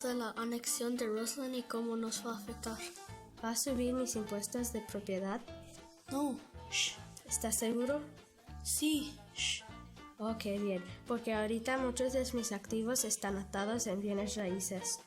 de la anexión de Roseland y cómo nos va a afectar. ¿Va a subir mis impuestos de propiedad? No, shh. ¿Estás seguro? Sí, shh. Ok, bien, porque ahorita muchos de mis activos están atados en bienes raíces.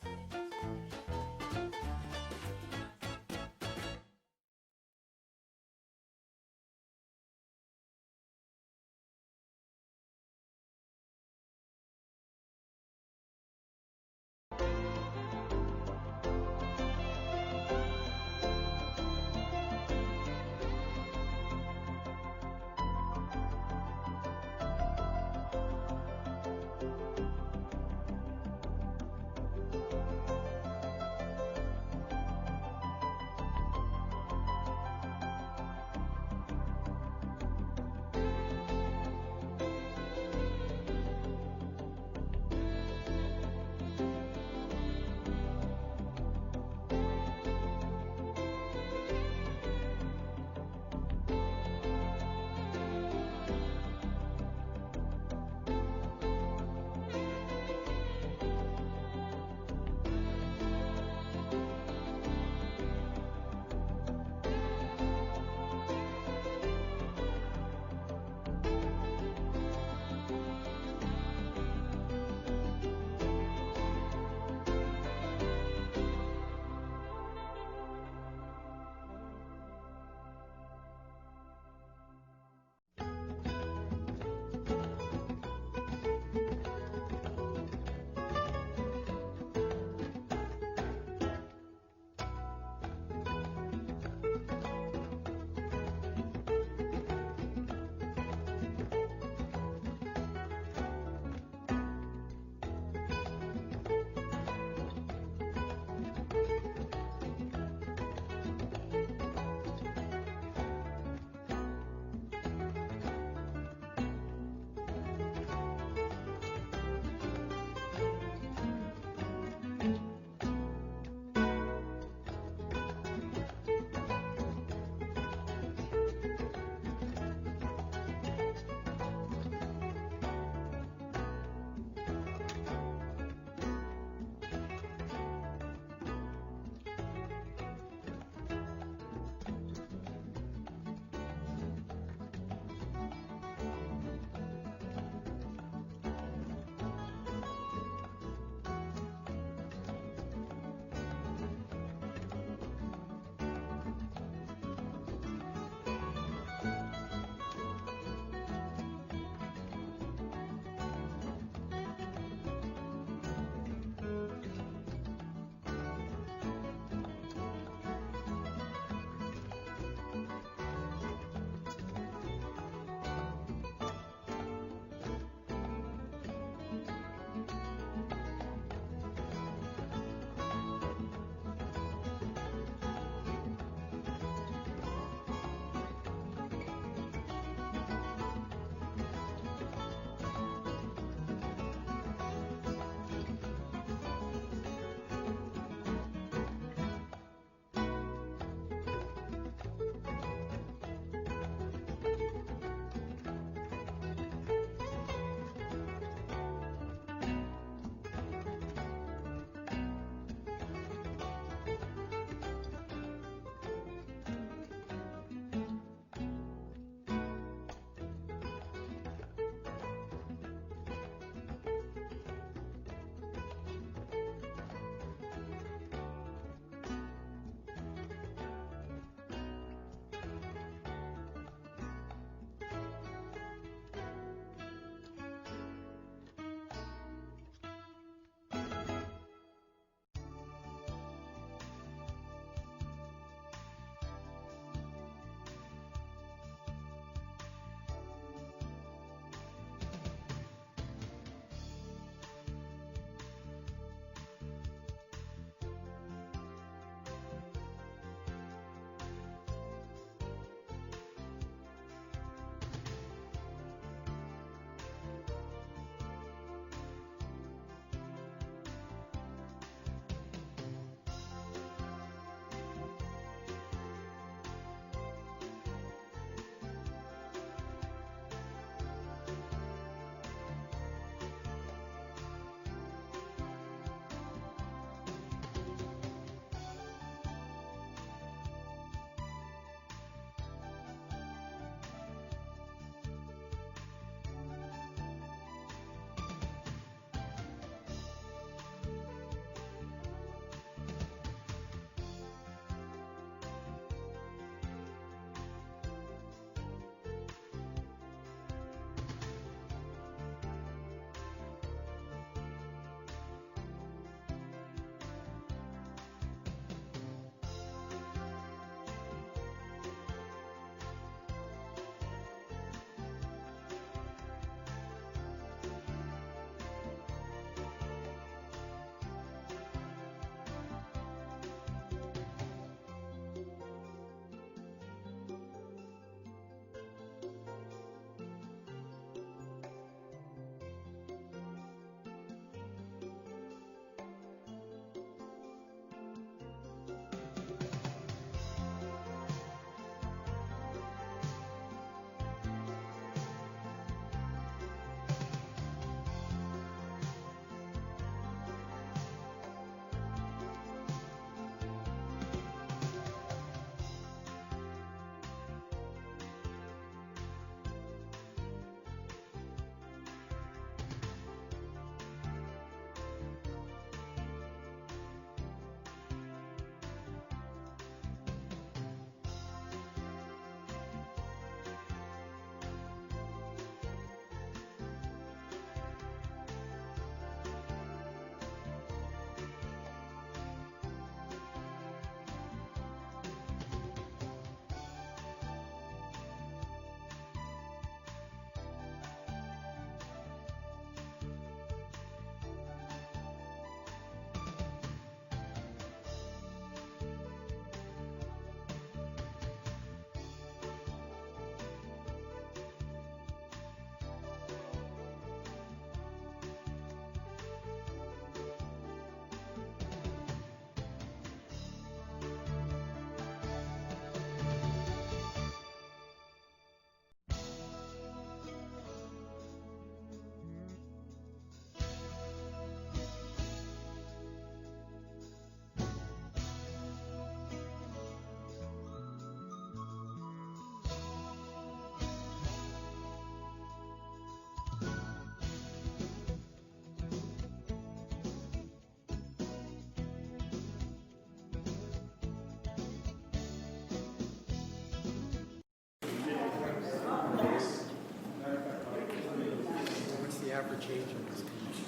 ever change on this commission?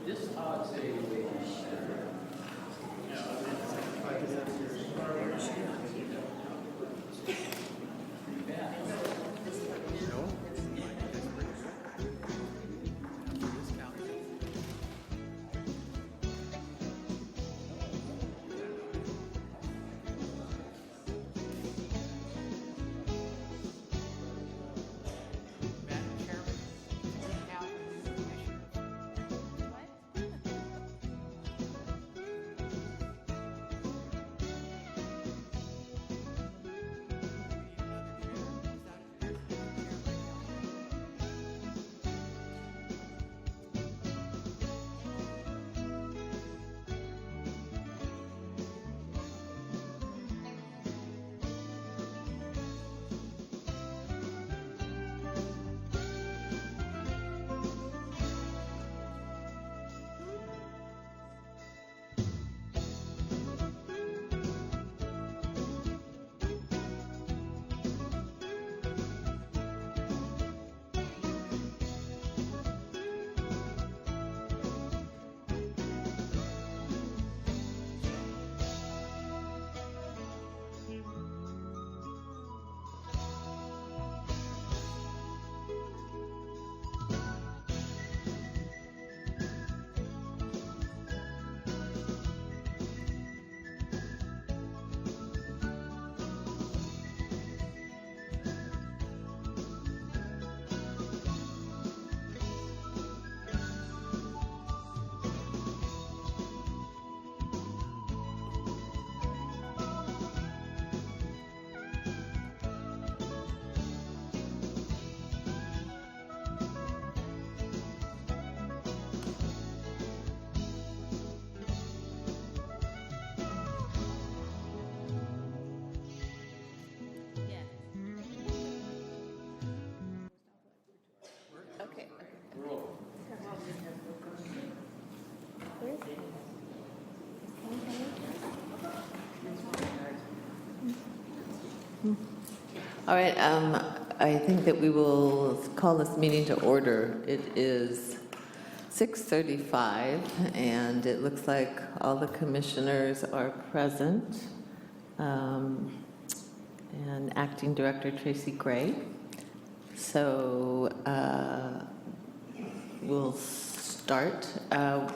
This, I would say, No? Madam Chairman, we have a new commissioner. Okay. All right, I think that we will call this meeting to order. It is 6:35, and it looks like all the commissioners are present. And Acting Director Tracy Gray. So we'll start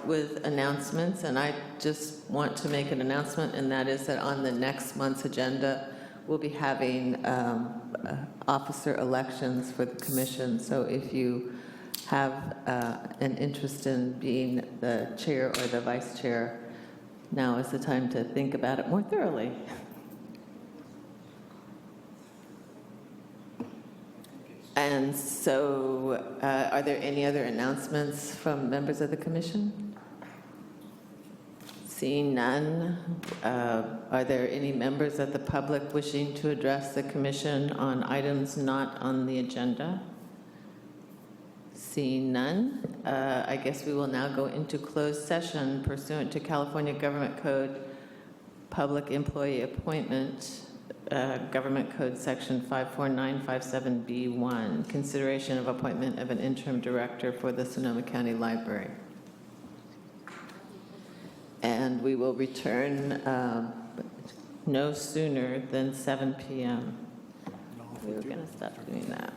with announcements, and I just want to make an announcement, and that is that on the next month's agenda, we'll be having officer elections for the commission. So if you have an interest in being the chair or the vice chair, now is the time to think about it more thoroughly. And so, are there any other announcements from members of the commission? Seeing none, are there any members of the public wishing to address the commission on items not on the agenda? Seeing none, I guess we will now go into closed session pursuant to California Government Code, Public Employee Appointment, Government Code Section 54957B1, consideration of appointment of an interim director for the Sonoma County Library. And we will return no sooner than 7 p.m. We were going to stop doing that.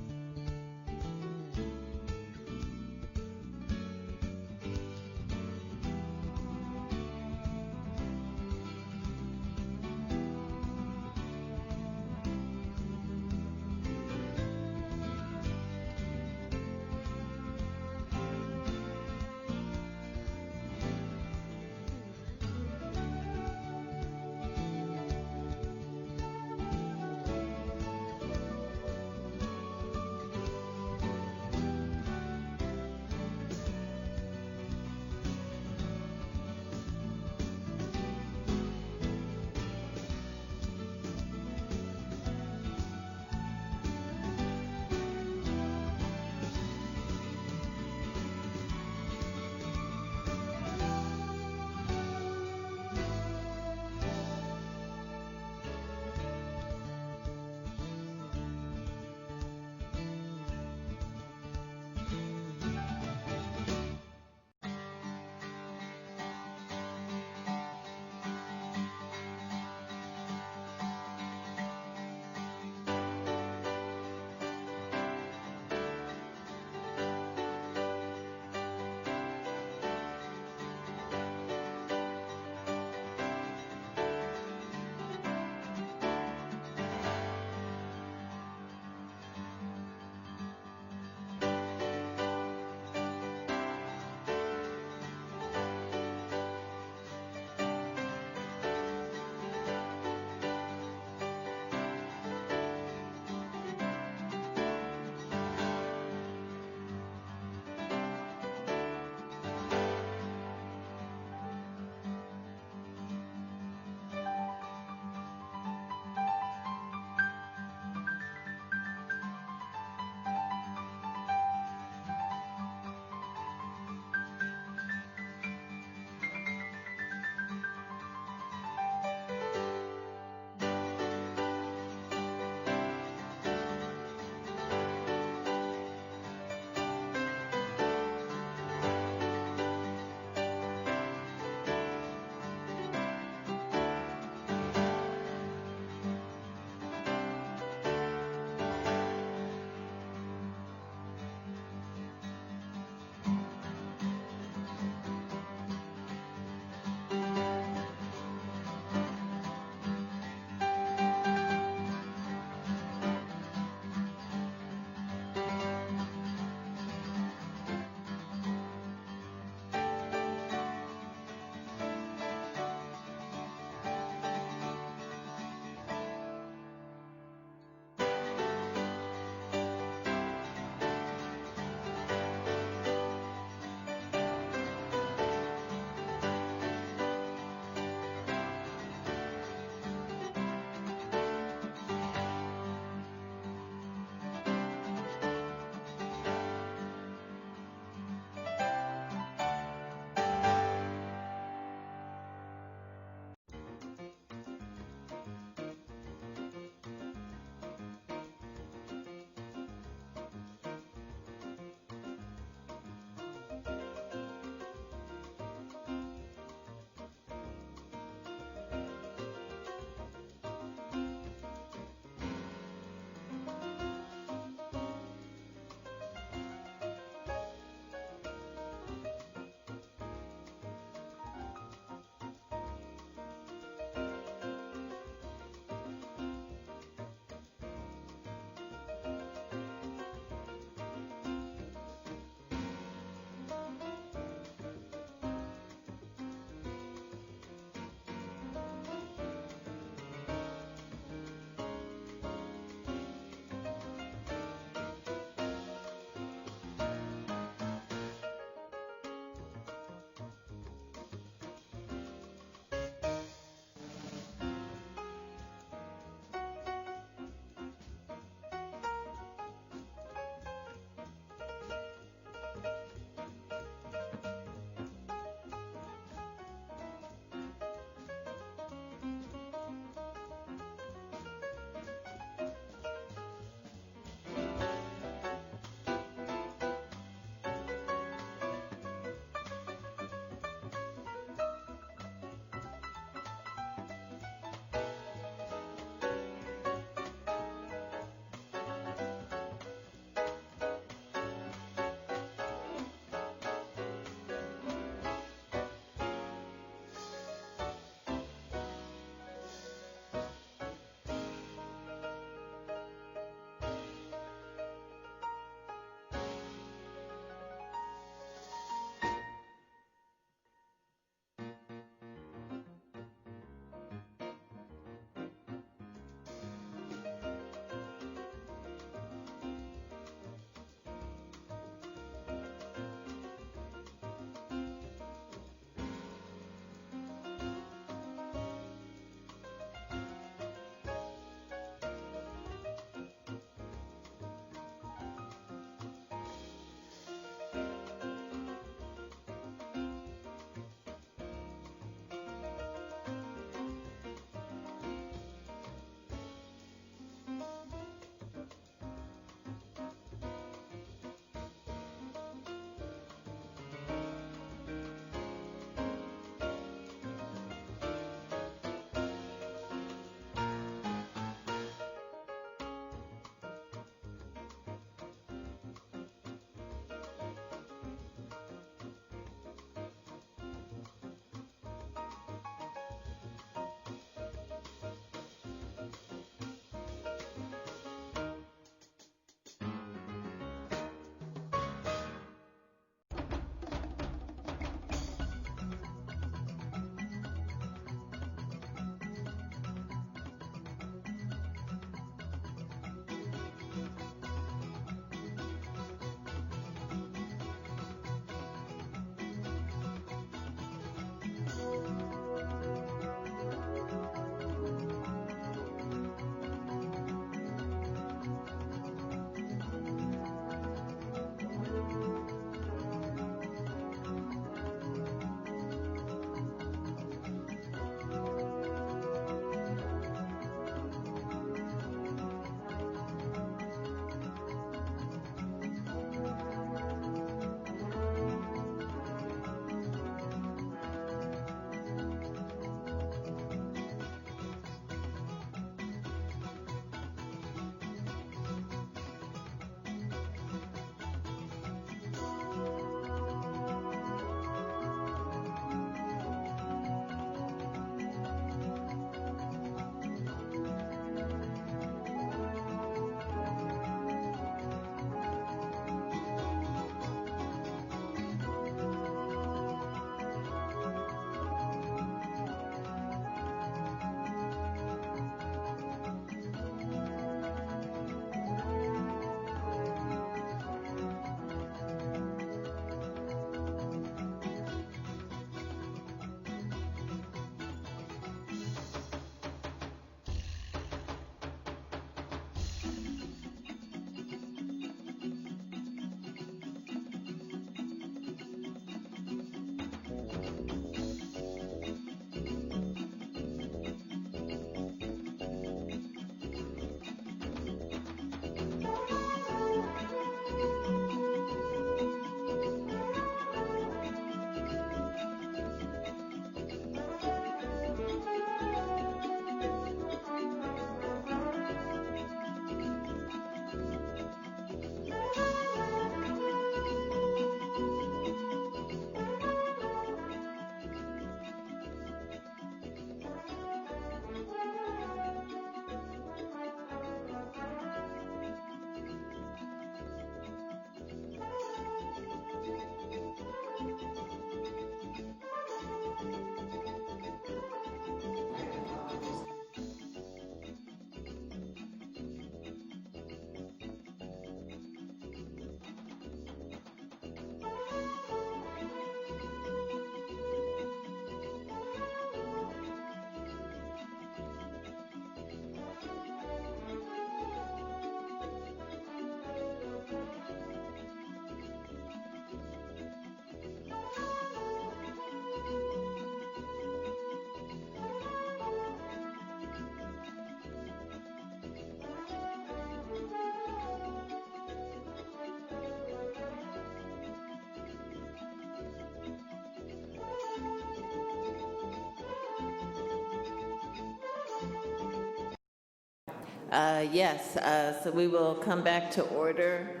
Yes, so we will come back to order.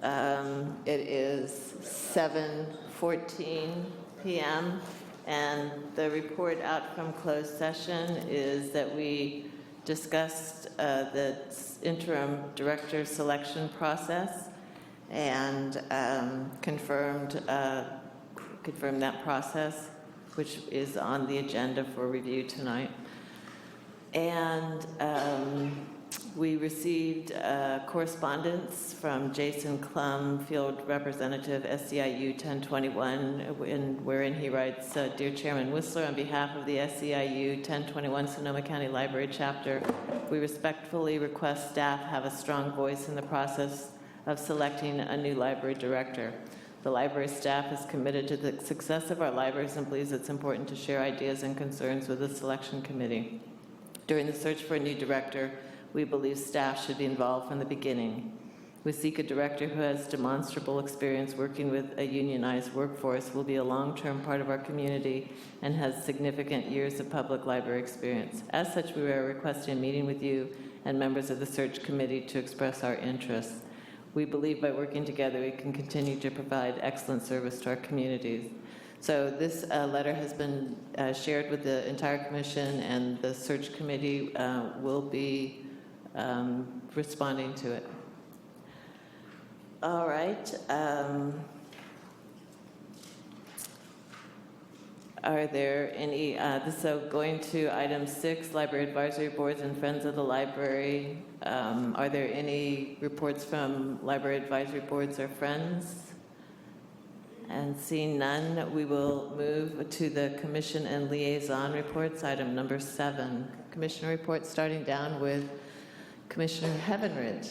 It is 7:14 p.m., and the report out from closed session is that we discussed the interim director selection process and confirmed that process, which is on the agenda for review tonight. And we received correspondence from Jason Klum, Field Representative, SEIU 1021, wherein he writes, Dear Chairman Whistler, on behalf of the SEIU 1021 Sonoma County Library Chapter, we respectfully request staff have a strong voice in the process of selecting a new library director. The library staff is committed to the success of our libraries and believes it's important to share ideas and concerns with the selection committee. During the search for a new director, we believe staff should be involved from the beginning. We seek a director who has demonstrable experience working with a unionized workforce, will be a long-term part of our community, and has significant years of public library experience. As such, we are requesting a meeting with you and members of the search committee to express our interests. We believe by working together, we can continue to provide excellent service to our communities. So this letter has been shared with the entire commission, and the search committee will be responding to it. All right. Are there any, so going to item 6, Library Advisory Boards and Friends of the Library. Are there any reports from Library Advisory Boards or Friends? And seeing none, we will move to the Commission and Liaison Reports, item number 7. Commissioner reports, starting down with Commissioner Heavenridge.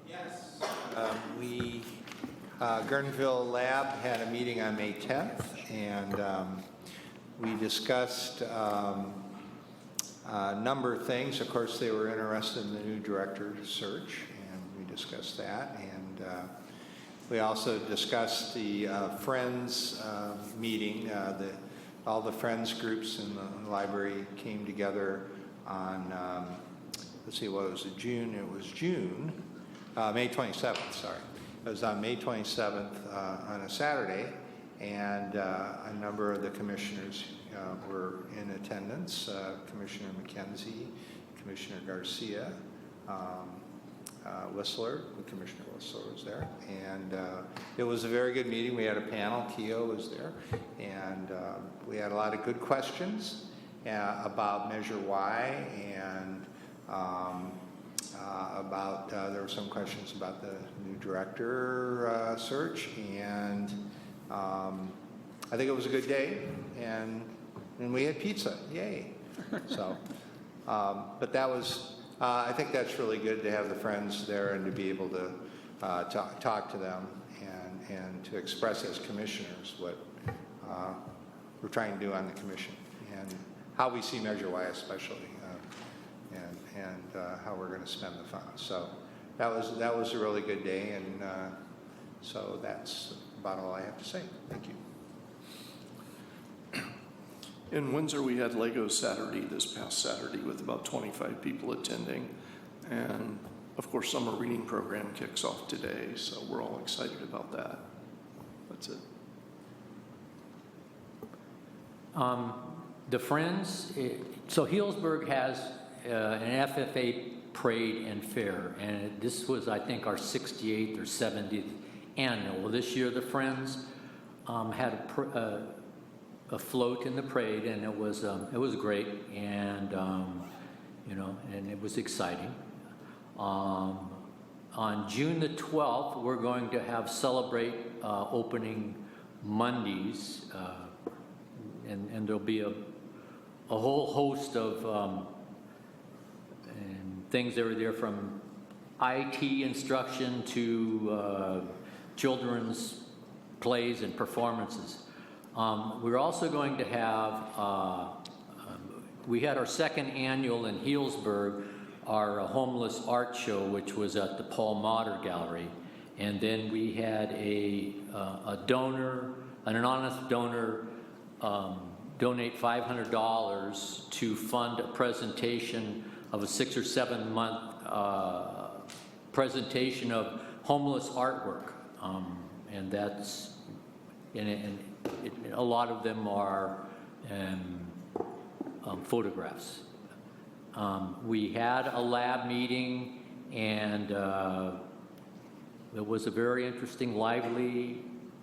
Yes. Guerneville Lab had a meeting on May 10th, and we discussed a number of things. Of course, they were interested in the new director search, and we discussed that. And we also discussed the Friends meeting. All the Friends groups in the library came together on, let's see, what was it, June? It was June, May 27th, sorry. It was on May 27th on a Saturday, and a number of the commissioners were in attendance. Commissioner McKenzie, Commissioner Garcia, Whistler, Commissioner Whistler was there, and it was a very good meeting. We had a panel, Keogh was there, and we had a lot of good questions about Measure Y, and there were some questions about the new director search, and I think it was a good day, and we had pizza, yay. So, but that was, I think that's really good to have the Friends there and to be able to talk to them and to express as commissioners what we're trying to do on the commission and how we see Measure Y especially, and how we're going to spend the funds. So that was a really good day, and so that's about all I have to say. Thank you. In Windsor, we had Lego Saturday this past Saturday with about 25 people attending. And of course, summer reading program kicks off today, so we're all excited about that. That's it. The Friends, so Healdsburg has an FFA parade and fair, and this was, I think, our 68th or 70th annual. Well, this year the Friends had a float in the parade, and it was great, and and it was exciting. On June the 12th, we're going to have Celebrate opening Mondays, and there'll be a whole host of and things that are there, from IT instruction to children's plays and performances. We're also going to have, we had our second annual in Healdsburg, our homeless art show, which was at the Paul Motter Gallery. And then we had a donor, an anonymous donor, donate $500 to fund a presentation of a 6 or 7 month presentation of homeless artwork. And that's, a lot of them are photographs. We had a lab meeting, and it was a very interesting, lively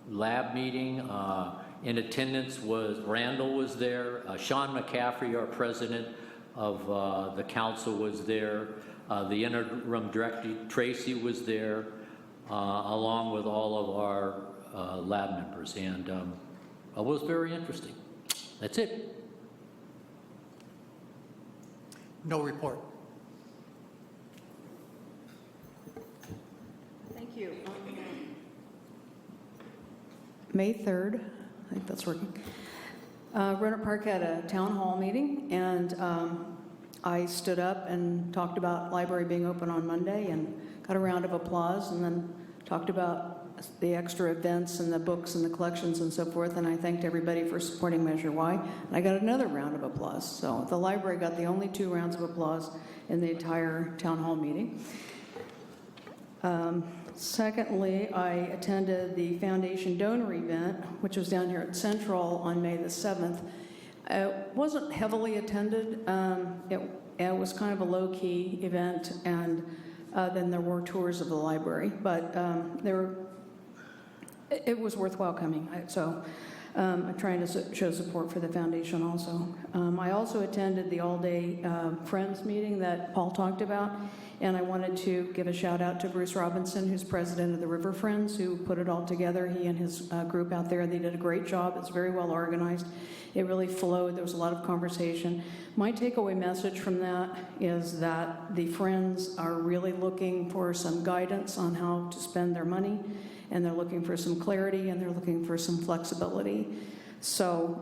lab meeting. In attendance was, Randall was there, Sean McCaffrey, our president of the council, was there, the interim director, Tracy, was there, along with all of our lab members, and it was very interesting. That's it. No report. Thank you. May 3rd, I think that's working. Roanoke Park had a town hall meeting, and I stood up and talked about library being open on Monday and got a round of applause, and then talked about the extra events and the books and the collections and so forth, and I thanked everybody for supporting Measure Y, and I got another round of applause. So the library got the only 2 rounds of applause in the entire town hall meeting. Secondly, I attended the foundation donor event, which was down here at Central on May the 7th. It wasn't heavily attended. It was kind of a low-key event, and then there were tours of the library, but it was worthwhile coming. I'm trying to show support for the foundation also. I also attended the all-day Friends meeting that Paul talked about, and I wanted to give a shout out to Bruce Robinson, who's president of the River Friends, who put it all together. He and his group out there, they did a great job. It's very well organized. It really flowed. There was a lot of conversation. My takeaway message from that is that the Friends are really looking for some guidance on how to spend their money, and they're looking for some clarity, and they're looking for some flexibility. So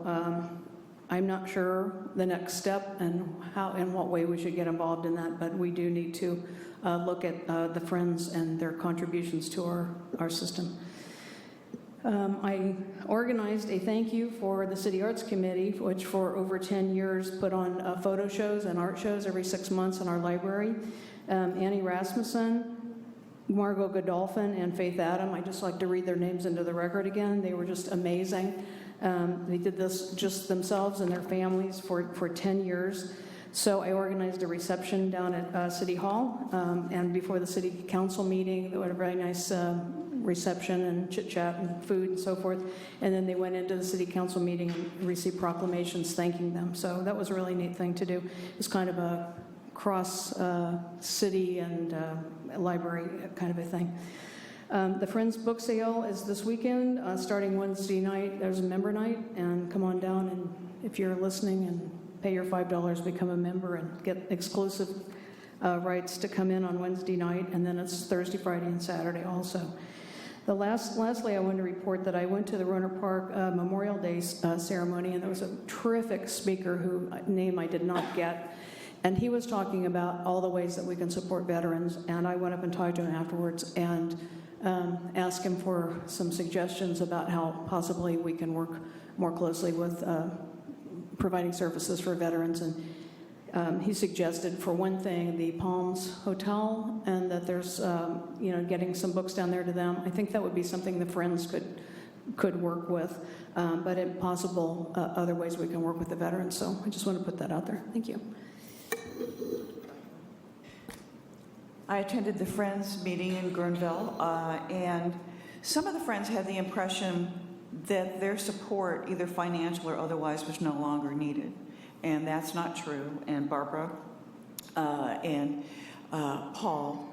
I'm not sure the next step and how and what way we should get involved in that, but we do need to look at the Friends and their contributions to our system. I organized a thank you for the City Arts Committee, which for over 10 years put on photo shows and art shows every 6 months in our library. Annie Rasmussen, Margot Godolphin, and Faith Adam. I just like to read their names into the record again. They were just amazing. They did this just themselves and their families for 10 years. So I organized a reception down at City Hall, and before the City Council meeting, they had a very nice reception and chit-chat and food and so forth. And then they went into the City Council meeting and received proclamations thanking them. So that was a really neat thing to do. It was kind of a cross-city and library kind of a thing. The Friends book sale is this weekend, starting Wednesday night. There's a member night, and come on down, and if you're listening, and pay your $5, become a member, and get exclusive rights to come in on Wednesday night, and then it's Thursday, Friday, and Saturday also. Lastly, I wanted to report that I went to the Roanoke Park Memorial Day ceremony, and there was a terrific speaker whose name I did not get, and he was talking about all the ways that we can support veterans, and I went up and talked to him afterwards and asked him for some suggestions about how possibly we can work more closely with providing services for veterans. And he suggested, for one thing, the Palms Hotel, and that there's, getting some books down there to them. I think that would be something the Friends could work with, but if possible, other ways we can work with the veterans. So I just want to put that out there. Thank you. I attended the Friends meeting in Guerneville, and some of the Friends had the impression that their support, either financial or otherwise, was no longer needed. And that's not true. And Barbara and Paul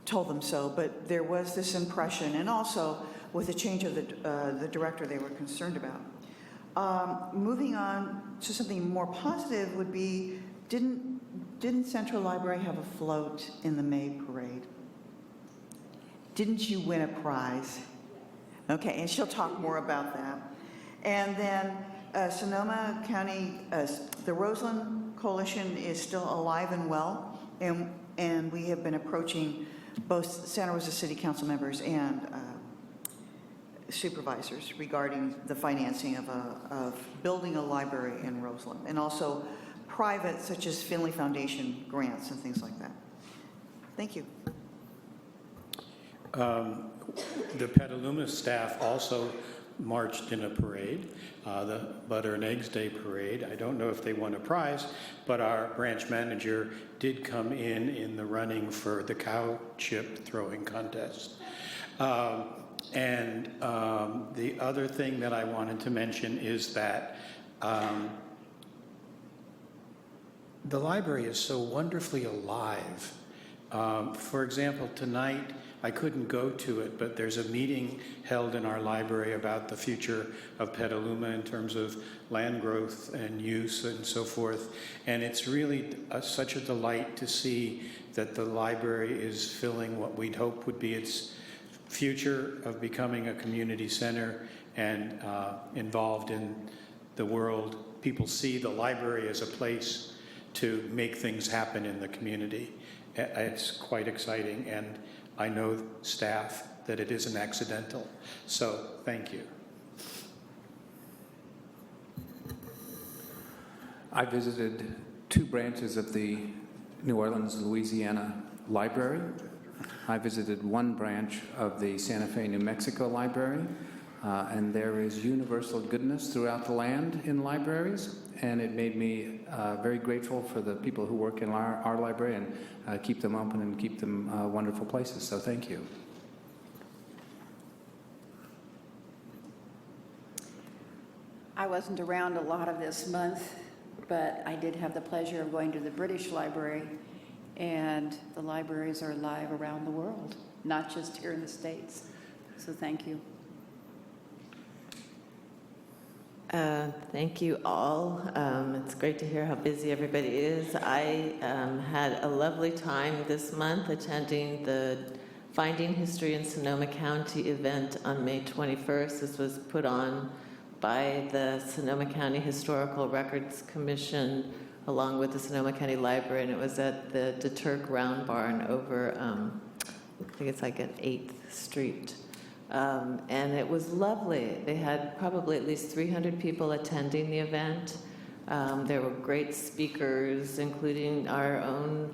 told them so, but there was this impression, and also with the change of the director, they were concerned about. Moving on to something more positive would be, didn't Central Library have a float in the May parade? Didn't you win a prize? Okay, and she'll talk more about that. And then Sonoma County, the Roseland Coalition is still alive and well, and we have been approaching both Santa Rosa City Council members and supervisors regarding the financing of building a library in Roseland, and also private, such as Finley Foundation grants and things like that. Thank you. The Petaluma staff also marched in a parade, the Butter and Eggs Day parade. I don't know if they won a prize, but our branch manager did come in the running for the cow chip throwing contest. And the other thing that I wanted to mention is that the library is so wonderfully alive. For example, tonight, I couldn't go to it, but there's a meeting held in our library about the future of Petaluma in terms of land growth and use and so forth. And it's really such a delight to see that the library is filling what we'd hope would be its future of becoming a community center and involved in the world. People see the library as a place to make things happen in the community. It's quite exciting, and I know staff that it isn't accidental. So thank you. I visited 2 branches of the New Orleans, Louisiana Library. I visited 1 branch of the Santa Fe, New Mexico Library, and there is universal goodness throughout the land in libraries, and it made me very grateful for the people who work in our library and keep them open and keep them wonderful places. So thank you. I wasn't around a lot of this month, but I did have the pleasure of going to the British Library, and the libraries are live around the world, not just here in the States. So thank you. Thank you all. It's great to hear how busy everybody is. I had a lovely time this month attending the Finding History in Sonoma County event on May 21st. This was put on by the Sonoma County Historical Records Commission along with the Sonoma County Library, and it was at the DeTurk Round Barn over, I think it's like at 8th Street. And it was lovely. They had probably at least 300 people attending the event. There were great speakers, including our own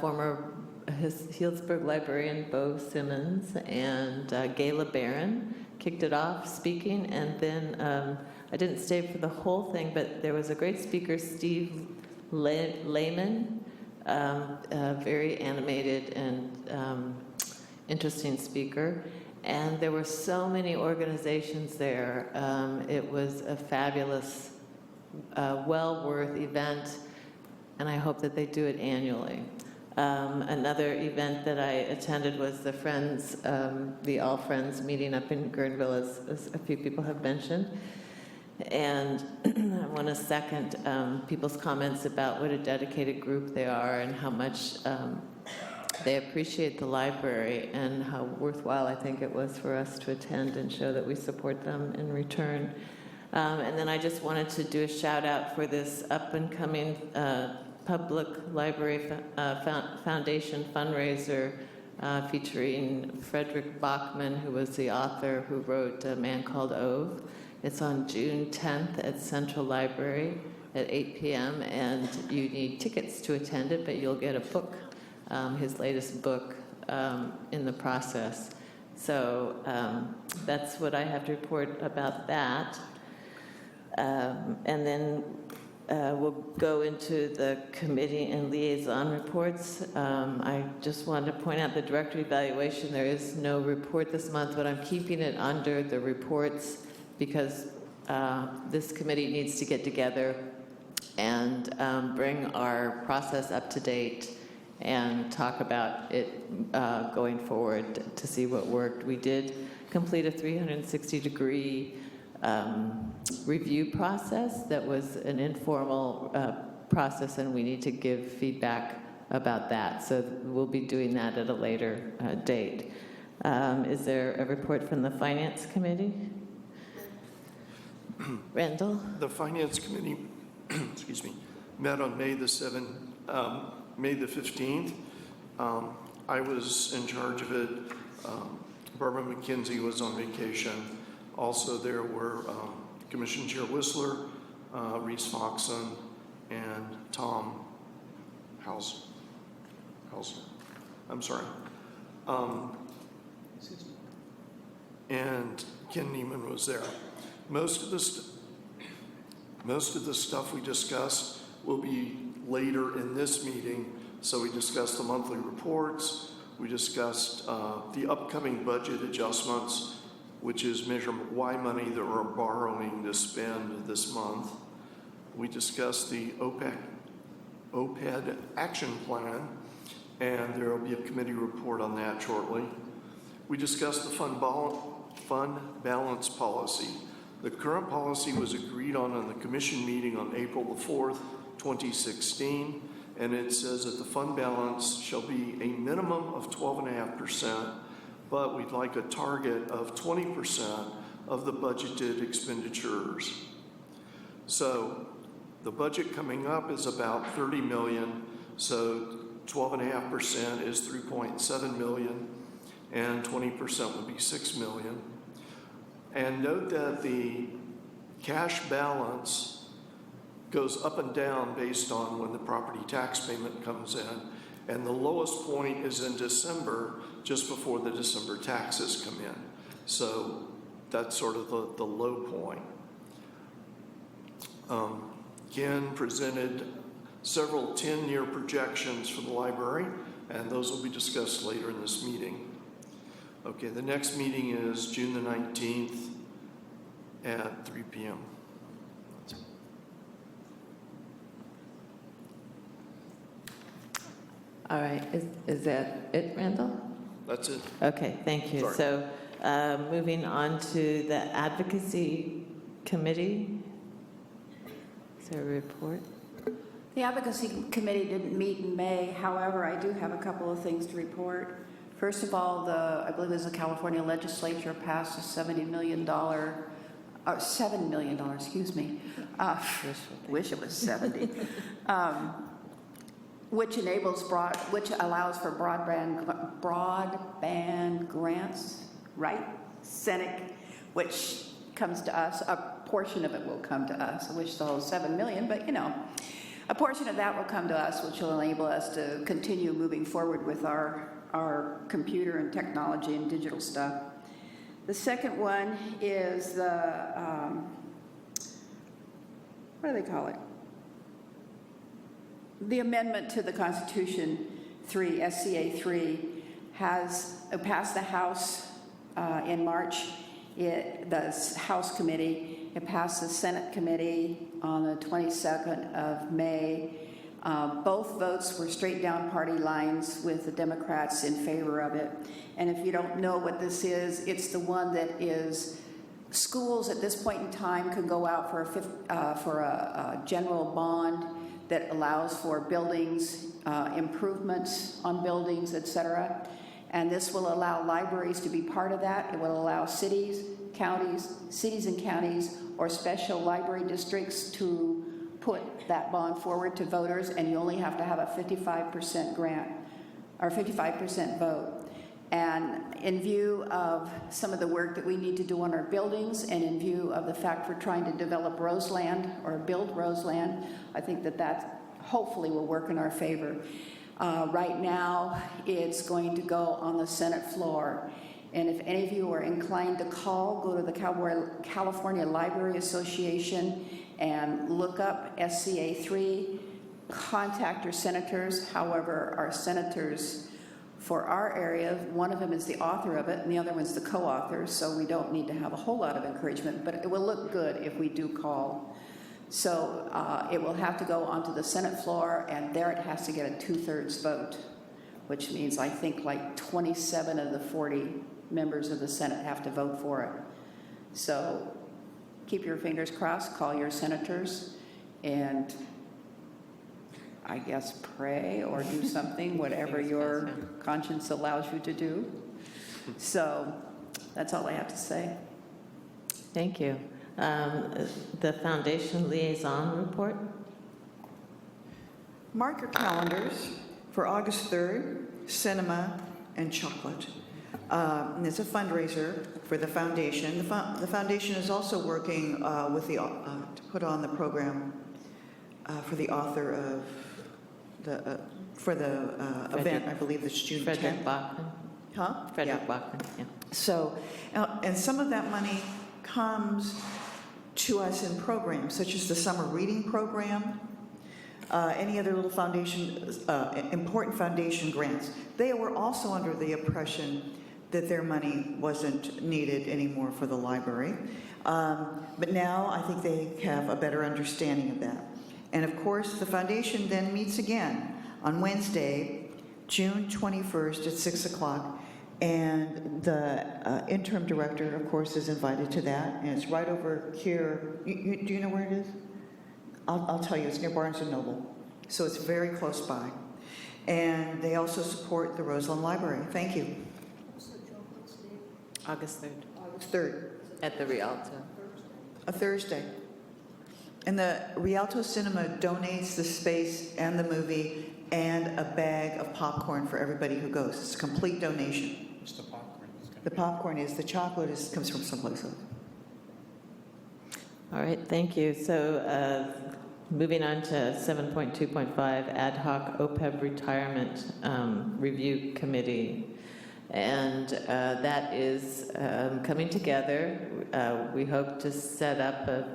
former Healdsburg librarian, Bo Simmons, and Gayla Barron kicked it off speaking. And then I didn't stay for the whole thing, but there was a great speaker, Steve Lehman, a very animated and interesting speaker. And there were so many organizations there. It was a fabulous, well worth event, and I hope that they do it annually. Another event that I attended was the Friends, the All Friends meeting up in Guerneville, as a few people have mentioned. And I want to second people's comments about what a dedicated group they are and how much they appreciate the library and how worthwhile I think it was for us to attend and show that we support them in return. And then I just wanted to do a shout out for this up and coming Public Library Foundation fundraiser featuring Frederick Bachman, who was the author who wrote A Man Called Ove. It's on June 10th at Central Library at 8 p.m. and you need tickets to attend it, but you'll get a book, his latest book, in the process. So that's what I have to report about that. And then we'll go into the committee and liaison reports. I just wanted to point out the director evaluation. There is no report this month, but I'm keeping it under the reports because this committee needs to get together and bring our process up to date and talk about it going forward to see what worked. We did complete a 360-degree review process that was an informal process, and we need to give feedback about that. So we'll be doing that at a later date. Is there a report from the Finance Committee? Randall? The Finance Committee, excuse me, met on May the 15th. I was in charge of it. Barbara McKenzie was on vacation. Also, there were Commission Chair Whistler, Reese Foxon, and Tom Hausner. I'm sorry. And Ken Neiman was there. Most of the stuff we discussed will be later in this meeting. So we discussed the monthly reports. We discussed the upcoming budget adjustments, which is Measure Y money that we're borrowing to spend this month. We discussed the OPED action plan, and there will be a committee report on that shortly. We discussed the fund balance policy. The current policy was agreed on the commission meeting on April the 4th, 2016, and it says that the fund balance shall be a minimum of 12.5%, but we'd like a target of 20% of the budgeted expenditures. So the budget coming up is about $30 million, so 12.5% is $3.7 million, and 20% would be $6 million. And note that the cash balance goes up and down based on when the property tax payment comes in. And the lowest point is in December, just before the December taxes come in. So that's sort of the low point. Ken presented several 10-year projections for the library, and those will be discussed later in this meeting. Okay, the next meeting is June the 19th at 3 p.m. All right, is that it, Randall? That's it. Okay, thank you. Sorry. So moving on to the Advocacy Committee. Is there a report? The Advocacy Committee didn't meet in May. However, I do have a couple of things to report. First of all, I believe it was the California legislature passed a $7 million, excuse me. Wish it was 70. Which allows for broadband grants, right? Senate, which comes to us. A portion of it will come to us. I wish the whole $7 million, but a portion of that will come to us, which will enable us to continue moving forward with our computer and technology and digital stuff. The second one is the, what do they call it? The amendment to the Constitution 3, SCA 3, has passed the House in March. The House committee, it passed the Senate committee on the 22nd of May. Both votes were straight down party lines with the Democrats in favor of it. And if you don't know what this is, it's the one that is schools at this point in time can go out for a general bond that allows for buildings, improvements on buildings, etc. And this will allow libraries to be part of that. It will allow cities and counties, or special library districts to put that bond forward to voters, and you only have to have a 55% grant, or 55% vote. And in view of some of the work that we need to do on our buildings, and in view of the fact we're trying to develop Roseland, or build Roseland, I think that hopefully will work in our favor. Right now, it's going to go on the Senate floor. And if any of you are inclined to call, go to the California Library Association and look up SCA 3, contact your senators. However, our senators for our area, one of them is the author of it and the other one's the co-author, so we don't need to have a whole lot of encouragement, but it will look good if we do call. So it will have to go onto the Senate floor, and there it has to get a 2/3 vote, which means I think like 27 of the 40 members of the Senate have to vote for it. So keep your fingers crossed, call your senators, and I guess pray or do something, whatever your conscience allows you to do. So that's all I have to say. Thank you. The Foundation Liaison Report. Mark your calendars for August 3rd, cinema and chocolate. And it's a fundraiser for the foundation. The foundation is also working with to put on the program for the author of the, for the event, I believe it's June 10th. Frederick Bachman. Huh? Frederick Yeah. Bachman, yeah. So, and some of that money comes to us in programs, such as the summer reading program, any other little foundation, important foundation grants. They were also under the impression that their money wasn't needed anymore for the library. But now I think they have a better understanding of that. And of course, the foundation then meets again on Wednesday, June 21st at 6 o'clock. And the interim director, of course, is invited to that. And it's right over here. Do you know where it is? I'll tell you, it's near Barnes & Noble. So it's very close by. And they also support the Roseland Library. Thank you. August 3rd. August 3rd. At the Rialto. A Thursday. And the Rialto Cinema donates the space and the movie and a bag of popcorn for everybody who goes. It's a complete donation. It's the popcorn. The popcorn is, the chocolate comes from someplace else. All right, thank you. So moving on to 7.2.5, Ad Hoc OPEB Retirement Review Committee. And that is coming together. We hope to set up a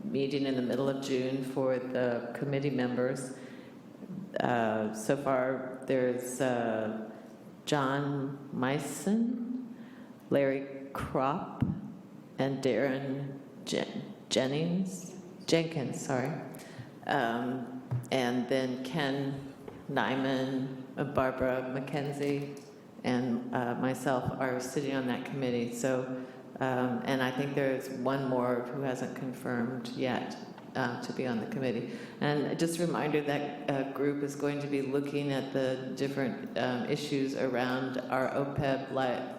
meeting in the middle of June for the committee members. So far, there's John Meissen, Larry Kropp, and Darren Jenkins, sorry. And then Ken Nyman, Barbara McKenzie, and myself are sitting on that committee. So, and I think there's one more who hasn't confirmed yet to be on the committee. And just a reminder that group is going to be looking at the different issues around our OPEB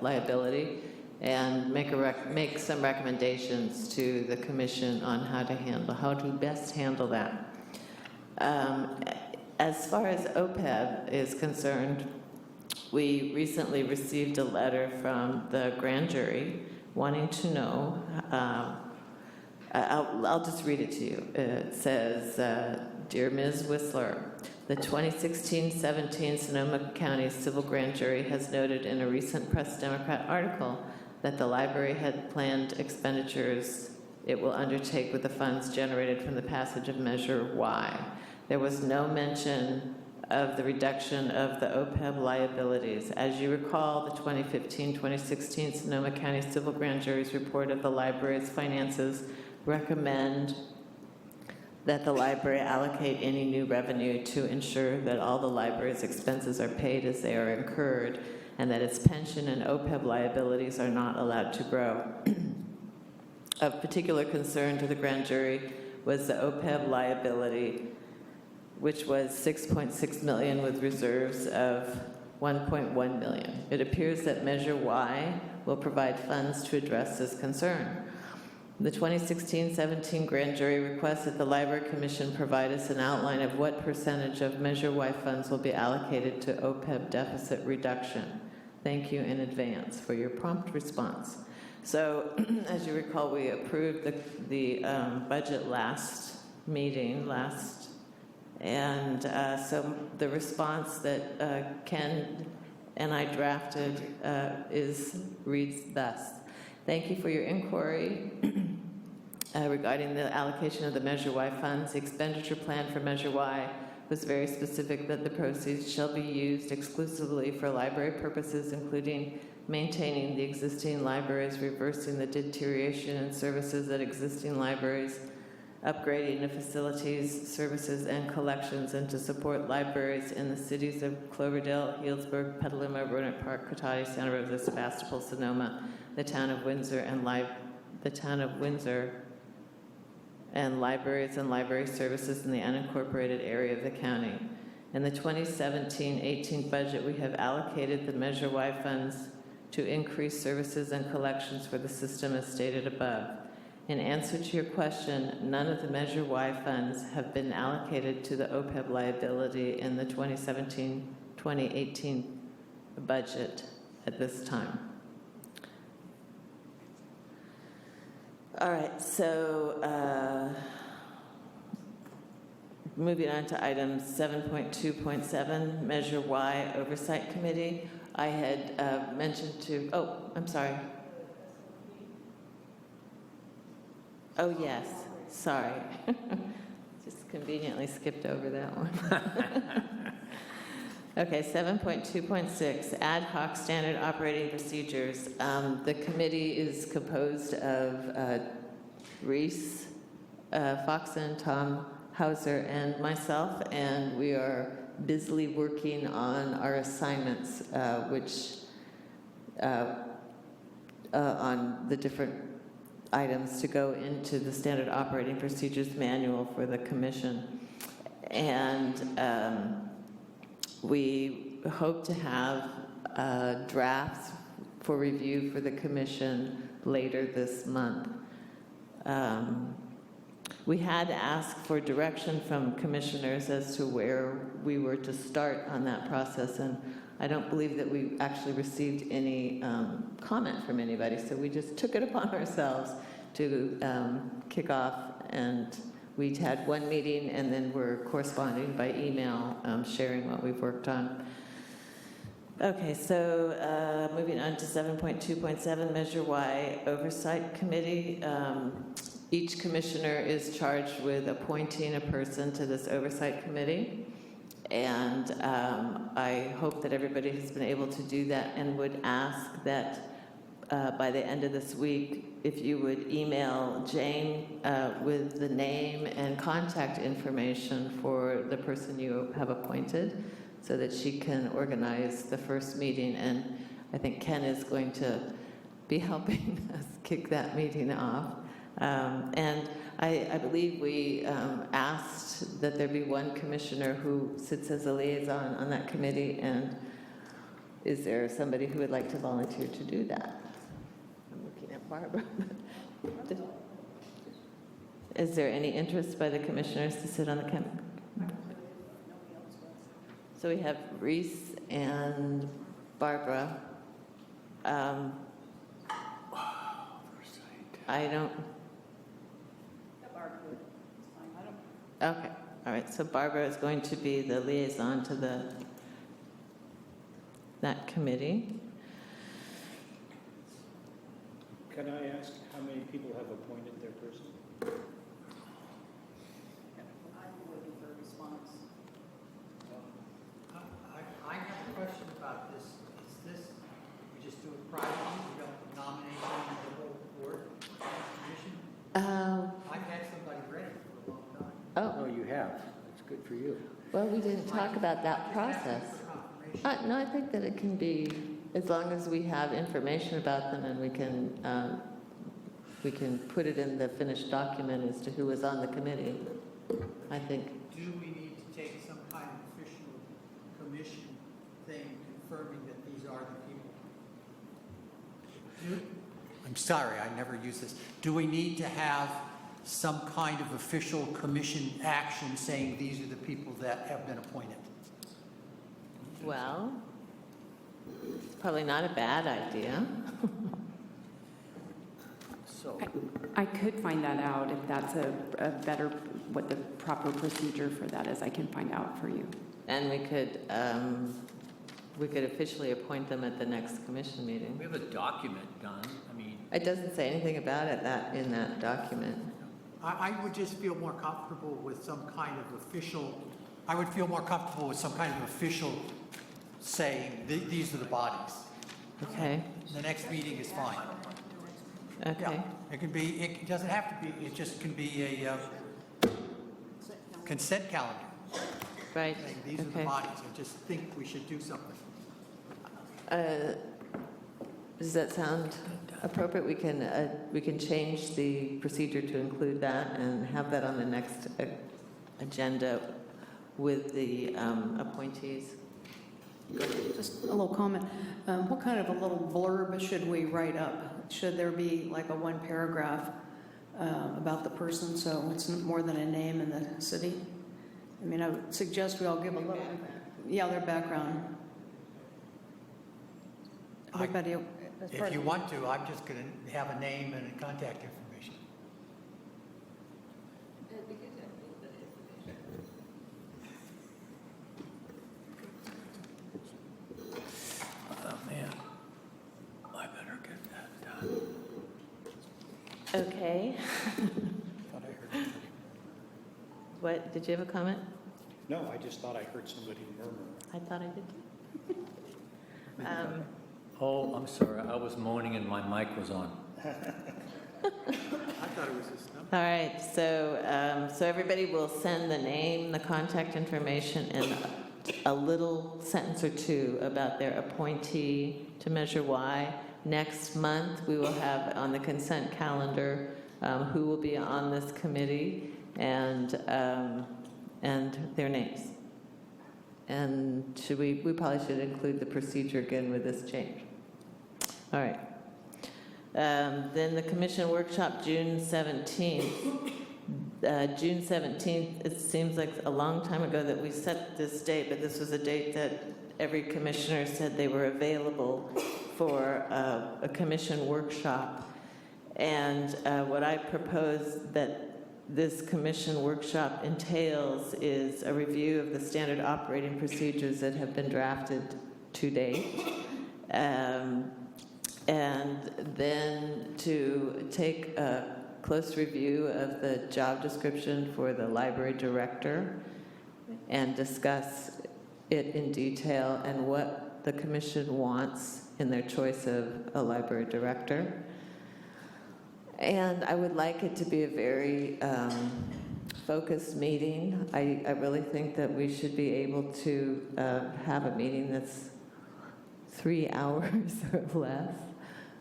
liability and make some recommendations to the commission on how to best handle that. As far as OPEB is concerned, we recently received a letter from the grand jury wanting to know, I'll just read it to you. It says, Dear Ms. Whistler, the 2016-17 Sonoma County Civil Grand Jury has noted in a recent Press Democrat article that the library had planned expenditures it will undertake with the funds generated from the passage of Measure Y. There was no mention of the reduction of the OPEB liabilities. As you recall, the 2015-2016 Sonoma County Civil Grand Jury's report of the library's finances recommend that the library allocate any new revenue to ensure that all the library's expenses are paid as they are incurred, and that its pension and OPEB liabilities are not allowed to grow. Of particular concern to the grand jury was the OPEB liability, which was $6.6 million with reserves of $1.1 million. It appears that Measure Y will provide funds to address this concern. The 2016-17 grand jury requests that the Library Commission provide us an outline of what percentage of Measure Y funds will be allocated to OPEB deficit reduction. Thank you in advance for your prompt response. So, as you recall, we approved the budget last meeting, and so the response that Ken and I drafted reads thus. Thank you for your inquiry regarding the allocation of the Measure Y funds. The expenditure plan for Measure Y was very specific that the proceeds shall be used exclusively for library purposes, including maintaining the existing libraries, reversing the deterioration in services at existing libraries, upgrading the facilities, services, and collections, and to support libraries in the cities of Cloverdale, Healdsburg, Petaluma, Roanoke Park, Cotati, Santa Rosa, Sebastopol, Sonoma, the town of Windsor, and libraries and library services in the unincorporated area of the county. In the 2017-18 budget, we have allocated the Measure Y funds to increase services and collections for the system as stated above. In answer to your question, none of the Measure Y funds have been allocated to the OPEB liability in the 2017-2018 budget at this time. All right, so Moving on to item 7.2.7, Measure Y Oversight Committee. I had mentioned to, oh, I'm sorry. Oh, yes, sorry. Just conveniently skipped over that one. Okay, 7.2.6, Ad hoc Standard Operating Procedures. The committee is composed of Reese, Foxen, Tom Hauser, and myself, and we are busily working on our assignments, on the different items to go into the Standard Operating Procedures Manual for the Commission. And we hope to have drafts for review for the Commission later this month. We had asked for direction from commissioners as to where we were to start on that process, and I don't believe that we actually received any comment from anybody, so we just took it upon ourselves to kick off, and we had one meeting, and then we're corresponding by email, sharing what we've worked on. Okay, so moving on to 7.2.7, Measure Y Oversight Committee. Each commissioner is charged with appointing a person to this oversight committee, and I hope that everybody has been able to do that, and would ask that by the end of this week, if you would email Jane with the name and contact information for the person you have appointed, so that she can organize the first meeting. And I think Ken is going to be helping us kick that meeting off. And I believe we asked that there be one commissioner who sits as a liaison on that committee, and is there somebody who would like to volunteer to do that? I'm looking at Barbara. Is there any interest by the commissioners to sit on the committee? So we have Reese and Barbara. I don't... Okay, all right, so Barbara is going to be the liaison to that committee. Can I ask how many people have appointed their person? I have a question about this. Is this, we just do it privately, we don't nominate the whole board commission? I've had somebody ready for a long time. Oh, Oh, you have. That's good for you. well, we didn't talk about that process. No, I think that it can be, as long as we have information about them, and we can put it in the finished document as to who was on the committee, I think. Do we need to take some kind of official commission thing confirming that these are the people? I'm sorry, I never use this. Do we need to have some kind of official commission action saying these are the people that have been appointed? Well, it's probably not a bad idea. So, I could find that out if that's a better, what the proper procedure for that is. I can find out for you. And we could officially appoint them at the next commission meeting. we have a document done. I mean, It doesn't say anything about it in that document. I would just feel more comfortable with some kind of official, I would feel more comfortable with some kind of official saying, these are the bodies. Okay, The next meeting is fine. okay. Yeah, it can be, it doesn't have to be, it just can be a consent calendar. Right, Saying these are the okay. bodies. I just think we should do something. Does that sound appropriate? We can change the procedure to include that and have that on the next agenda with the appointees. Just a little comment. What kind of a little blurb should we write up? Should there be like a one paragraph about the person, so it's more than a name in the city? I mean, I would suggest we all give a little, yeah, their background. Everybody, as part If you of- want to, I'm just going to have a name and contact information. Okay. Thought I heard somebody. What, did you have a comment? No, I just thought I heard somebody murmur. I thought I did too. Oh, I'm sorry, I was moaning and my mic was on. I thought it was this number. All right, so everybody will send the name, the contact information, and a little sentence or two about their appointee to Measure Y. Next month, we will have on the consent calendar who will be on this committee and their names. And we probably should include the procedure again with this change. All right. Then the commission workshop, June 17th. June 17th, it seems like a long time ago that we set this date, but this was a date that every commissioner said they were available for a commission workshop. And what I propose that this commission workshop entails is a review of the standard operating procedures that have been drafted to date. And then to take a close review of the job description for the library director and discuss it in detail and what the commission wants in their choice of a library director. And I would like it to be a very focused meeting. I really think that we should be able to have a meeting that's 3 hours or less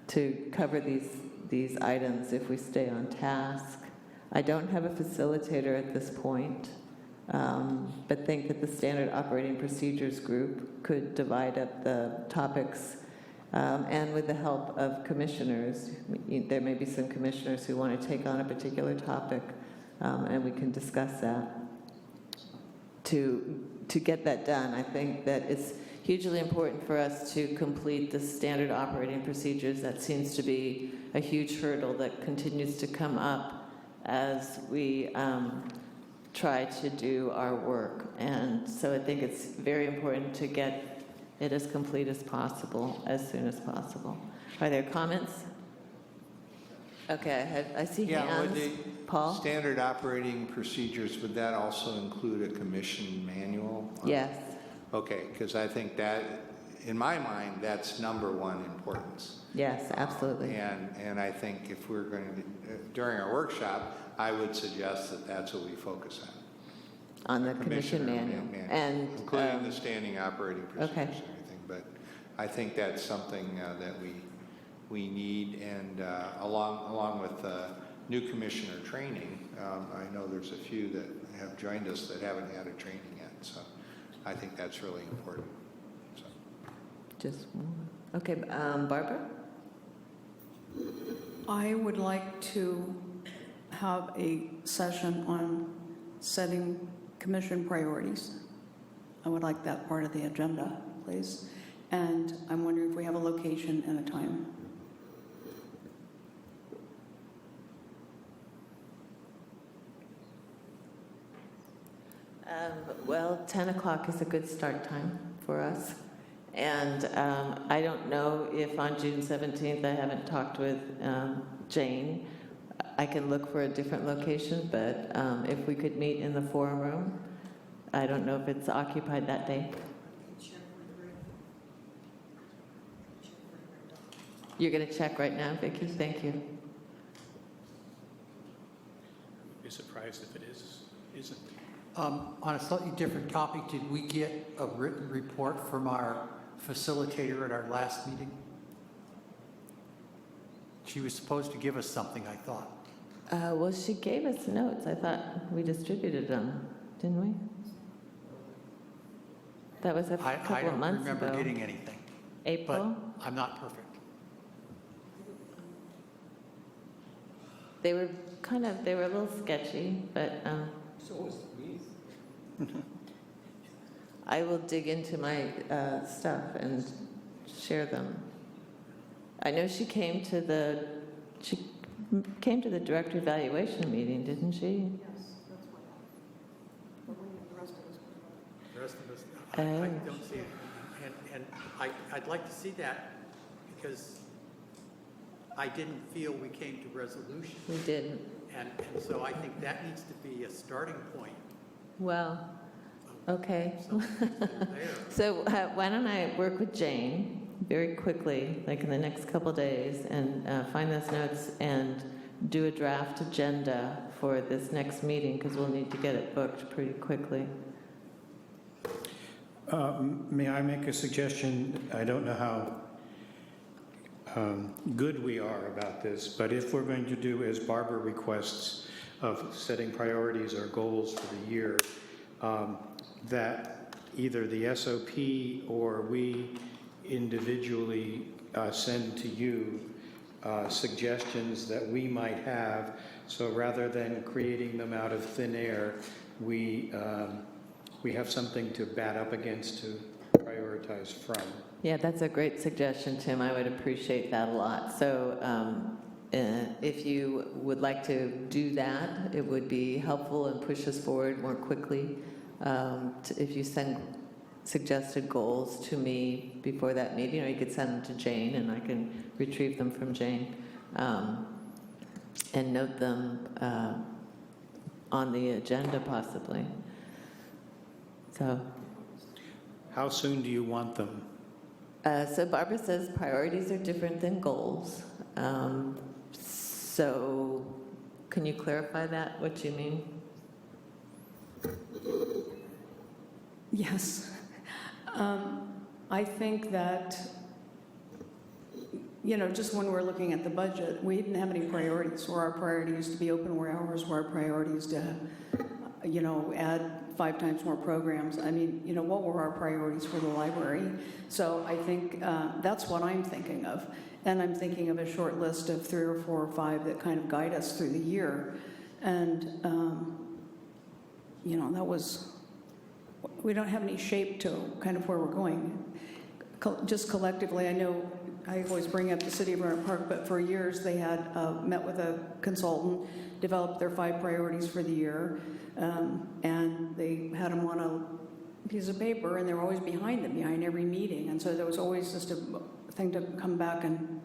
to cover these items if we stay on task. I don't have a facilitator at this point, but think that the standard operating procedures group could divide up the topics, and with the help of commissioners. There may be some commissioners who want to take on a particular topic, and we can discuss that. To get that done, I think that it's hugely important for us to complete the standard operating procedures. That seems to be a huge hurdle that continues to come up as we try to do our work. And so I think it's very important to get it as complete as possible, as soon as possible. Are there comments? Okay, I see hands. Would the Paul? standard operating procedures, would that also include a commission manual? Yes. Okay, because I think that, in my mind, that's number one importance. Yes, absolutely. And I think if we're going to, during our workshop, I would suggest that that's what we focus on. On the commission manual. And including the standing operating procedures okay. and everything. But I think that's something that we need, and along with new commissioner training, I know there's a few that have joined us that haven't had a training yet, so I think that's really important. So. Just one. Okay, Barbara? I would like to have a session on setting commission priorities. I would like that part of the agenda, please. And I'm wondering if we have a location and a time. Well, 10 o'clock is a good start time for us. And I don't know if on June 17th, I haven't talked with Jane. I can look for a different location, but if we could meet in the forum room, I don't know if it's occupied that day. You're going to check right now, Vicki? Thank you. Be surprised if it isn't. On a slightly different topic, did we get a written report from our facilitator at our last meeting? She was supposed to give us something, I thought. Well, she gave us notes. I thought we distributed them, didn't we? That was a couple of months ago. I don't remember getting anything. April? But I'm not perfect. They were a little sketchy, but So was me. I will dig into my stuff and share them. I know she came to the director evaluation meeting, didn't she? Yes, that's what happened. But we need the rest of us. The rest of us, Oh. I don't see it. And I'd like to see that because I didn't feel we came to resolution. We didn't. And so I think that needs to be a starting point. Well, okay. There. So why don't I work with Jane very quickly, like in the next couple days, and find those notes and do a draft agenda for this next meeting, because we'll need to get it booked pretty quickly. May I make a suggestion? I don't know how good we are about this, but if we're going to do, as Barbara requests, of setting priorities or goals for the year, that either the SOP or we individually send to you suggestions that we might have. So rather than creating them out of thin air, we have something to bat up against to prioritize from. Yeah, that's a great suggestion, Tim. I would appreciate that a lot. So if you would like to do that, it would be helpful and push us forward more quickly. If you send suggested goals to me before that meeting, or you could send them to Jane and I can retrieve them from Jane and note them on the agenda possibly. So, how soon do you want them? So Barbara says priorities are different than goals. So can you clarify that, what you mean? Yes. I think that, just when we're looking at the budget, we didn't have any priorities. Where our priority is to be open more hours, where our priority is to, add 5 times more programs. I mean, what were our priorities for the library? So I think that's what I'm thinking of. And I'm thinking of a short list of 3 or 4 or 5 that kind of guide us through the year. And, that was, we don't have any shape to kind of where we're going. Just collectively, I know I always bring up the city of Roanoke Park, but for years they had met with a consultant, developed their 5 priorities for the year, and they had them on a piece of paper, and they were always behind every meeting. And so there was always just a thing to come back and,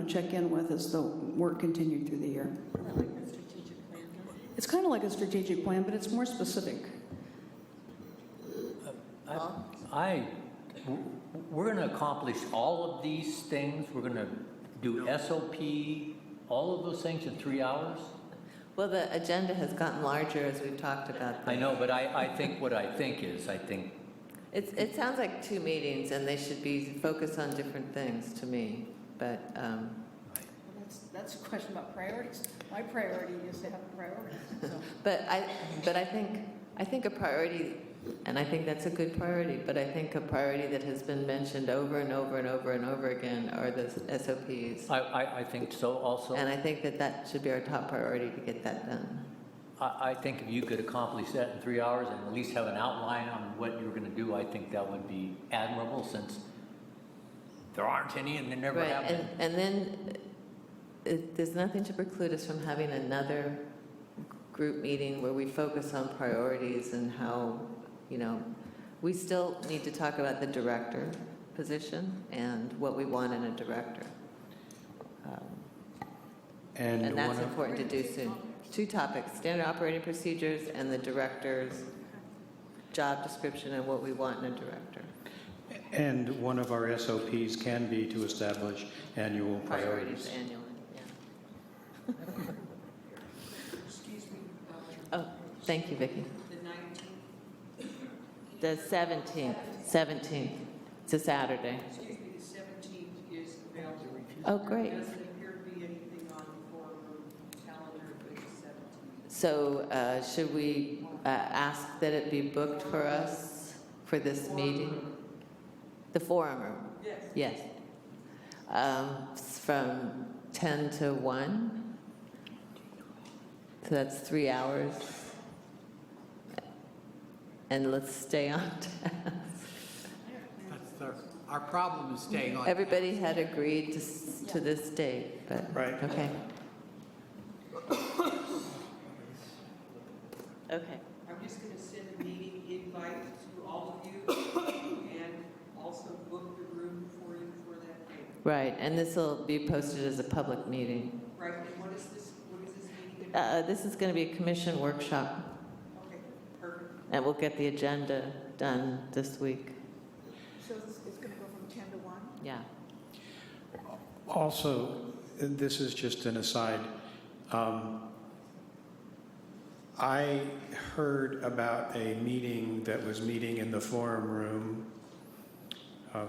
check in with as the work continued through the year. It's kind of like a strategic plan, but it's more specific. We're going to accomplish all of these things. We're going to do SOP, all of those things in 3 hours. Well, the agenda has gotten larger as we've talked about. I know, but I think what I think is, it sounds like 2 meetings, and they should be focused on different things to me. But that's a question about priorities. My priority is to have a priority. So. but I think a priority, and I think that's a good priority. But I think a priority that has been mentioned over and over and over and over again are the SOPs. I think so also. And I think that should be our top priority to get that done. I think if you could accomplish that in 3 hours and at least have an outline on what you're going to do, I think that would be admirable, since there aren't any and they never right. have been. And then there's nothing to preclude us from having another group meeting where we focus on priorities and how, we still need to talk about the director position and what we want in a director. And that's important to do soon. 2 topics, standard operating procedures and the director's job description and what we want in a director. And one of our SOPs can be to establish annual priorities. Annually, yeah. Excuse me. Oh, thank you, Vicki. The 19th? The 17th. It's a Saturday. Excuse me, the 17th is available. Oh, great. There doesn't appear to be anything on the forward calendar, but it's the 17th. So should we ask that it be booked for us for this meeting? The forum room? Yes. Yes. From 10 to 1. So that's 3 hours. And let's stay on task. That's our problem is staying on. Everybody had agreed to this date, but, Right. Okay. Okay. I'm just going to send a meeting invite to all of you and also book the room for you for that date. Right, and this will be posted as a public meeting. Right, and what is this meeting gonna This is going to be a commission workshop, be? Okay, perfect. and we'll get the agenda done this week. So it's gonna go from 10 to 1? Yeah. Also, this is just an aside. I heard about a meeting that was meeting in the forum room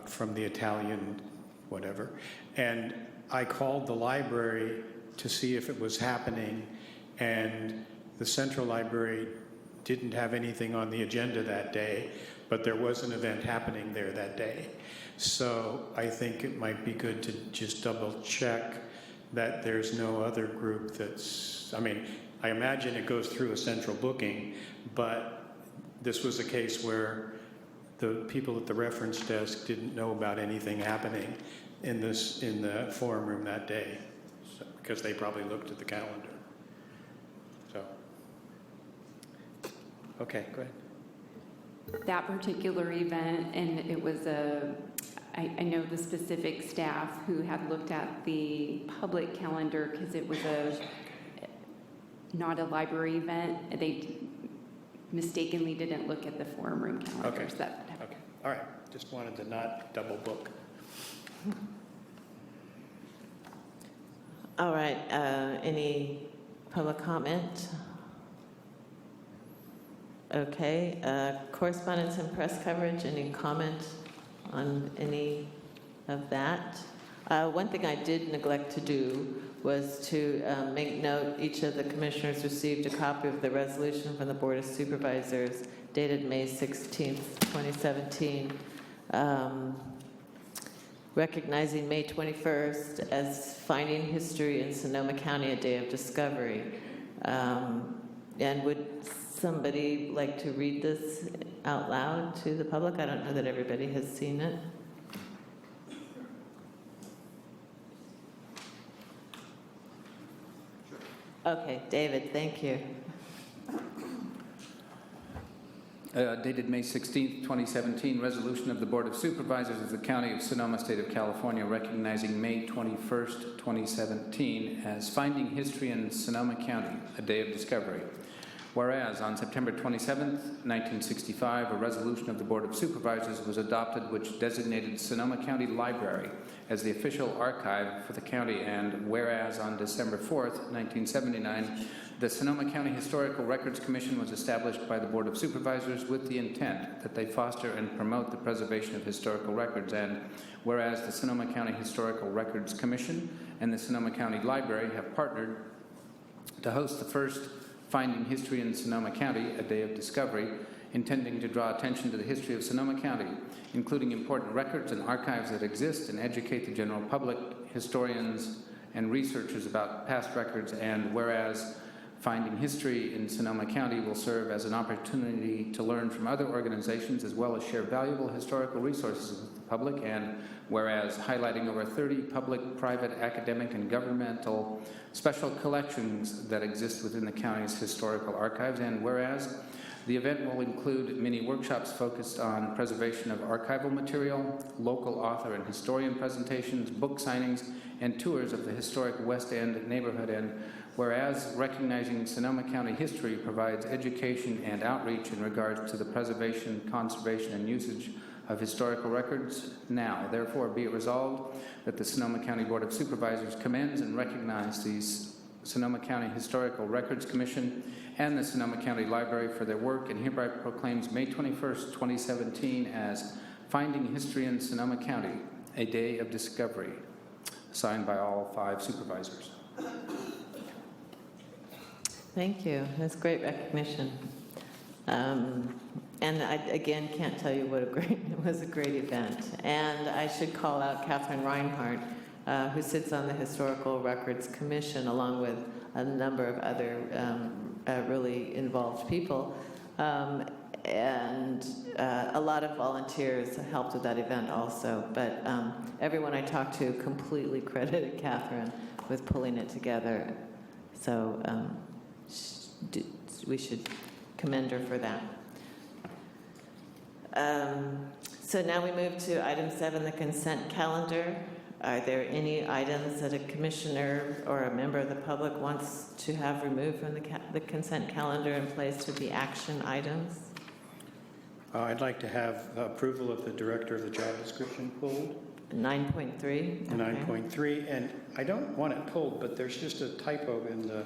from the Italian whatever, and I called the library to see if it was happening, and the Central Library didn't have anything on the agenda that day, but there was an event happening there that day. So I think it might be good to just double check that there's no other group that's, I mean, I imagine it goes through a central booking, but this was a case where the people at the reference desk didn't know about anything happening in the forum room that day, because they probably looked at the calendar. So, okay, go ahead. That particular event, and it was I know the specific staff who had looked at the public calendar because it was not a library event. They mistakenly didn't look at the forum room calendars. Okay. Okay. All right. Just wanted to not double book. All right, any public comment? Okay, correspondence and press coverage, any comment on any of that? One thing I did neglect to do was to make note each of the commissioners received a copy of the resolution from the Board of Supervisors dated May 16th, 2017, recognizing May 21st as Finding History in Sonoma County, a Day of Discovery. And would somebody like to read this out loud to the public? I don't know that everybody has seen it. Okay, David, thank you. Dated May 16th, 2017, resolution of the Board of Supervisors of the County of Sonoma, State of California, recognizing May 21st, 2017 as Finding History in Sonoma County, a Day of Discovery. Whereas on September 27th, 1965, a resolution of the Board of Supervisors was adopted which designated Sonoma County Library as the official archive for the county, and whereas on December 4th, 1979, the Sonoma County Historical Records Commission was established by the Board of Supervisors with the intent that they foster and promote the preservation of historical records, and whereas the Sonoma County Historical Records Commission and the Sonoma County Library have partnered to host the first Finding History in Sonoma County, a Day of Discovery, intending to draw attention to the history of Sonoma County, including important records and archives that exist, and educate the general public, historians, and researchers about past records, and whereas Finding History in Sonoma County will serve as an opportunity to learn from other organizations as well as share valuable historical resources with the public, and whereas highlighting over 30 public, private, academic, and governmental special collections that exist within the county's historical archives, and whereas the event will include many workshops focused on preservation of archival material, local author and historian presentations, book signings, and tours of the historic West End neighborhood, and whereas recognizing Sonoma County history provides education and outreach in regards to the preservation, conservation, and usage of historical records. Now, therefore, be it resolved that the Sonoma County Board of Supervisors commends and recognizes the Sonoma County Historical Records Commission and the Sonoma County Library for their work, and hereby proclaims May 21st, 2017 as Finding History in Sonoma County, a Day of Discovery, signed by all 5 supervisors. Thank you. That's great recognition. And I, again, can't tell you it was a great event. And I should call out Catherine Reinhardt, who sits on the Historical Records Commission, along with a number of other really involved people. And a lot of volunteers helped with that event also. But everyone I talked to completely credited Catherine with pulling it together. So we should commend her for that. So now we move to item 7, the consent calendar. Are there any items that a commissioner or a member of the public wants to have removed from the consent calendar and placed with the action items? I'd like to have approval of the director of the job description pulled. 9.3? Okay. 9.3, and I don't want it pulled, but there's just a typo in the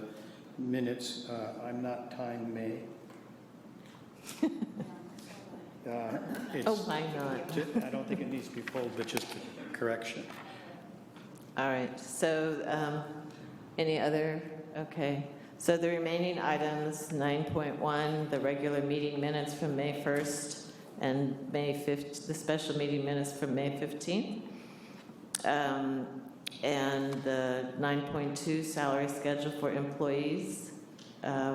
minutes. I'm not time May. Oh, why not? I don't think it needs to be pulled, but just a correction. All right, so any other, okay. So the remaining items, 9.1, the regular meeting minutes from May 1st and May 5th, the special meeting minutes from May 15th. And the 9.2 salary schedule for employees,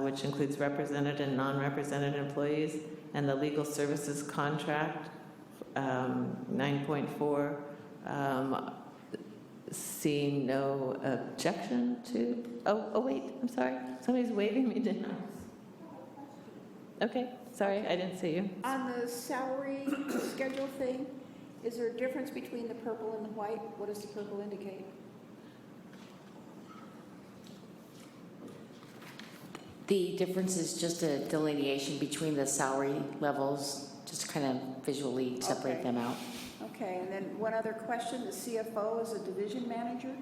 which includes represented and non-represented employees, and the legal services contract, 9.4, seeing no objection to, oh wait, I'm sorry, somebody's waving me down. Okay, sorry, I didn't see you. On the salary schedule thing, is there a difference between the purple and the white? What does the purple indicate? The difference is just a delineation between the salary levels, just to kind of visually separate them out. Okay, and then one other question, the CFO is a division manager?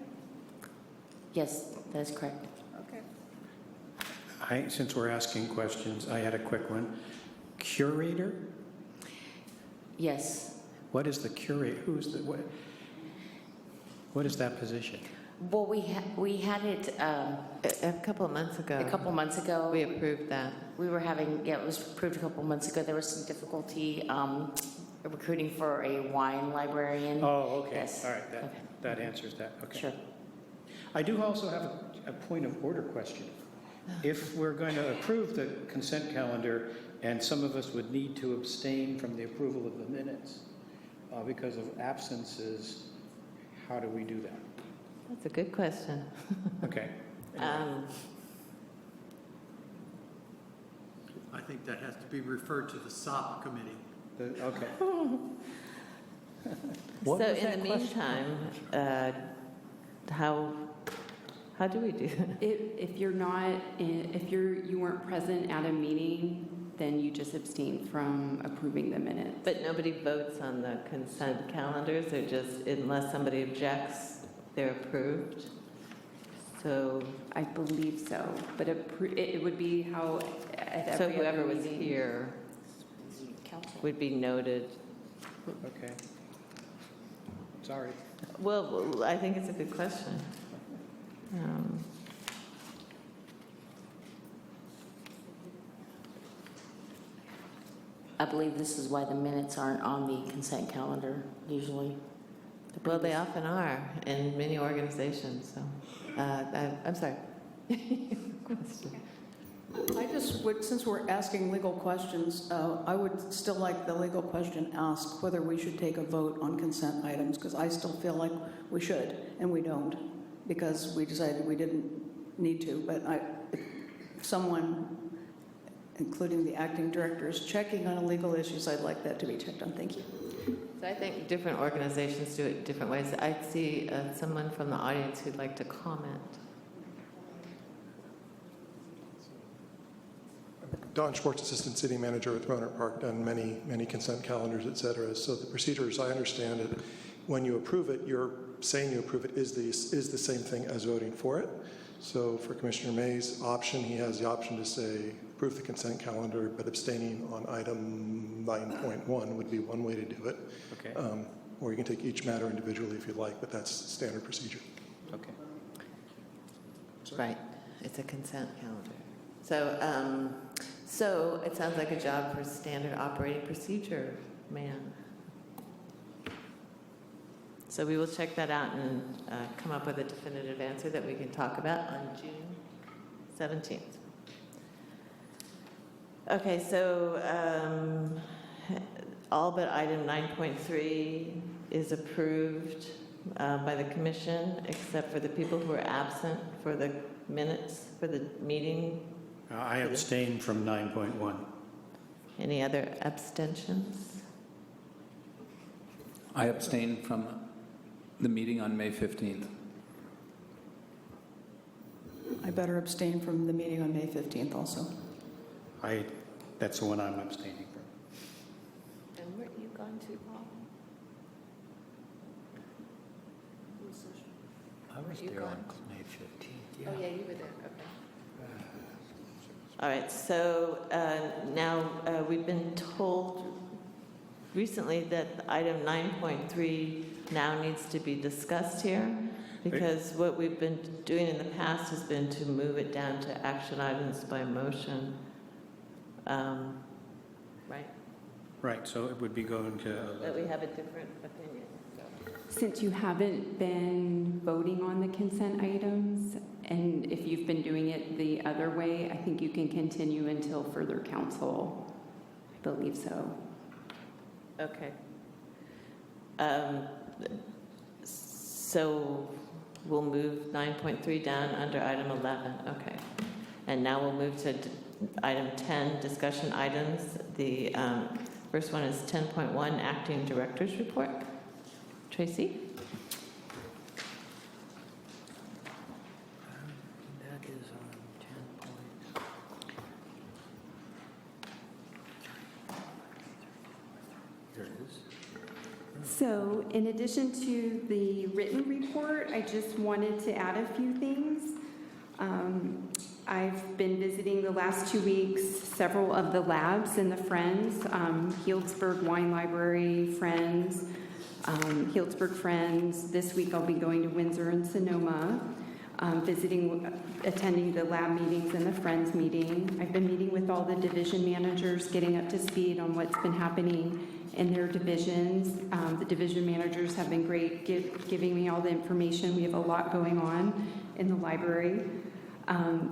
Yes, that is correct. Okay. Since we're asking questions, I had a quick one. Curator? Yes. What is the curator? Who's the, what is that position? Well, we had it A couple of months ago. a couple months ago. We approved that. We were having, it was approved a couple months ago. There was some difficulty recruiting for a wine librarian. Oh, okay. Yes. All right, that answers that. Okay. Sure. I do also have a point of order question. If we're going to approve the consent calendar, and some of us would need to abstain from the approval of the minutes because of absences, how do we do that? That's a good question. Okay. I think that has to be referred to the SOP committee. Okay. So in the meantime, how do we do that? If you're not, if you weren't present at a meeting, then you just abstain from approving the minutes. But nobody votes on the consent calendars, they're just, unless somebody objects, they're approved. So I believe so, but it would be how at so every whoever other was meeting. here would be noted. Okay. Sorry. Well, I think it's a good question. I believe this is why the minutes aren't on the consent calendar usually. Well, they often are in many organizations, so. I'm sorry. Question. I just would, since we're asking legal questions, I would still like the legal question asked whether we should take a vote on consent items, because I still feel like we should, and we don't, because we decided we didn't need to. But if someone, including the acting director, is checking on legal issues, I'd like that to be checked on. Thank you. So I think different organizations do it different ways. I see someone from the audience who'd like to comment. Don Schwartz, Assistant City Manager with Rohnert Park, done many consent calendars, et cetera. So the procedure, as I understand it, when you approve it, you're saying you approve it is the same thing as voting for it. So for Commissioner May's option, he has the option to say approve the consent calendar, but abstaining on item 9.1 would be one way to do it. Okay. Or you can take each matter individually if you'd like, but that's standard procedure. Okay. Right, it's a consent calendar. So it sounds like a job for standard operating procedure, man. So we will check that out and come up with a definitive answer that we can talk about on June 17th. Okay, so all but item 9.3 is approved by the commission, except for the people who are absent for the minutes for the meeting. I abstain from 9.1. Any other abstentions? I abstain from The meeting on May 15th. I better abstain from the meeting on May 15th also. That's the one I'm abstaining from. And where you gone to, Paul? I was You there gone? on May 15th, Oh, yeah, you were there, okay. All right, so now we've been told recently that item 9.3 now needs to be discussed here, because what we've been doing in the past has been to move it down to action items by motion. Right? Right, so it would be going to... But we have a different opinion. So. Since you haven't been voting on the consent items, and if you've been doing it the other way, I think you can continue until further counsel. I believe so. Okay. So we'll move 9.3 down under item 11. Okay. And now we'll move to item 10, discussion items. The first one is 10.1, acting director's report. Tracy? That is on 10 point. Here it is. So, in addition to the written report, I just wanted to add a few things. I've been visiting the last 2 weeks several of the labs in the Friends, Healdsburg Wine Library, Friends, Healdsburg Friends. This week I'll be going to Windsor and Sonoma, attending the lab meetings and the Friends meeting. I've been meeting with all the division managers, getting up to speed on what's been happening in their divisions. The division managers have been great giving me all the information. We have a lot going on in the library.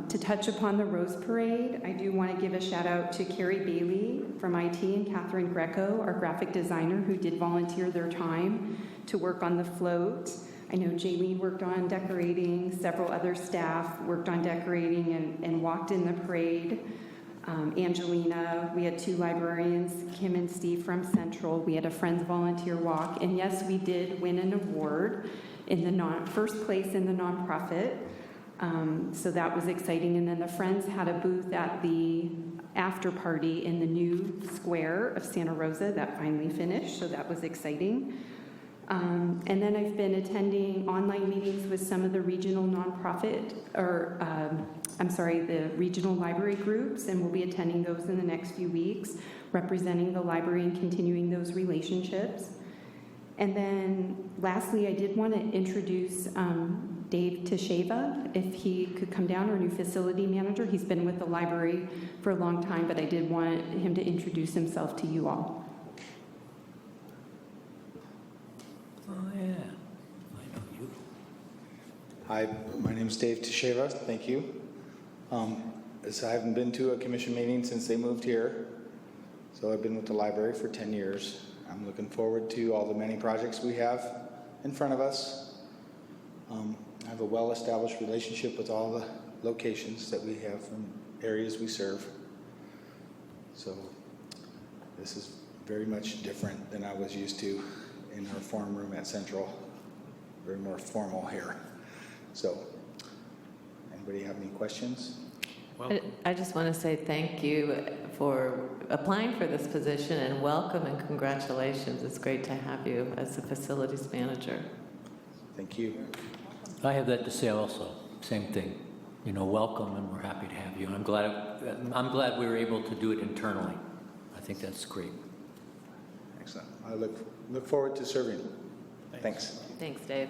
To touch upon the Rose Parade, I do want to give a shout out to Carrie Bailey from IT and Catherine Greco, our graphic designer, who did volunteer their time to work on the float. I know Jaylene worked on decorating, several other staff worked on decorating and walked in the parade. Angelina, we had 2 librarians, Kim and Steve from Central. We had a Friends volunteer walk, and yes, we did win an award in the first place in the nonprofit. So that was exciting. And then the Friends had a booth at the after party in the new square of Santa Rosa that finally finished, so that was exciting. And then I've been attending online meetings with some of the regional the regional library groups, and we'll be attending those in the next few weeks, representing the library and continuing those relationships. And then lastly, I did want to introduce Dave Tesheva, if he could come down, our new facility manager. He's been with the library for a long time, but I did want him to introduce himself to you all. Oh, yeah. I know you. Hi, my name is Dave Tesheva. Thank you. I haven't been to a commission meeting since they moved here, so I've been with the library for 10 years. I'm looking forward to all the many projects we have in front of us. I have a well-established relationship with all the locations that we have and areas we serve. So this is very much different than I was used to in our forum room at Central. Very more formal here. So, anybody have any questions? I just want to say thank you for applying for this position, and welcome and congratulations. It's great to have you as the facilities manager. Thank you. I have that to say also. Same thing. You know, welcome, and we're happy to have you. I'm glad we were able to do it internally. I think that's great. Excellent. I look forward to serving. Thanks. Thanks, Dave.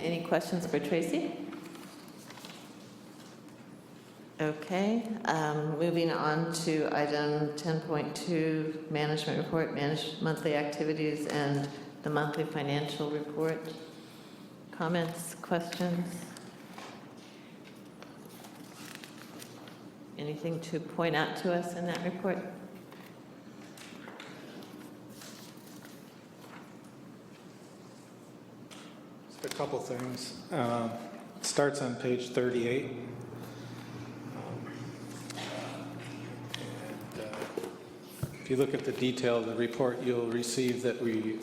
Any questions for Tracy? Okay, moving on to item 10.2, management report, monthly activities, and the monthly financial report. Comments, questions? Anything to point out to us in that report? A couple things. Starts on page 38. you look at the detail of the report, you'll see that we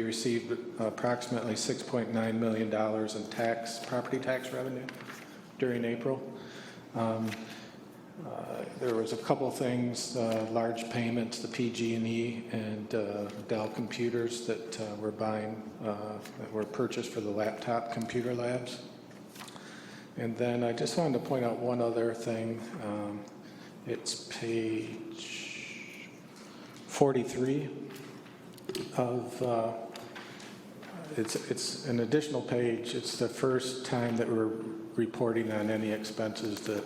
received approximately $6.9 million in property tax revenue during April. There was a couple things, large payments, the PG&E and Dell computers that we're buying, that were purchased for the laptop computer labs. And then I just wanted to point out one other thing. It's page 43 of, it's an additional page. It's the first time that we're reporting on any expenses that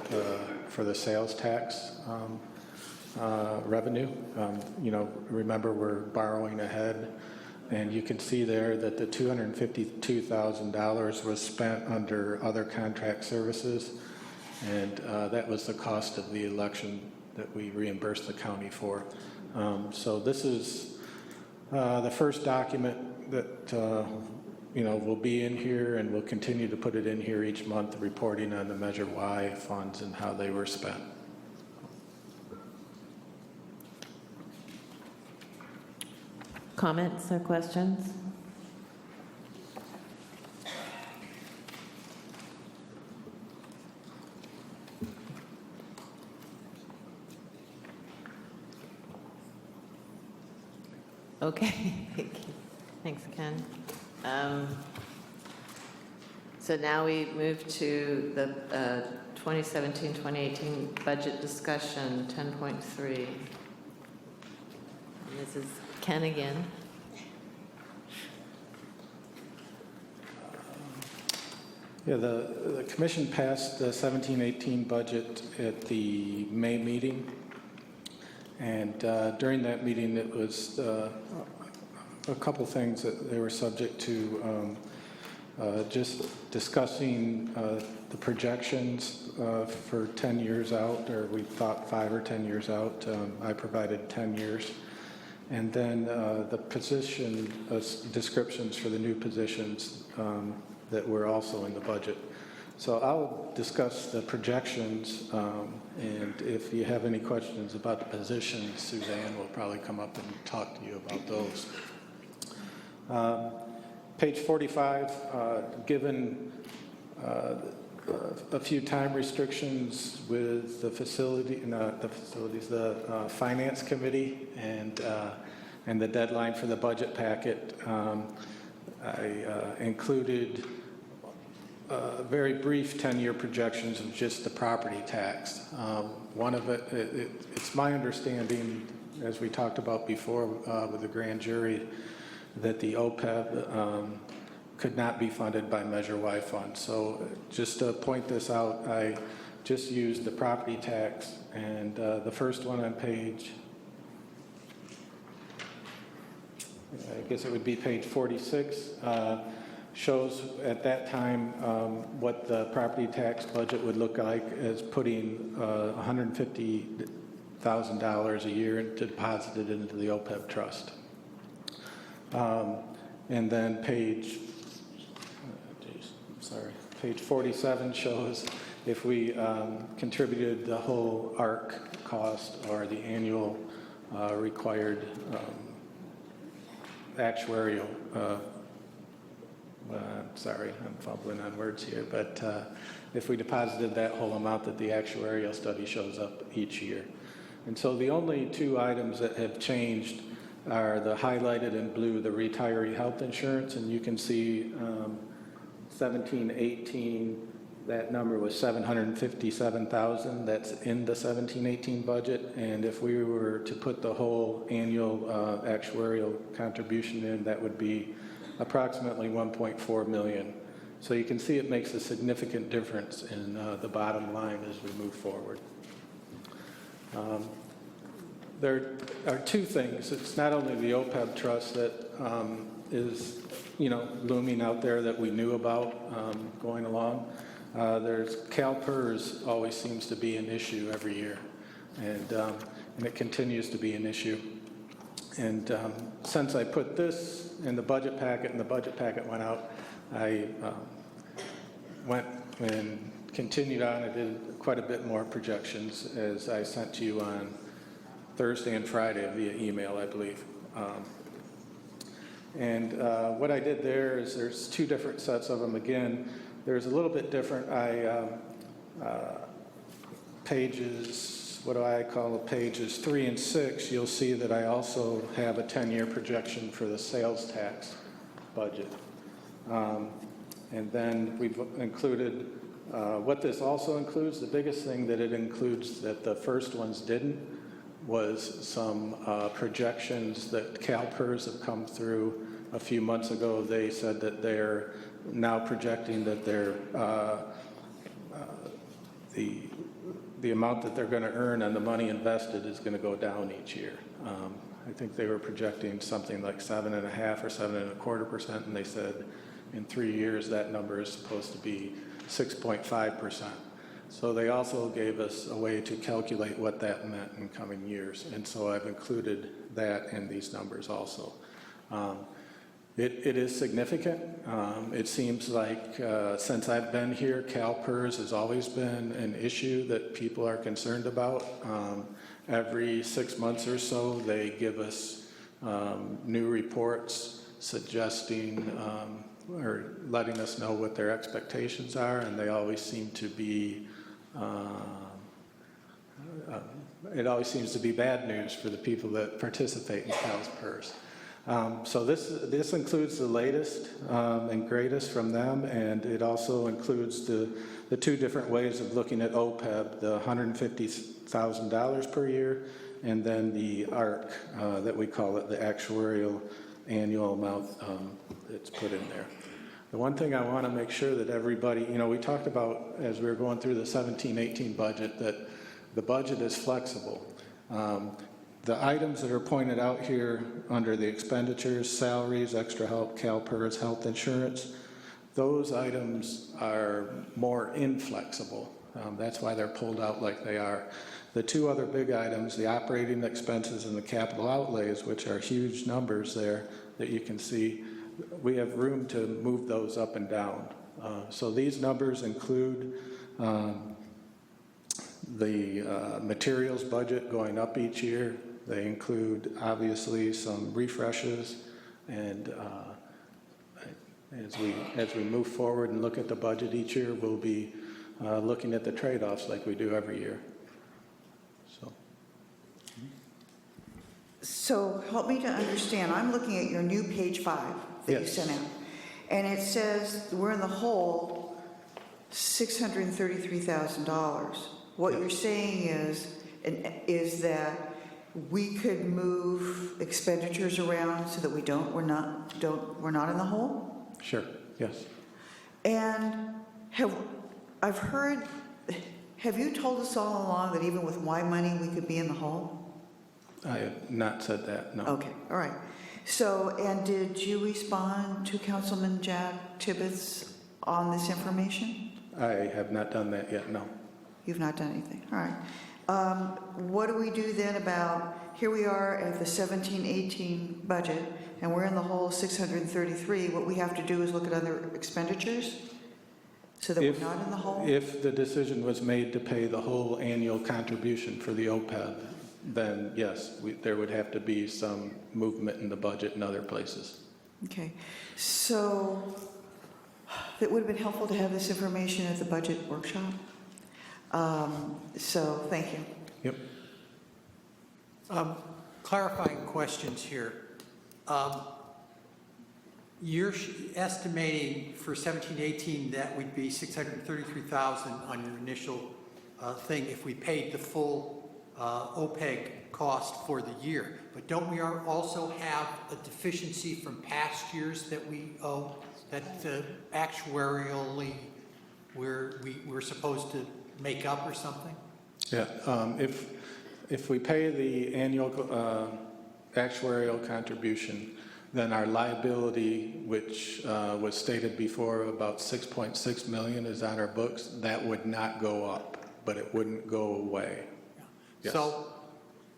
for the sales tax revenue. Remember, we're borrowing ahead, and you can see there that the $252,000 was spent under other contract services, and that was the cost of the election that we reimbursed the county for. So this is the first document that will be in here, and we'll continue to put it in here each month, reporting on the Measure Y funds and how they were spent. Comments or questions? Okay, thank you. Thanks, Ken. So now we move to the 2017-2018 budget discussion, 10.3. This is Ken again. Yeah, the commission passed the 17-18 budget at the May meeting, and during that meeting it was a couple things that they were subject to, just discussing the projections for 10 years out, or we thought 5 or 10 years out. I provided 10 years. And then the position descriptions for the new positions that were also in the budget. So I'll discuss the projections, and if you have any questions about the positions, Suzanne will probably come up and talk to you about those. Page 45, given a few time restrictions with the the Finance Committee and the deadline for the budget packet, I included very brief 10-year projections of just the property tax. One of it's my understanding, as we talked about before with the grand jury, that the OPEB could not be funded by Measure Y funds. So just to point this out, I just used the property tax, and the first one on page, I guess it would be page 46, shows at that time what the property tax budget would look like as putting $150,000 a year deposited into the OPEB trust. And then page 47 shows if we contributed the whole ARC cost, or the annual required actuarial, sorry, I'm fumbling on words here, but if we deposited that whole amount, that the actuarial study shows up each year. And so the only two items that have changed are the highlighted in blue, the retiree health insurance, and you can see 17-18, that number was $757,000. That's in the 17-18 budget, and if we were to put the whole annual actuarial contribution in, that would be approximately $1.4 million. So you can see it makes a significant difference in the bottom line as we move forward. There are two things. It's not only the OPEB trust that is, looming out there that we knew about going along. There's CalPERS always seems to be an issue every year, and it continues to be an issue. And since I put this in the budget packet and the budget packet went out, I went and continued on. I did quite a bit more projections, as I sent to you on Thursday and Friday via email, I believe. And what I did there is there's two different sets of them. Again, there's a little bit different. Pages, what do I call it? Pages 3 and 6, you'll see that I also have a 10-year projection for the sales tax budget. And then we've included, what this also includes, the biggest thing that it includes that the first ones didn't, was some projections that CalPERS have come through a few months ago. They said that they're now projecting that the amount that they're going to earn on the money invested is going to go down each year. I think they were projecting something like 7.5% or 7.25%, and they said in 3 years that number is supposed to be 6.5%. So they also gave us a way to calculate what that meant in coming years, and so I've included that in these numbers also. It is significant. It seems like since I've been here, CalPERS has always been an issue that people are concerned about. Every 6 months or so, they give us new reports suggesting or letting us know what their expectations are, and they always seem to be it always seems to be bad news for the people that participate in CalPERS. So this includes the latest and greatest from them, and it also includes the two different ways of looking at OPEB, the $150,000 per year, and then the ARC, that we call it, the actuarial annual amount that's put in there. The one thing I want to make sure that everybody, we talked about as we were going through the 17-18 budget that the budget is flexible. The items that are pointed out here under the expenditures, salaries, extra help, CalPERS, health insurance, those items are more inflexible. That's why they're pulled out like they are. The two other big items, the operating expenses and the capital outlays, which are huge numbers there that you can see, we have room to move those up and down. So these numbers include the materials budget going up each year. They include, obviously, some refreshes, and as we move forward and look at the budget each year, we'll be looking at the trade-offs like we do every year. So help me to understand. I'm looking at your new page 5 that you sent out, and it says we're in the hole $633,000. What you're saying is that we could move expenditures around so that we're not in the hole? Sure. Yes. And have you told us all along that even with my money we could be in the hole? I have not said that, no. Okay, all right. So, and did you respond to Councilman Jack Tibbetts on this information? I have not done that yet, no. You've not done anything, all right. What do we do then about, here we are at the 17-18 budget, and we're in the hole 633. What we have to do is look at other expenditures so that we're not in the hole? If the decision was made to pay the whole annual contribution for the OPEB, then yes, there would have to be some movement in the budget in other places. Okay, so it would have been helpful to have this information at the budget workshop. So thank you. Yep. Clarifying questions here. You're estimating for 17-18 that would be $633,000 on your initial thing if we paid the full OPEB cost for the year. But don't we also have a deficiency from past years that we owe, that actuarially we're supposed to make up or something? Yeah, if we pay the annual actuarial contribution, then our liability, which was stated before, about $6.6 million is on our books. That would not go up, but it wouldn't go away. Yes. So,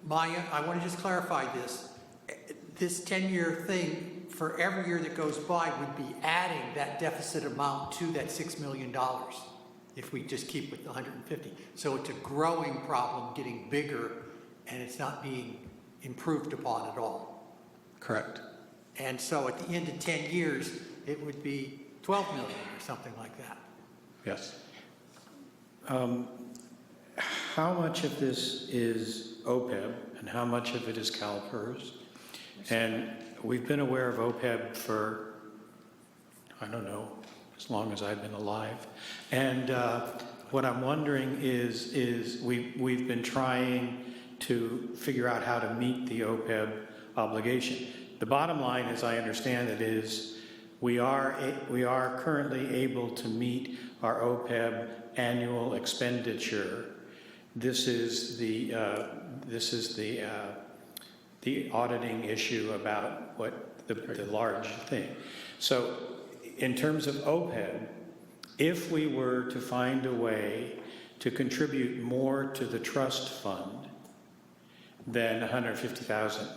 I want to just clarify this. This 10-year thing, for every year that goes by, would be adding that deficit amount to that $6 million if we just keep with the 150. So it's a growing problem, getting bigger and it's not being improved upon at all. Correct. And so at the end of 10 years, it would be 12 million or something like that. Yes. How much of this is OPEB and how much of it is CalPERS? And we've been aware of OPEB for, I don't know, as long as I've been alive. And what I'm wondering is we've been trying to figure out how to meet the OPEB obligation. The bottom line, as I understand it, is we are currently able to meet our OPEB annual expenditure. This is the auditing issue about what the large thing. So in terms of OPEB, if we were to find a way to contribute more to the trust fund than 150,000,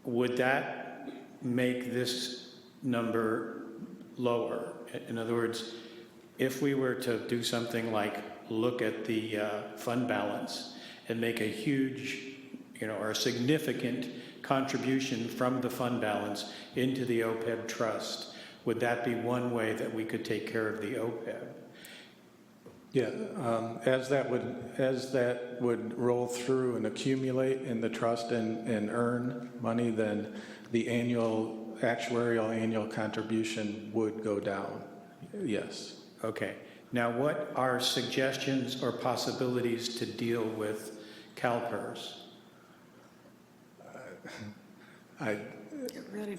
would that make this number lower? In other words, if we were to do something like look at the fund balance and make a huge, or a significant contribution from the fund balance into the OPEB trust, would that be one way that we could take care of the OPEB? Yeah, as that would roll through and accumulate in the trust and earn money, then the actuarial annual contribution would go down. Yes. Okay. Now, what are suggestions or possibilities to deal with CalPERS?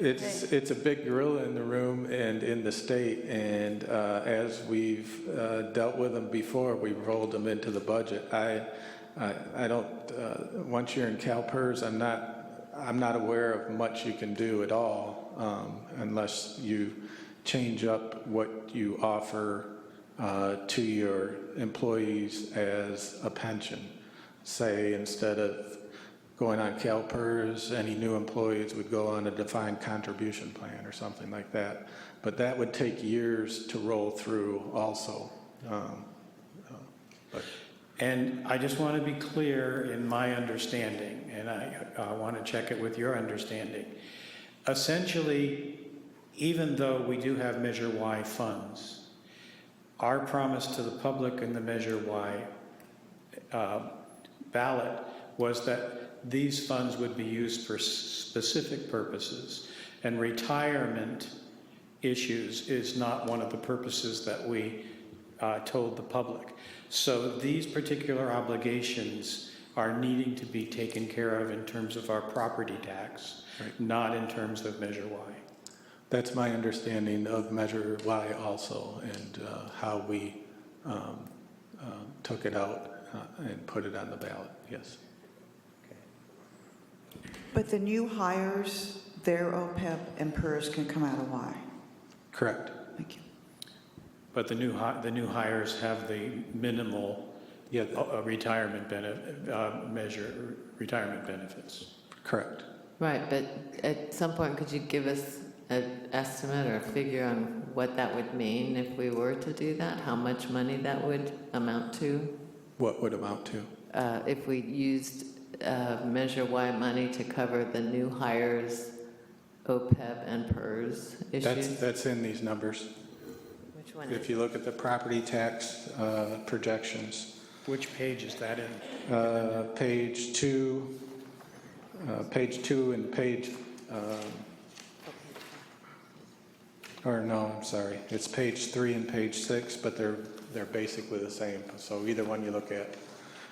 It's a big gorilla in the room and in the state, and as we've dealt with them before, we've rolled them into the budget. I don't. Once you're in CalPERS, I'm not aware of much you can do at all unless you change up what you offer to your employees as a pension. Say, instead of going on CalPERS, any new employees would go on a defined contribution plan or something like that. But that would take years to roll through also. And I just want to be clear in my understanding, and I want to check it with your understanding. Essentially, even though we do have Measure Y funds, our promise to the public in the Measure Y ballot was that these funds would be used for specific purposes, and retirement issues is not one of the purposes that we told the public. So these particular obligations are needing to be taken care of in terms of our property tax, not in terms of Measure Y. That's my understanding of Measure Y also, and how we took it out and put it on the ballot, yes. But the new hires, their OPEB and PERS can come out of Y. Correct. Thank you. But the new hires have the minimal retirement retirement benefits. Correct. Right, but at some point, could you give us an estimate or a figure on what that would mean if we were to do that? How much money that would amount to? What would amount to? If we used Measure Y money to cover the new hires, OPEB and PERS issues? That's in these numbers. Which one? If you look at the property tax projections. Which page is that in? Page 2 and page, or no, I'm sorry. It's page 3 and page 6, but they're basically the same. So either one you look at.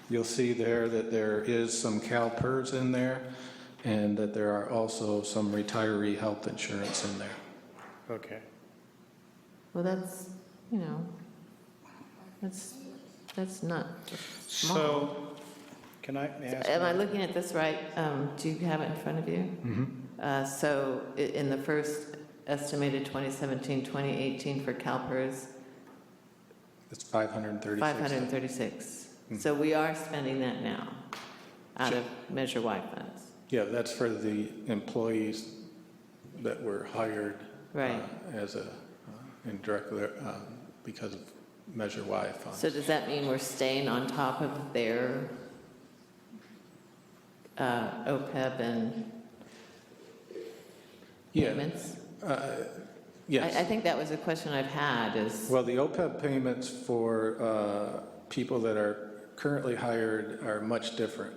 You'll see there that there is some CalPERS in there, and that there are also some retiree health insurance in there. Okay. Well, that's, that's not small. So, can I ask? Am I looking at this right? Do you have it in front of you? Mm-hmm. So in the first estimated 2017-2018 for CalPERS, It's 536. 536. Mm-hmm. So we are spending that now out of Measure Y funds. Yeah, that's for the employees that were hired Right. as a indirect because of Measure Y funds. So does that mean we're staying on top of their OPEB and Yeah. payments? Yes. I think that was a question I've had is, Well, the OPEB payments for people that are currently hired are much different.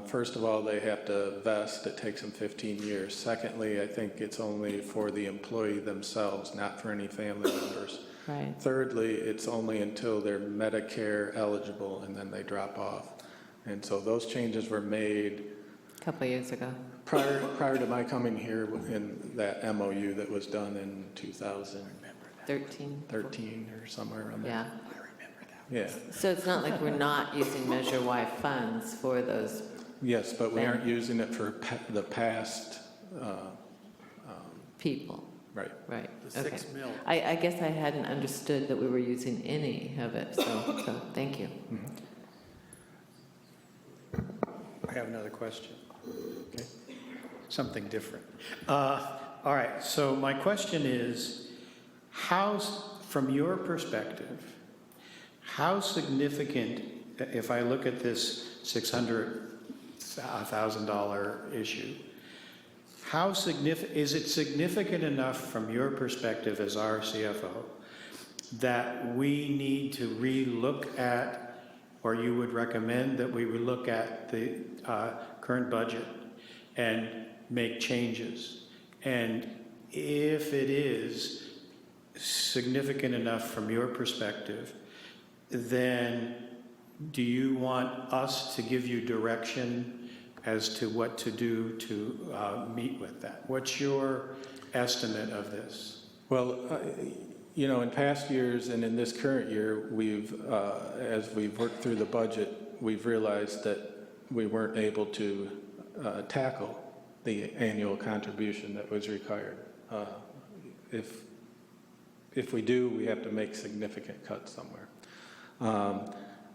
First of all, they have to vest. It takes them 15 years. Secondly, I think it's only for the employee themselves, not for any family members. right. Thirdly, it's only until they're Medicare eligible, and then they drop off. And so those changes were made A couple of years ago. prior to my coming here in that MOU that was done in 2013 13. or somewhere around there. Yeah. Yeah. So it's not like we're not using Measure Y funds for those. Yes, but we aren't using it for the past. People. Right. Right. The Okay. 6 mil. I guess I hadn't understood that we were using any of it, so thank you. Mm-hmm. I have another question. Okay. Something different. All right, so my question is, from your perspective, how significant, if I look at this $600,000 issue, is it significant enough from your perspective as our CFO that we need to re-look at, or you would recommend that we would look at the current budget and make changes? And if it is significant enough from your perspective, then do you want us to give you direction as to what to do to meet with that? What's your estimate of this? Well, in past years and in this current year, as we've worked through the budget, we've realized that we weren't able to tackle the annual contribution that was required. If we do, we have to make significant cuts somewhere.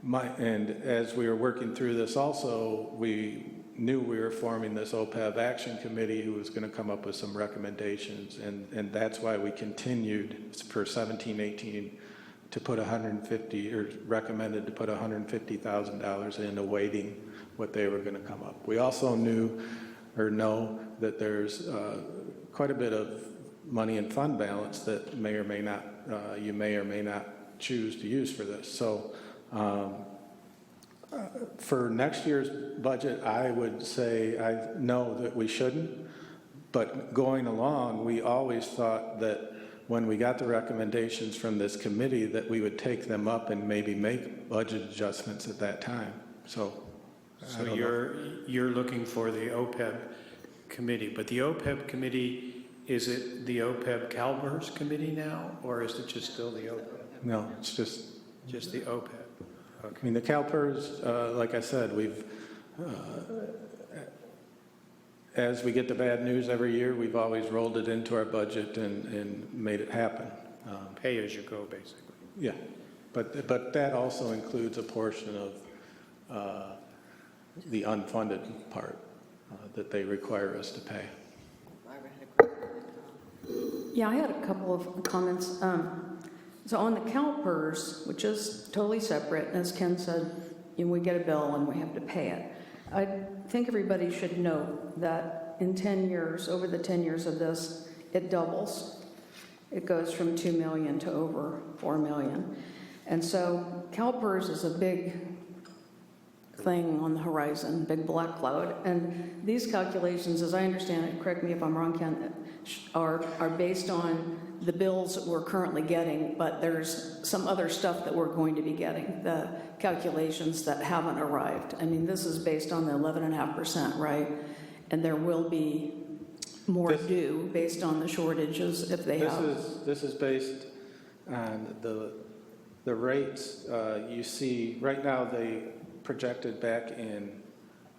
And as we were working through this also, we knew we were forming this OPEB action committee who was going to come up with some recommendations, and that's why we continued for 17-18 to put recommended to put $150,000 in, awaiting what they were going to come up. We also know that there's quite a bit of money in fund balance that you may or may not choose to use for this. So for next year's budget, I would say I know that we shouldn't, but going along, we always thought that when we got the recommendations from this committee that we would take them up and maybe make budget adjustments at that time. So you're looking for the OPEB committee, but the OPEB committee, is it the OPEB CalPERS committee now, or is it just still the OPEB? No, it's just the OPEB. Okay. I mean, the CalPERS, like I said, as we get the bad news every year, we've always rolled it into our budget and made it happen. Pay as you go, basically. Yeah, but that also includes a portion of the unfunded part that they require us to pay. Yeah, I had a couple of comments. So on the CalPERS, which is totally separate, as Ken said, we get a bill and we have to pay it. I think everybody should know that in 10 years, over the 10 years of this, it doubles. It goes from 2 million to over 4 million. And so CalPERS is a big thing on the horizon, big black cloud. And these calculations, as I understand it, correct me if I'm wrong, Ken, are based on the bills that we're currently getting, but there's some other stuff that we're going to be getting, the calculations that haven't arrived. I mean, this is based on the 11.5%, right? And there will be more due based on the shortages if they have. This is based on the rates. You see, right now they projected back in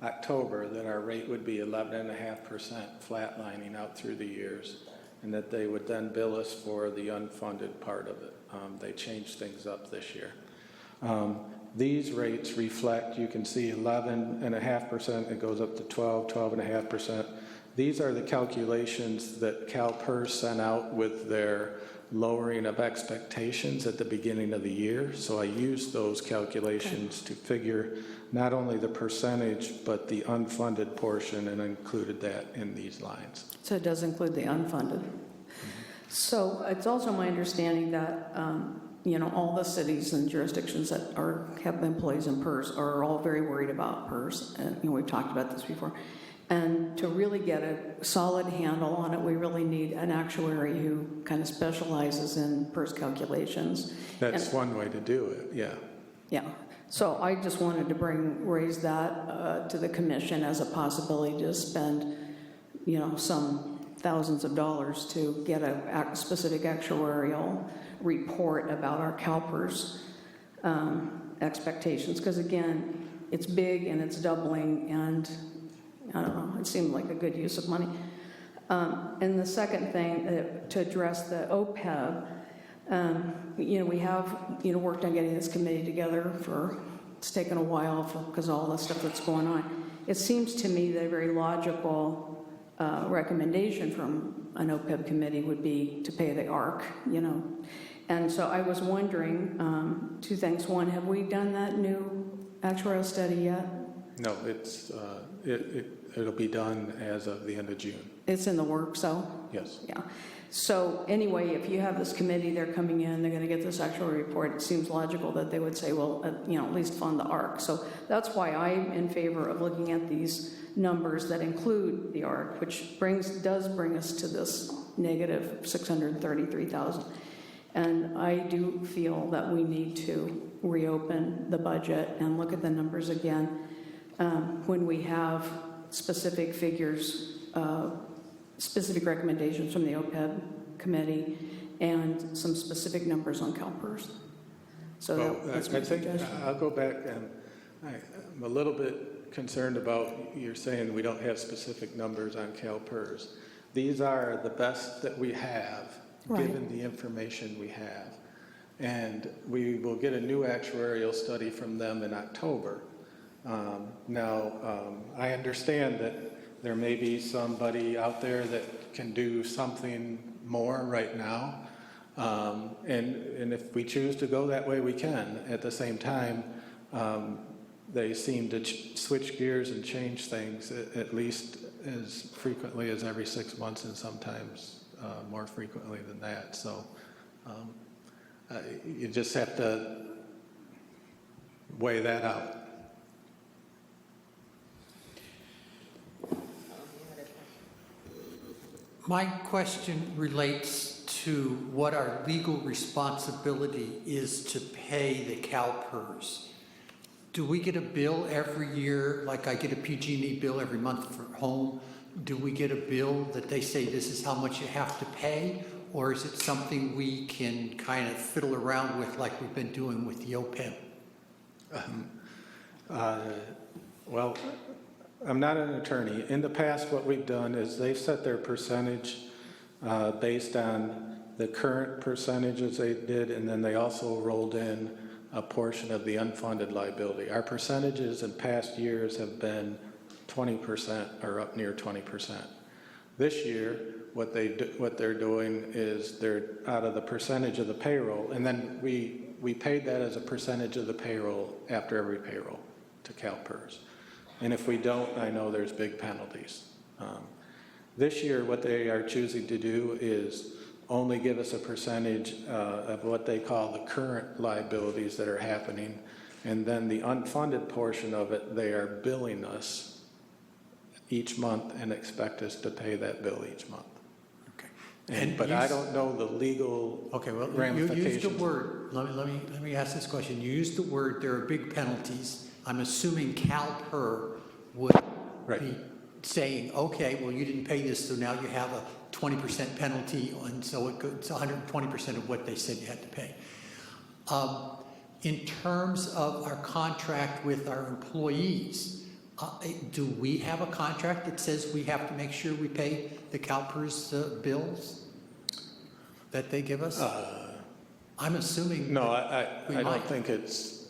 October that our rate would be 11.5% flatlining out through the years, and that they would then bill us for the unfunded part of it. They changed things up this year. These rates reflect, you can see 11.5%, it goes up to 12.5%. These are the calculations that CalPERS sent out with their lowering of expectations at the beginning of the year. So I used those calculations to figure not only the percentage, but the unfunded portion, and included that in these lines. So it does include the unfunded. So it's also my understanding that, all the cities and jurisdictions that have employees in PERS are all very worried about PERS. And, we've talked about this before. And to really get a solid handle on it, we really need an actuary who kind of specializes in PERS calculations. That's one way to do it, yeah. Yeah. So I just wanted to raise that to the commission as a possibility to spend, some thousands of dollars to get a specific actuarial report about our CalPERS expectations. Because again, it's big and it's doubling, and I don't know, it seemed like a good use of money. And the second thing, to address the OPEB, we have, worked on getting this committee together it's taken a while because of all the stuff that's going on. It seems to me that a very logical recommendation from an OPEB committee would be to pay the ARC, And so I was wondering, two things. One, have we done that new actuarial study yet? No, it'll be done as of the end of June. It's in the works, so? Yes. Yeah. So anyway, if you have this committee, they're coming in, they're going to get this actual report, it seems logical that they would say, well, at least fund the ARC. So that's why I'm in favor of looking at these numbers that include the ARC, which does bring us to this negative $633,000. And I do feel that we need to reopen the budget and look at the numbers again when we have specific figures, specific recommendations from the OPEB committee, and some specific numbers on CalPERS. So that's my suggestion. I'll go back, and I'm a little bit concerned about you're saying we don't have specific numbers on CalPERS. These are the best that we have, given the information we have. And we will get a new actuarial study from them in October. I understand that there may be somebody out there that can do something more right now. And if we choose to go that way, we can. At the same time, they seem to switch gears and change things at least as frequently as every 6 months, and sometimes more frequently than that. So you just have to weigh that out. My question relates to what our legal responsibility is to pay the CalPERS. Do we get a bill every year, like I get a PG&E bill every month for home? Do we get a bill that they say this is how much you have to pay? Or is it something we can kind of fiddle around with like we've been doing with the OPEB? Well, I'm not an attorney. In the past, what we've done is they've set their percentage based on the current percentages they did, and then they also rolled in a portion of the unfunded liability. Our percentages in past years have been 20% or up near 20%. This year, what they're doing is they're out of the percentage of the payroll, and then we paid that as a percentage of the payroll after every payroll to CalPERS. And if we don't, I know there's big penalties. This year, what they are choosing to do is only give us a percentage of what they call the current liabilities that are happening, and then the unfunded portion of it, they are billing us each month and expect us to pay that bill each month. Okay. But I don't know the legal ramifications. You used the word, let me ask this question. You used the word, there are big penalties. I'm assuming CalPER would be saying, okay, well, you didn't pay this, so now you have a 20% penalty, and so it's 120% of what they said you had to pay. In terms of our contract with our employees, do we have a contract that says we have to make sure we pay the CalPERS bills that they give us? I'm assuming. No, I don't think it's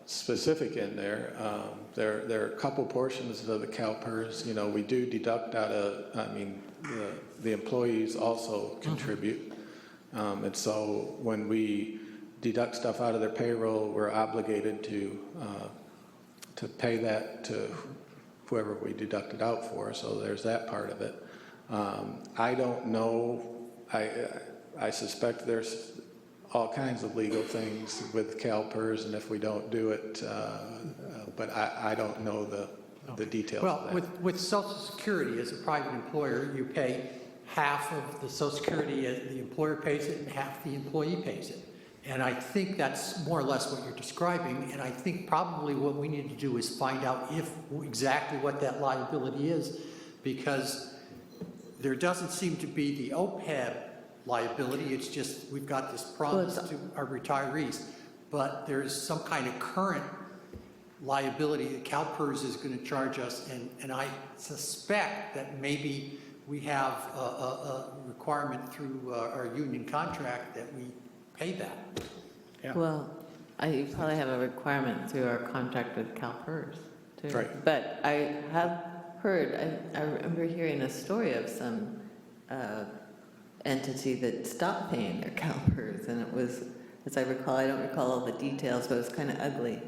specific in there. There are a couple portions of the CalPERS. You know, we do deduct out of. I mean, the employees also contribute, And so when we deduct stuff out of their payroll, we're obligated to pay that to whoever we deduct it out for. So there's that part of it. I don't know. I suspect there's all kinds of legal things with CalPERS, and if we don't do it, but I don't know the details Well, of that. with Social Security, as a private employer, you pay half of the Social Security, the employer pays it, and half the employee pays it. And I think that's more or less what you're describing, and I think probably what we need to do is find out exactly what that liability is, because there doesn't seem to be the OPEB liability. It's just we've got this promise to our retirees, but there's some kind of current liability that CalPERS is going to charge us, and I suspect that maybe we have a requirement through our union contract that we pay that. Yeah. Well, you probably have a requirement through our contract with CalPERS, too. Right. But I have heard, I remember hearing a story of some entity that stopped paying their CalPERS, and it was, as I recall, I don't recall all the details, but it was kind of ugly.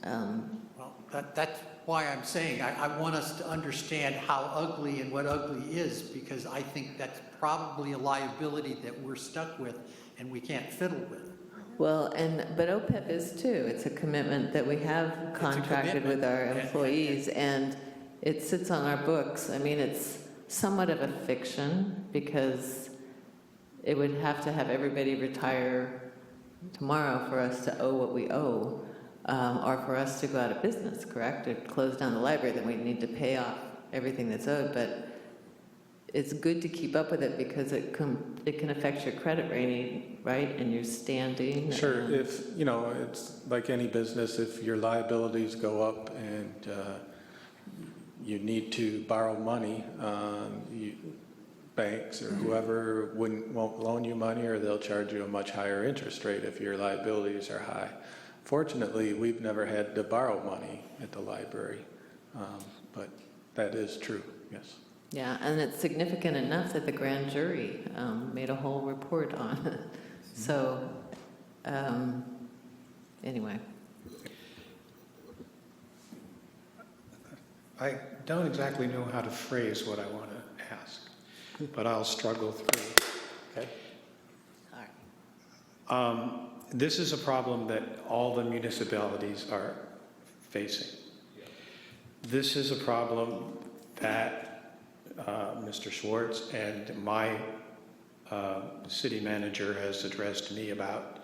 Well, that's why I'm saying I want us to understand how ugly and what ugly is, because I think that's probably a liability that we're stuck with and we can't fiddle with. Well, but OPEB is too. It's a commitment that we have contracted with our employees, and it sits on our books. I mean, it's somewhat of a fiction, because it would have to have everybody retire tomorrow for us to owe what we owe, or for us to go out of business, correct? Or close down the library, then we need to pay off everything that's owed. But it's good to keep up with it, because it can affect your credit rating, right, and your standing. Sure. If, it's like any business, if your liabilities go up and you need to borrow money, banks or whoever won't loan you money, or they'll charge you a much higher interest rate if your liabilities are high. Fortunately, we've never had to borrow money at the library, but that is true, yes. Yeah, and it's significant enough that the grand jury made a whole report on it. So, anyway. I don't exactly know how to phrase what I want to ask, but I'll struggle through. Okay. All right. This is a problem that all the municipalities are facing. This is a problem that Mr. Schwartz and my city manager has addressed me about.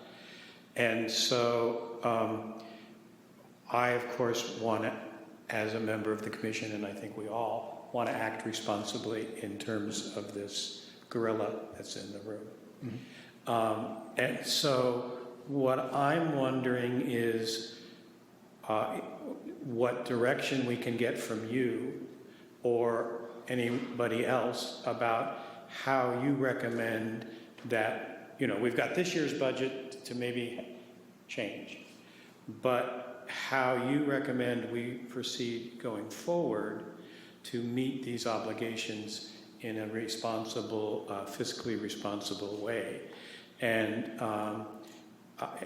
And so I, of course, want to, as a member of the commission, and I think we all want to act responsibly in terms of this gorilla that's in the room. Mm-hmm. And so what I'm wondering is what direction we can get from you or anybody else about how you recommend that, we've got this year's budget to maybe change, but how you recommend we proceed going forward to meet these obligations in a responsible, fiscally responsible way. And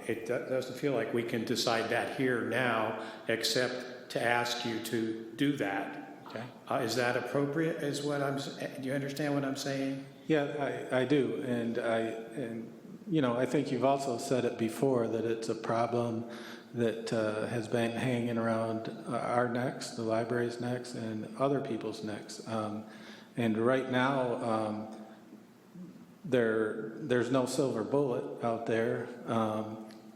it doesn't feel like we can decide that here now, except to ask you to do that. Okay. Is that appropriate? Do you understand what I'm saying? Yeah, I do, and I think you've also said it before, that it's a problem that has been hanging around our necks, the library's necks, and other people's necks. And right now, there's no silver bullet out there,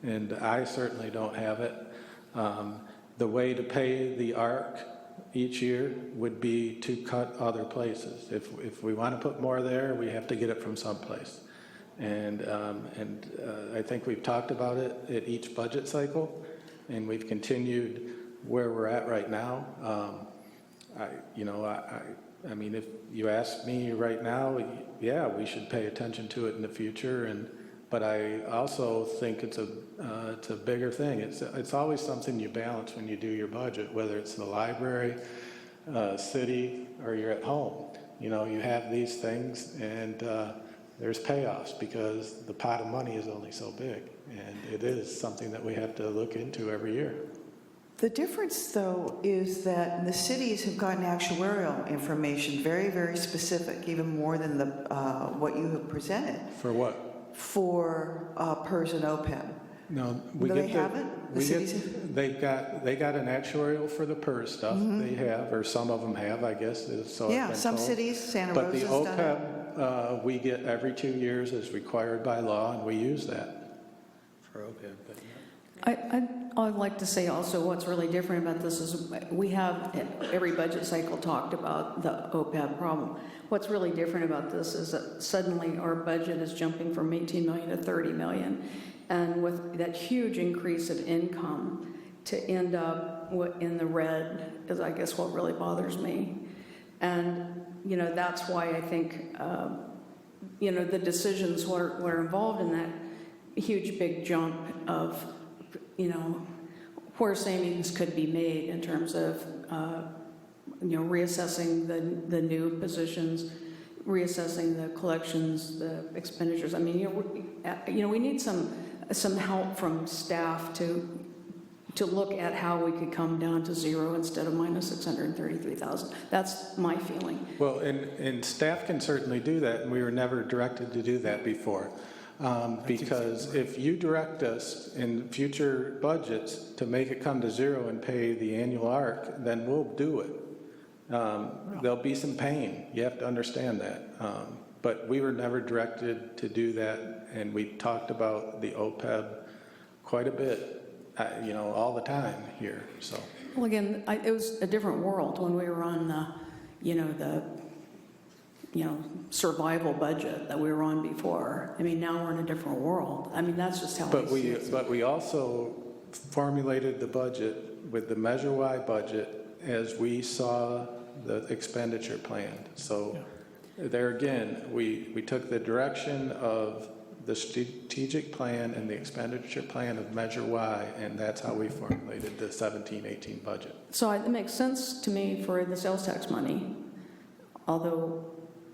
and I certainly don't have it. The way to pay the ARC each year would be to cut other places. If we want to put more there, we have to get it from someplace. And I think we've talked about it at each budget cycle, and we've continued where we're at right now. I mean, if you ask me right now, yeah, we should pay attention to it in the future. But I also think it's a bigger thing. It's always something you balance when you do your budget, whether it's the library, city, or you're at home. You have these things, and there's payoffs because the pot of money is only so big. And it is something that we have to look into every year. The difference, though, is that the cities have gotten actuarial information, very, very specific, even more than the what you have presented. For what? For PERS and OPEB. No, They haven't? The cities have? They got an actuarial for the PERS stuff. They have, or some of them have, I guess. So I've Yeah, been some told. cities, Santa But the Rosa's done it. OPEB, we get every 2 years as required by law, and we use that for OPEB. But I'd like to say also what's really different about this is we have, every budget cycle talked about the OPEB problem. What's really different about this is that suddenly our budget is jumping from 18 million to 30 million. And with that huge increase of income to end up in the red is, I guess, what really bothers me. And, you know, that's why I think, you know, the decisions were involved in that huge big jump of, you know, where savings could be made in terms of, you know, reassessing the new positions, reassessing the collections, the expenditures. I mean, you know, we need some help from staff to look at how we could come down to zero instead of minus 633,000. That's my feeling. Well, and staff can certainly do that, and we were never directed to do that before. Because if you direct us in future budgets to make it come to zero and pay the annual ARC, then we'll do it. There'll be some pain. You have to understand that. But we were never directed to do that, and we talked about the OPEB quite a bit, you know, all the time here. So. Well, again, it was a different world when we were on the survival budget that we were on before. I mean, now we're in a different world. I mean, that's just how I see it. But we also formulated the budget with the Measure Y budget as we saw the expenditure plan. So there again, we took the direction of the strategic plan and the expenditure plan of Measure Y, and that's how we formulated the 17-18 budget. So it makes sense to me for the sales tax money, although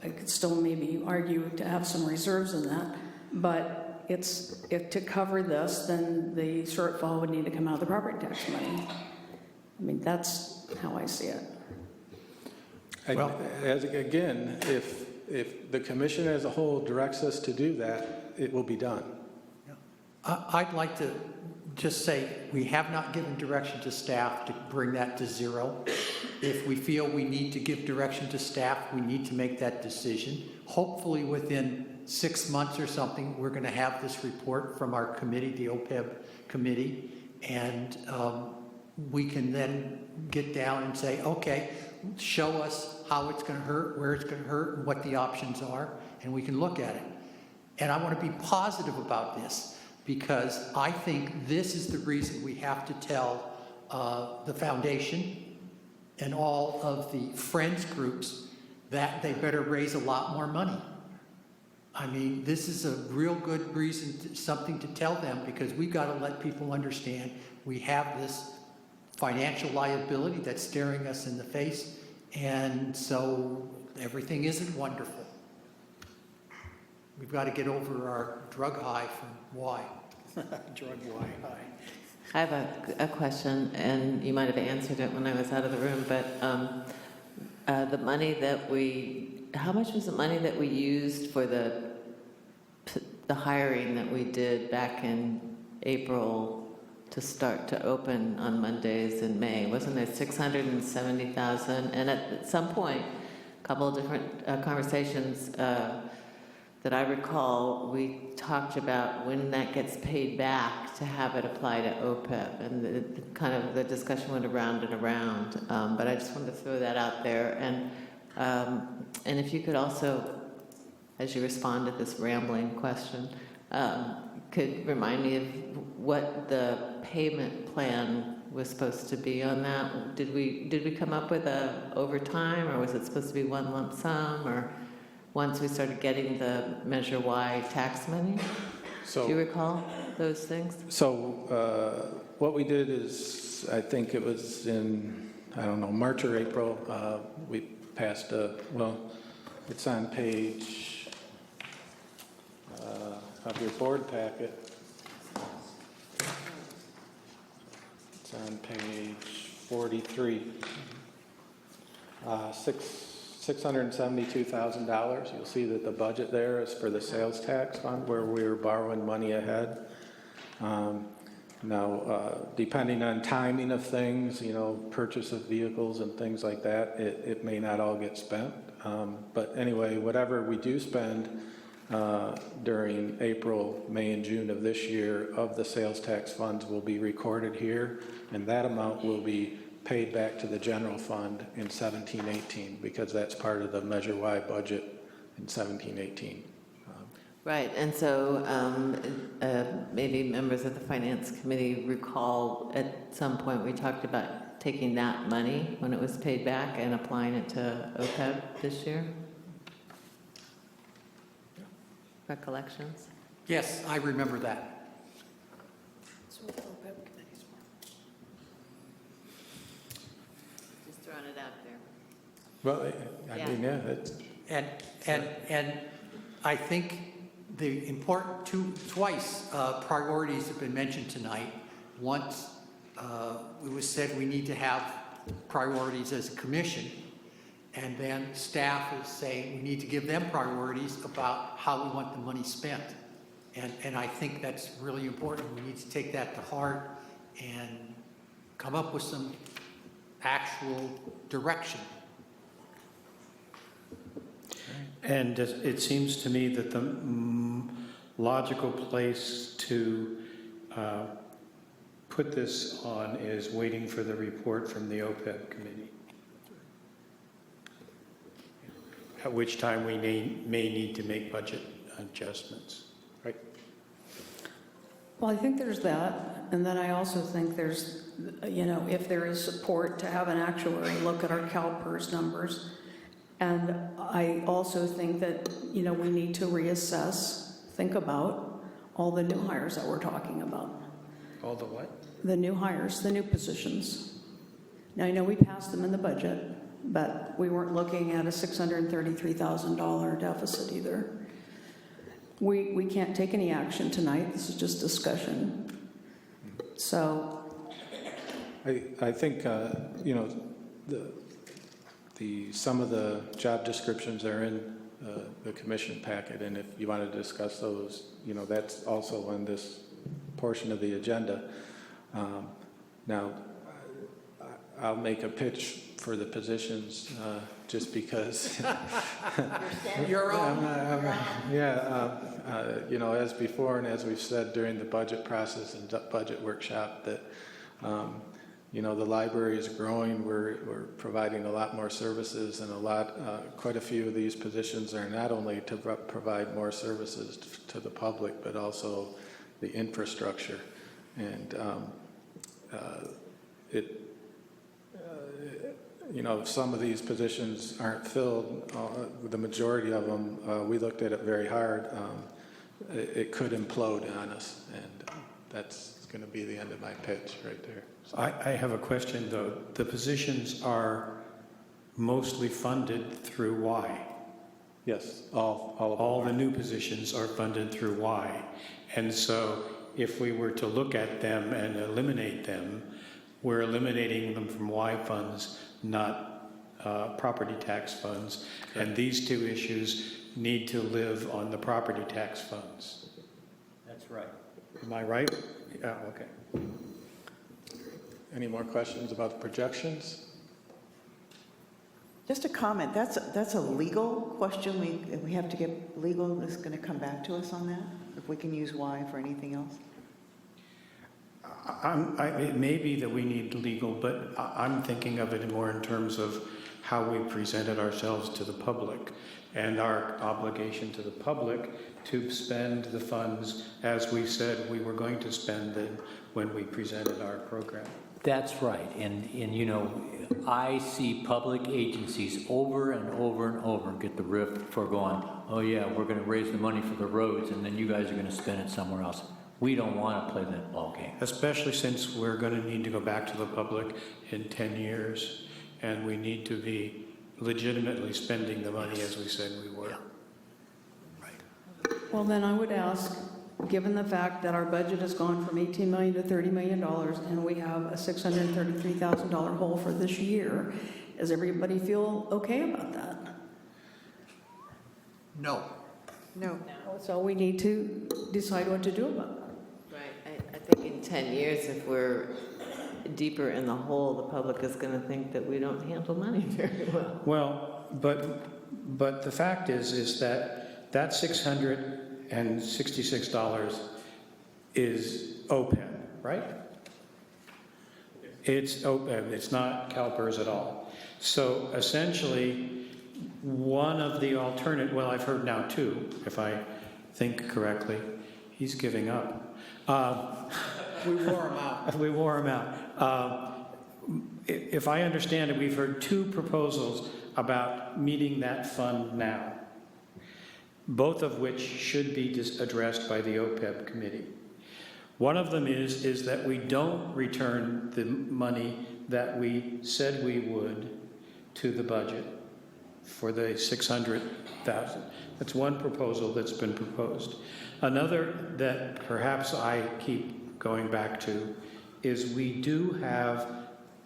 I could still maybe argue to have some reserves in that. But if to cover this, then the shortfall would need to come out of the property tax money. I mean, that's how I see it. Well, again, if the commission as a whole directs us to do that, it will be done. I'd like to just say we have not given direction to staff to bring that to zero. If we feel we need to give direction to staff, we need to make that decision. Hopefully within 6 months or something, we're going to have this report from our committee, the OPEB committee, and we can then get down and say, okay, show us how it's going to hurt, where it's going to hurt, and what the options are, and we can look at it. And I want to be positive about this, because I think this is the reason we have to tell the foundation and all of the friends groups that they better raise a lot more money. I mean, this is a real good reason, something to tell them, because we've got to let people understand we have this financial liability that's staring us in the face, and so everything isn't wonderful. We've got to get over our drug high from Y. Drug Y high. I have a question, and you might have answered it when I was out of the room, but the money that how much was the money that we used for the hiring that we did back in April to start to open on Mondays in May? Wasn't there 670,000? And at some point, a couple of different conversations that I recall, we talked about when that gets paid back to have it apply to OPEB, and the discussion went around and around. But I just wanted to throw that out there, and if you could also, as you respond to this rambling question, could remind me of what the payment plan was supposed to be on that. Did we come up with a overtime, or was it supposed to be one lump sum, or once we started getting the Measure Y tax money? Do you recall those things? So what we did is, I think it was in, I don't know, March or April, we passed it's on page of your board packet. It's on page 43. $672,000. You'll see that the budget there is for the sales tax fund where we were borrowing money ahead. Now, depending on timing of things, you know, purchase of vehicles and things like that, it may not all get spent. But anyway, whatever we do spend during April, May, and June of this year of the sales tax funds will be recorded here, and that amount will be paid back to the general fund in 17-18 because that's part of the Measure Y budget in 17-18. Right, and so maybe members of the Finance Committee recall at some point we talked about taking that money when it was paid back and applying it to OPEB this year? Recollections? Yes, I remember that. Just throwing it out there. Well, I mean, yeah, it's... And I think the important twice priorities have been mentioned tonight. Once it was said we need to have priorities as a commission, and then staff is saying we need to give them priorities about how we want the money spent. And I think that's really important. We need to take that to heart and come up with some actual direction. And it seems to me that the logical place to put this on is waiting for the report from the OPEB committee, at which time we may need to make budget adjustments, right? Well, I think there's that, and then I also think there's, you know, if there is support to have an actuary look at our CalPERS numbers. And I also think that, you know, we need to reassess, think about all the new hires that we're talking about. All the what? The new hires, the new positions. Now, I know we passed them in the budget, but we weren't looking at a $633,000 deficit either. We can't take any action tonight. This is just discussion. So I think, you know, some of the job descriptions are in the commission packet, and if you want to discuss those, you know, that's also on this portion of the agenda. Now, I'll make a pitch for the positions just because. You're on. You know, as before and as we've said during the budget process and budget workshop, that you know, the library is growing. We're providing a lot more services, and quite a few of these positions are not only to provide more services to the public, but also the infrastructure. And you know, if some of these positions aren't filled, the majority of them, we looked at it very hard. It could implode on us, and that's going to be the end of my pitch right there. So. I have a question, though. The positions are mostly funded through Y. Yes, all the new positions are funded through Y. And so if we were to look at them and eliminate them, we're eliminating them from Y funds, not property tax funds. Okay. And these two issues need to live on the property tax funds. That's right. Am I right? Yeah, okay. Any more questions about the projections? Just a comment, that's a legal question. We have to get legal is going to come back to us on that, if we can use Y for anything else. It may be that we need legal, but I'm thinking of it more in terms of how we presented ourselves to the public and our obligation to the public to spend the funds as we said we were going to spend them when we presented our program. That's right. And you know, I see public agencies over and over and over get the riff for going, oh yeah, we're going to raise the money for the roads, and then you guys are going to spend it somewhere else. We don't want to play that ball game. Especially since we're going to need to go back to the public in 10 years, and we need to be legitimately spending the money as we said we were. Well, then I would ask given the fact that our budget has gone from $18 million to $30 million, and we have a $633,000 hole for this year, does everybody feel okay about that? No. No. So we need to decide what to do about that. Right, I think in 10 years, if we're deeper in the hole, the public is going to think that we don't handle money very well. Well, but the fact is that $666 is OPEB, right? It's OPEB, it's not CalPERS at all. So essentially, one of the alternate, well, I've heard now two, if I think correctly. He's giving up. We wore them out. We wore him out. If I understand it, we've heard two proposals about meeting that fund now, both of which should be addressed by the OPEB committee. One of them is that we don't return the money that we said we would to the budget for the $600,000. That's one proposal that's been proposed. Another that perhaps I keep going back to is we do have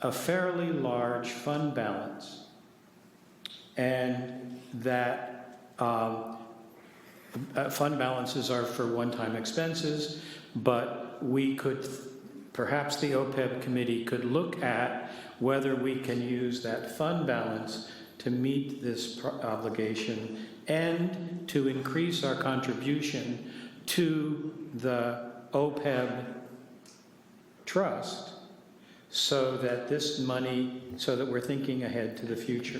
a fairly large fund balance, and that fund balances are for one-time expenses, but we could, perhaps the OPEB committee could look at whether we can use that fund balance to meet this obligation and to increase our contribution to the OPEB trust, so that this money, so that we're thinking ahead to the future.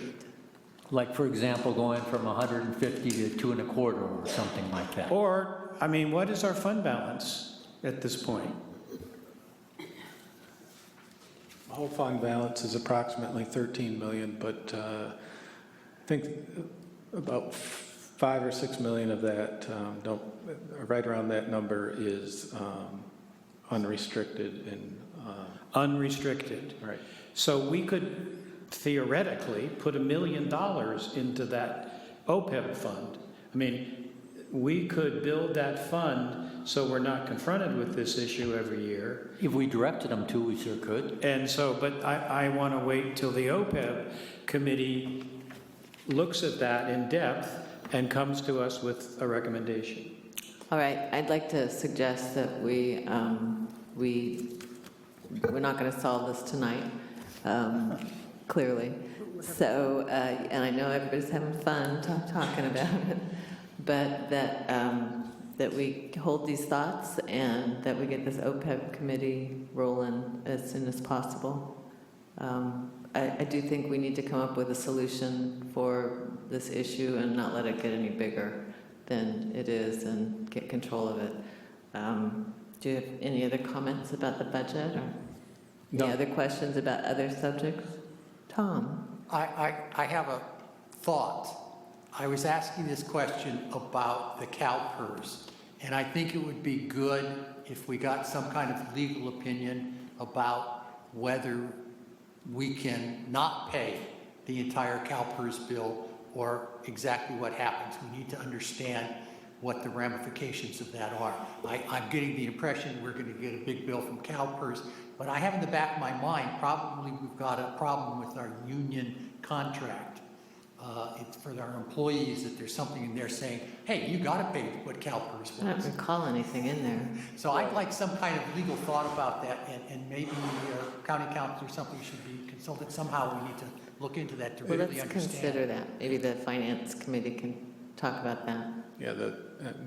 Like, for example, going from 150 to 2.25 or something like that. Or, I mean, what is our fund balance at this point? The whole fund balance is approximately 13 million, but I think about 5 or 6 million of that, right around that number is unrestricted and unrestricted. Right. So we could theoretically put $1 million into that OPEB fund. I mean, we could build that fund so we're not confronted with this issue every year. If we directed them to, we sure could. And so, but I want to wait till the OPEB committee looks at that in depth and comes to us with a recommendation. All right, I'd like to suggest that we're not going to solve this tonight, clearly. So, and I know everybody's having fun talking about it, but that we hold these thoughts and that we get this OPEB committee rolling as soon as possible. I do think we need to come up with a solution for this issue and not let it get any bigger than it is and get control of it. Do you have any other comments about the budget or any other questions about other subjects? Tom? I have a thought. I was asking this question about the CalPERS, and I think it would be good if we got some kind of legal opinion about whether we can not pay the entire CalPERS bill or exactly what happens. We need to understand what the ramifications of that are. I'm getting the impression we're going to get a big bill from CalPERS, but I have in the back of my mind, probably we've got a problem with our union contract. It's for our employees that there's something in there saying, hey, you got to pay what CalPERS was. I don't recall anything in there. So I'd like some kind of legal thought about that, and maybe county council or something should be consulted. Somehow we need to look into that to really understand. Let's consider that. Maybe the finance committee can talk about that. Yeah,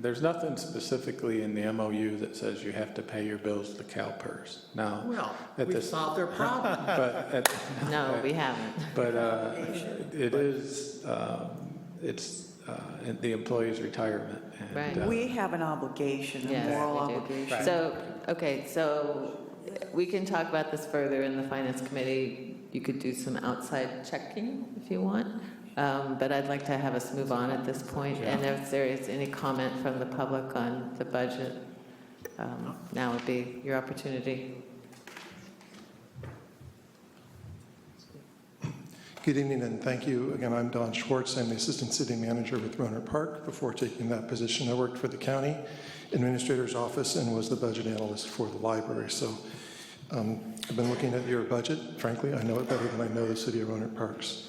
there's nothing specifically in the MOU that says you have to pay your bills to CalPERS. Now, well, we've solved their problem. No, we haven't. But it is, it's the employee's retirement. And, Right. We have an obligation, a Yes, moral we do. obligation. So, okay, so we can talk about this further in the finance committee. You could do some outside checking if you want. But I'd like to have us move on at this point. And if there is any comment from the public on the budget, now would be your opportunity. Good evening and thank you. Again, I'm Don Schwartz. I'm the Assistant City Manager with Rohnert Park. Before taking that position, I worked for the County Administrator's Office and was the budget analyst for the library. So I've been looking at your budget. Frankly, I know it better than I know the City of Rohnert Parks.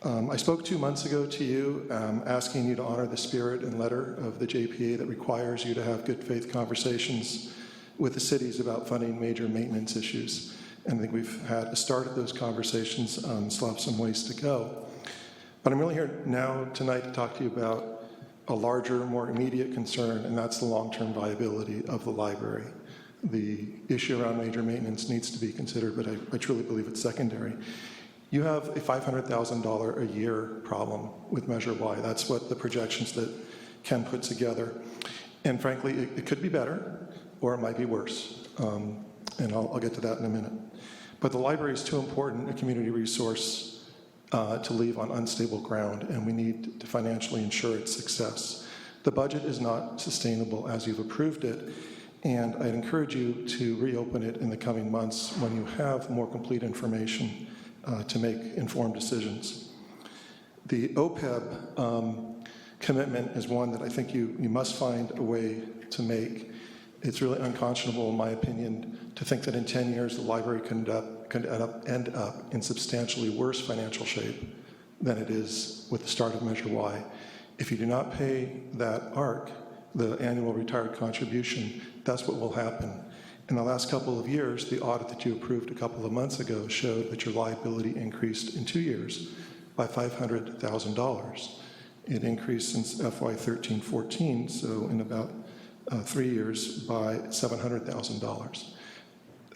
I spoke 2 months ago to you asking you to honor the spirit and letter of the JPA that requires you to have good faith conversations with the cities about funding major maintenance issues. And I think we've had a start of those conversations, still have some ways to go. But I'm really here now tonight to talk to you about a larger, more immediate concern, and that's the long-term viability of the library. The issue around major maintenance needs to be considered, but I truly believe it's secondary. You have a $500,000 a year problem with Measure Y. That's what the projections that Ken put together. And frankly, it could be better, or it might be worse. And I'll get to that in a minute. But the library is too important a community resource to leave on unstable ground, and we need to financially ensure its success. The budget is not sustainable as you've approved it, and I'd encourage you to reopen it in the coming months when you have more complete information to make informed decisions. The OPEB commitment is one that I think you must find a way to make. It's really unconscionable, in my opinion, to think that in 10 years the library could end up in substantially worse financial shape than it is with the start of Measure Y. If you do not pay that ARC, the annual retired contribution, that's what will happen. In the last couple of years, the audit that you approved a couple of months ago showed that your liability increased in 2 years by $500,000. It increased since FY 13-14, so in about 3 years by $700,000.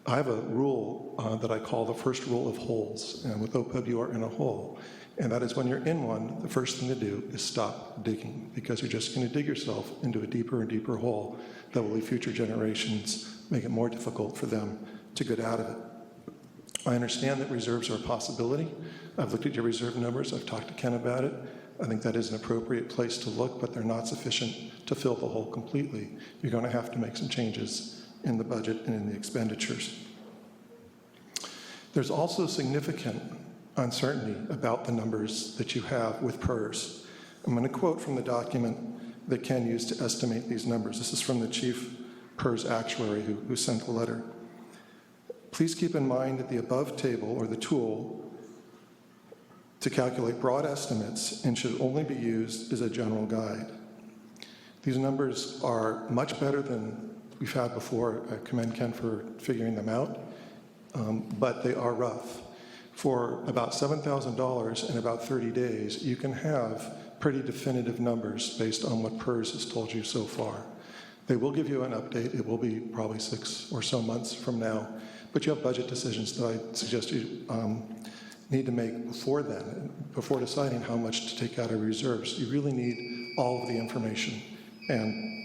I have a rule that I call the first rule of holes, and with OPEB you are in a hole. And that is when you're in one, the first thing to do is stop digging, because you're just going to dig yourself into a deeper and deeper hole that will leave future generations, make it more difficult for them to get out of it. I understand that reserves are a possibility. I've looked at your reserve numbers. I've talked to Ken about it. I think that is an appropriate place to look, but they're not sufficient to fill the hole completely. You're going to have to make some changes in the budget and in the expenditures. There's also significant uncertainty about the numbers that you have with PERS. I'm going to quote from the document that Ken used to estimate these numbers. This is from the chief PERS actuary who sent the letter. Please keep in mind that the above table, or the tool, to calculate broad estimates and should only be used as a general guide. These numbers are much better than we've had before. I commend Ken for figuring them out, but they are rough. For about $7,000 in about 30 days, you can have pretty definitive numbers based on what PERS has told you so far. They will give you an update. It will be probably 6 or so months from now, but you have budget decisions that I suggest you need to make before then, before deciding how much to take out of reserves. You really need all of the information, and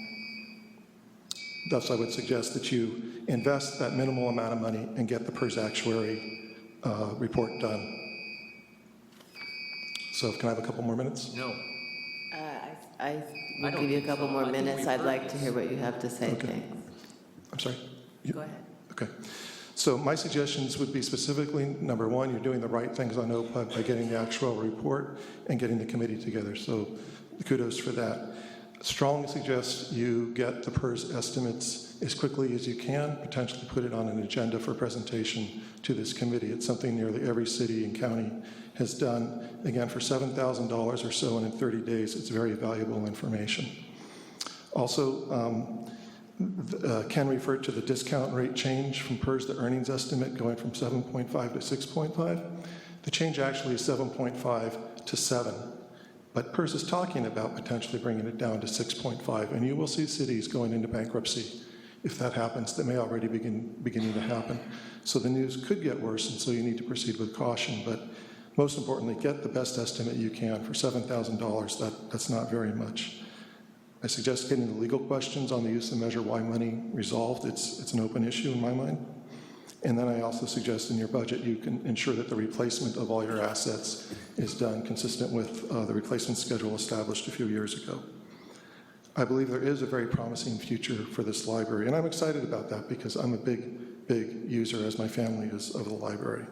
thus I would suggest that you invest that minimal amount of money and get the PERS actuary report done. So can I have a couple more minutes? No. I will give you a couple more minutes. I'd like to hear what you have to say. Okay. Thanks. I'm sorry? Go ahead. Okay. So my suggestions would be specifically, number one, you're doing the right things on OPEB by getting the actual report and getting the committee together. So kudos for that. Strongly suggest you get the PERS estimates as quickly as you can, potentially put it on an agenda for presentation to this committee. It's something nearly every city and county has done. Again, for $7,000 or so, and in 30 days, it's very valuable information. Also, Ken referred to the discount rate change from PERS, the earnings estimate going from 7.5 to 6.5. The change actually is 7.5 to 7. But PERS is talking about potentially bringing it down to 6.5, and you will see cities going into bankruptcy. If that happens, that may already beginning to happen. So the news could get worse, and so you need to proceed with caution. But most importantly, get the best estimate you can. For $7,000, that's not very much. I suggest getting the legal questions on the use of Measure Y money resolved. It's an open issue in my mind. And then I also suggest in your budget you can ensure that the replacement of all your assets is done consistent with the replacement schedule established a few years ago. I believe there is a very promising future for this library, and I'm excited about that because I'm a big user, as my family is, of the library.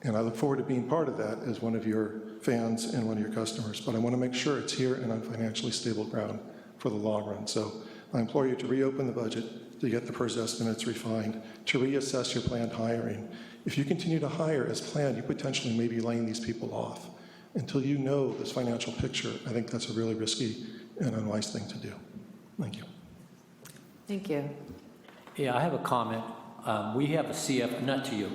And I look forward to being part of that as one of your fans and one of your customers. But I want to make sure it's here and on financially stable ground for the long run. So I implore you to reopen the budget, to get the PERS estimates refined, to reassess your planned hiring. If you continue to hire as planned, you potentially may be laying these people off. Until you know this financial picture, I think that's a really risky and unwise thing to do. Thank you. Thank you. Yeah, I have a comment. We have a CFO, not to you.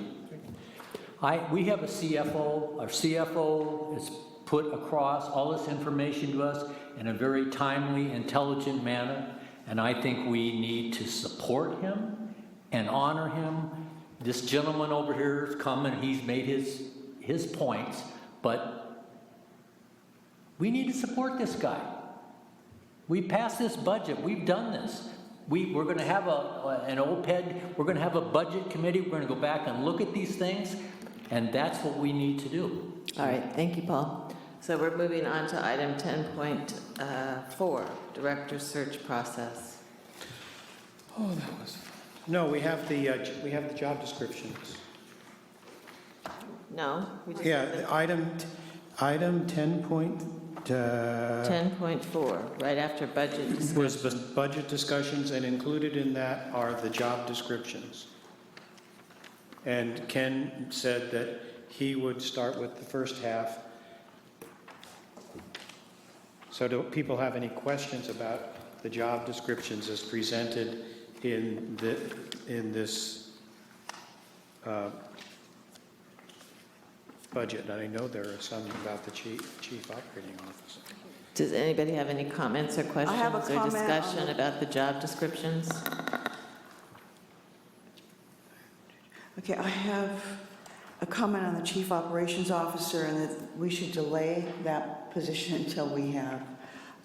We have a CFO. Our CFO has put across all this information to us in a very timely, intelligent manner, and I think we need to support him and honor him. This gentleman over here has come and he's made his points, but we need to support this guy. We passed this budget. We've done this. We're going to have an OPED. We're going to have a budget committee. We're going to go back and look at these things, and that's what we need to do. All right, thank you, Paul. So we're moving on to item 10.4, Director Search Process. Oh, that was... No, we have the job descriptions. No? We just Yeah, item 10.4, right after budget discussion. was the budget discussions, and included in that are the job descriptions. And Ken said that he would start with the first half. So do people have any questions about the job descriptions as presented in this budget? And I know there are some about the chief operating officer. Does anybody have any comments or questions have a or comment discussion about the job descriptions? Okay, I have a comment on the Chief Operations Officer and that we should delay that position until we have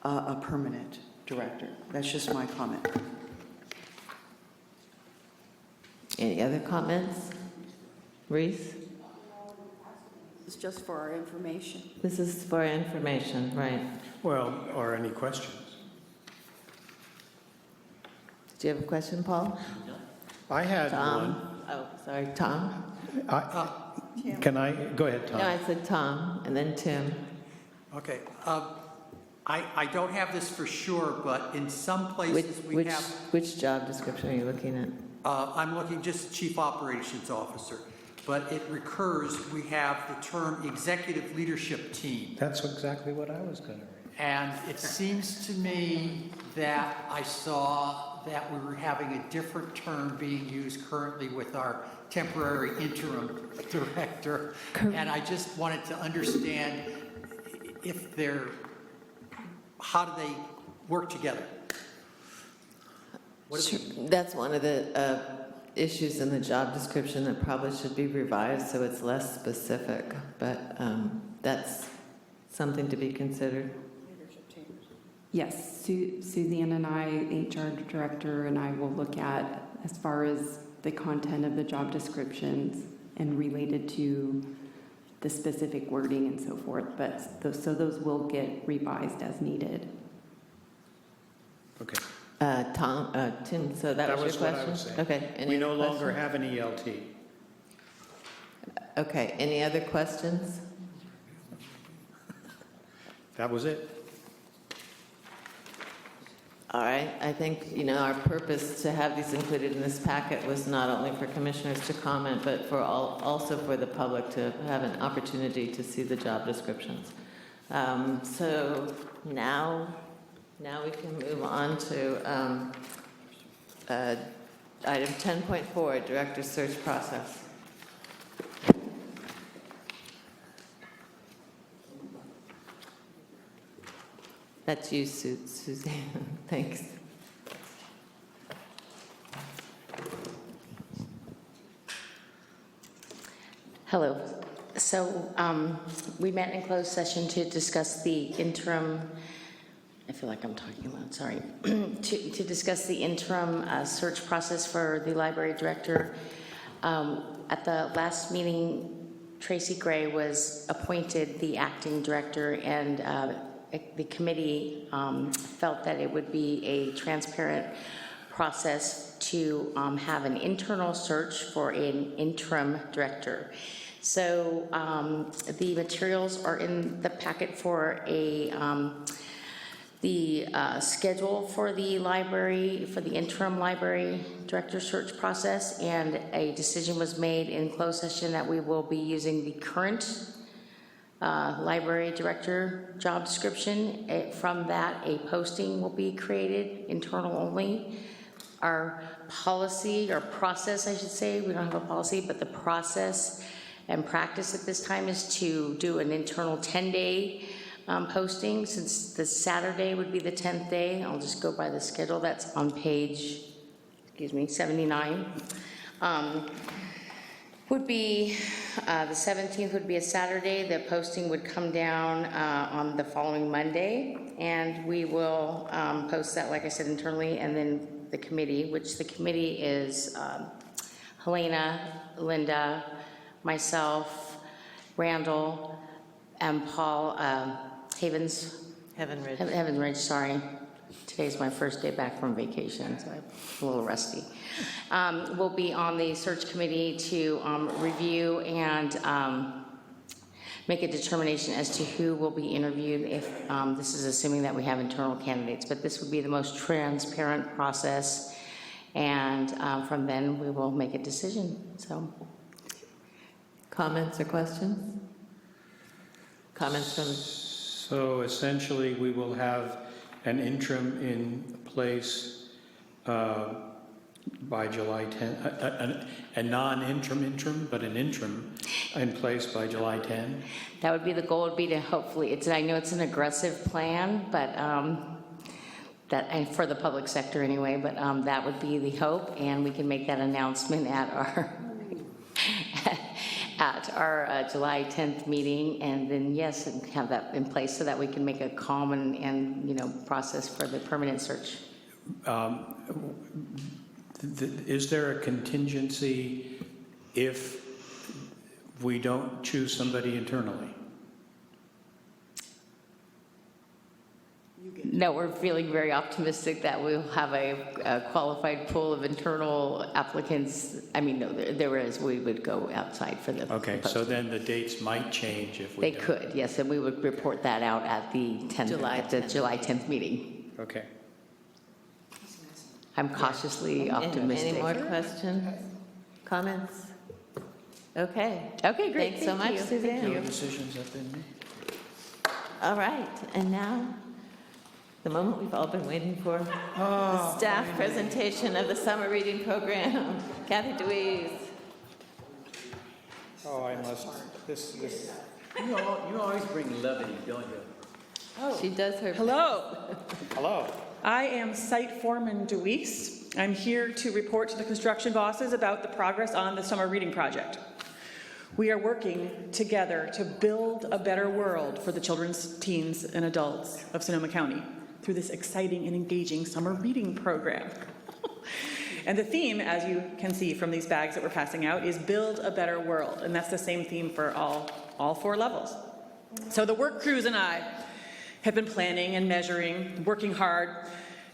a permanent director. That's just my comment. Any other comments? Reese? It's just for our information. This is for information, right? Well, or any questions? Do you have a question, Paul? I had Tom? one. Oh, sorry, Tom? Can I? Go ahead, Tom. No, I said Tom, and then Tim. Okay. I don't have this for sure, but in some places we have... Which job description are you looking at? I'm looking just Chief Operations Officer, but it recurs. We have the term Executive Leadership Team. That's exactly what I was going to read. And it seems to me that I saw that we were having a different term being used currently with our temporary interim director. And I just wanted to understand if how do they work together? That's one of the issues in the job description that probably should be revised so it's less specific, but that's something to be considered. Yes, Suzanne and I, HR director, and I will look at as far as the content of the job descriptions and related to the specific wording and so forth, but so those will get revised as needed. Okay. Tim, so that was your what I question? was saying. Okay. Any We no other longer questions? have an ELT. Okay, any other questions? That was it. All right, I think, our purpose to have these included in this packet was not only for commissioners to comment, but also for the public to have an opportunity to see the job descriptions. So now we can move on to item 10.4, Director Search Process. That's you, Suzanne. Thanks. Hello. So we met in closed session to discuss the interim, I feel like I'm talking loud, sorry, to discuss the interim search process for the library director. At the last meeting, Tracy Gray was appointed the acting director, and the committee felt that it would be a transparent process to have an internal search for an interim director. So the materials are in the packet for the schedule for the library, for the interim library director search process, and a decision was made in closed session that we will be using the current library director job description. From that, a posting will be created, internal only. Our policy, or process, I should say, we don't have a policy, but the process and practice at this time is to do an internal 10-day posting, since the Saturday would be the 10th day. I'll just go by the schedule. That's on page, 79. Would be, the 17th would be a Saturday. The posting would come down on the following Monday, and we will post that, like I said, internally, and then the committee, which the committee is Helena, Linda, myself, Randall, and Paul Heaven Ridge, sorry. Today's my first day back from vacation, so I'm a little rusty. We'll be on the search committee to review and make a determination as to who will be interviewed, if this is assuming that we have internal candidates. But this would be the most transparent process, and from then we will make a decision. So, Comments or questions? Comments from... So essentially, we will have an interim in place by July 10th, a non-interim, but an interim in place by July 10th? that would be the goal, would be to hopefully, I know it's an aggressive plan, but and for the public sector anyway, but that would be the hope, and we can make that announcement at our July 10th meeting, and then yes, and have that in place so that we can make a calm and process for the permanent search. Is there a contingency if we don't choose somebody internally? No, we're feeling very optimistic that we'll have a qualified pool of internal applicants. I mean, no, there is. We would go outside for the Okay, so then the dates might change if we They could, yes, and we would report that out at the 10th, July 10th meeting. Okay. I'm cautiously optimistic. Any more questions? Comments? Okay. Okay, great. Thanks so much, Suzanne. No decisions have been made. All right, and now, the moment we've all been waiting for, the staff presentation of the summer reading program. Kathy Deweese. Oh, I must, this. You always bring levity, don't you? Oh. She does her. Hello. Hello. I am Site Foreman Deweese. I'm here to report to the construction bosses about the progress on the summer reading project. We are working together to build a better world for the children's, teens, and adults of Sonoma County through this exciting and engaging summer reading program. And the theme, as you can see from these bags that we're passing out, is build a better world. And that's the same theme for all 4 levels. So the work crews and I have been planning and measuring, working hard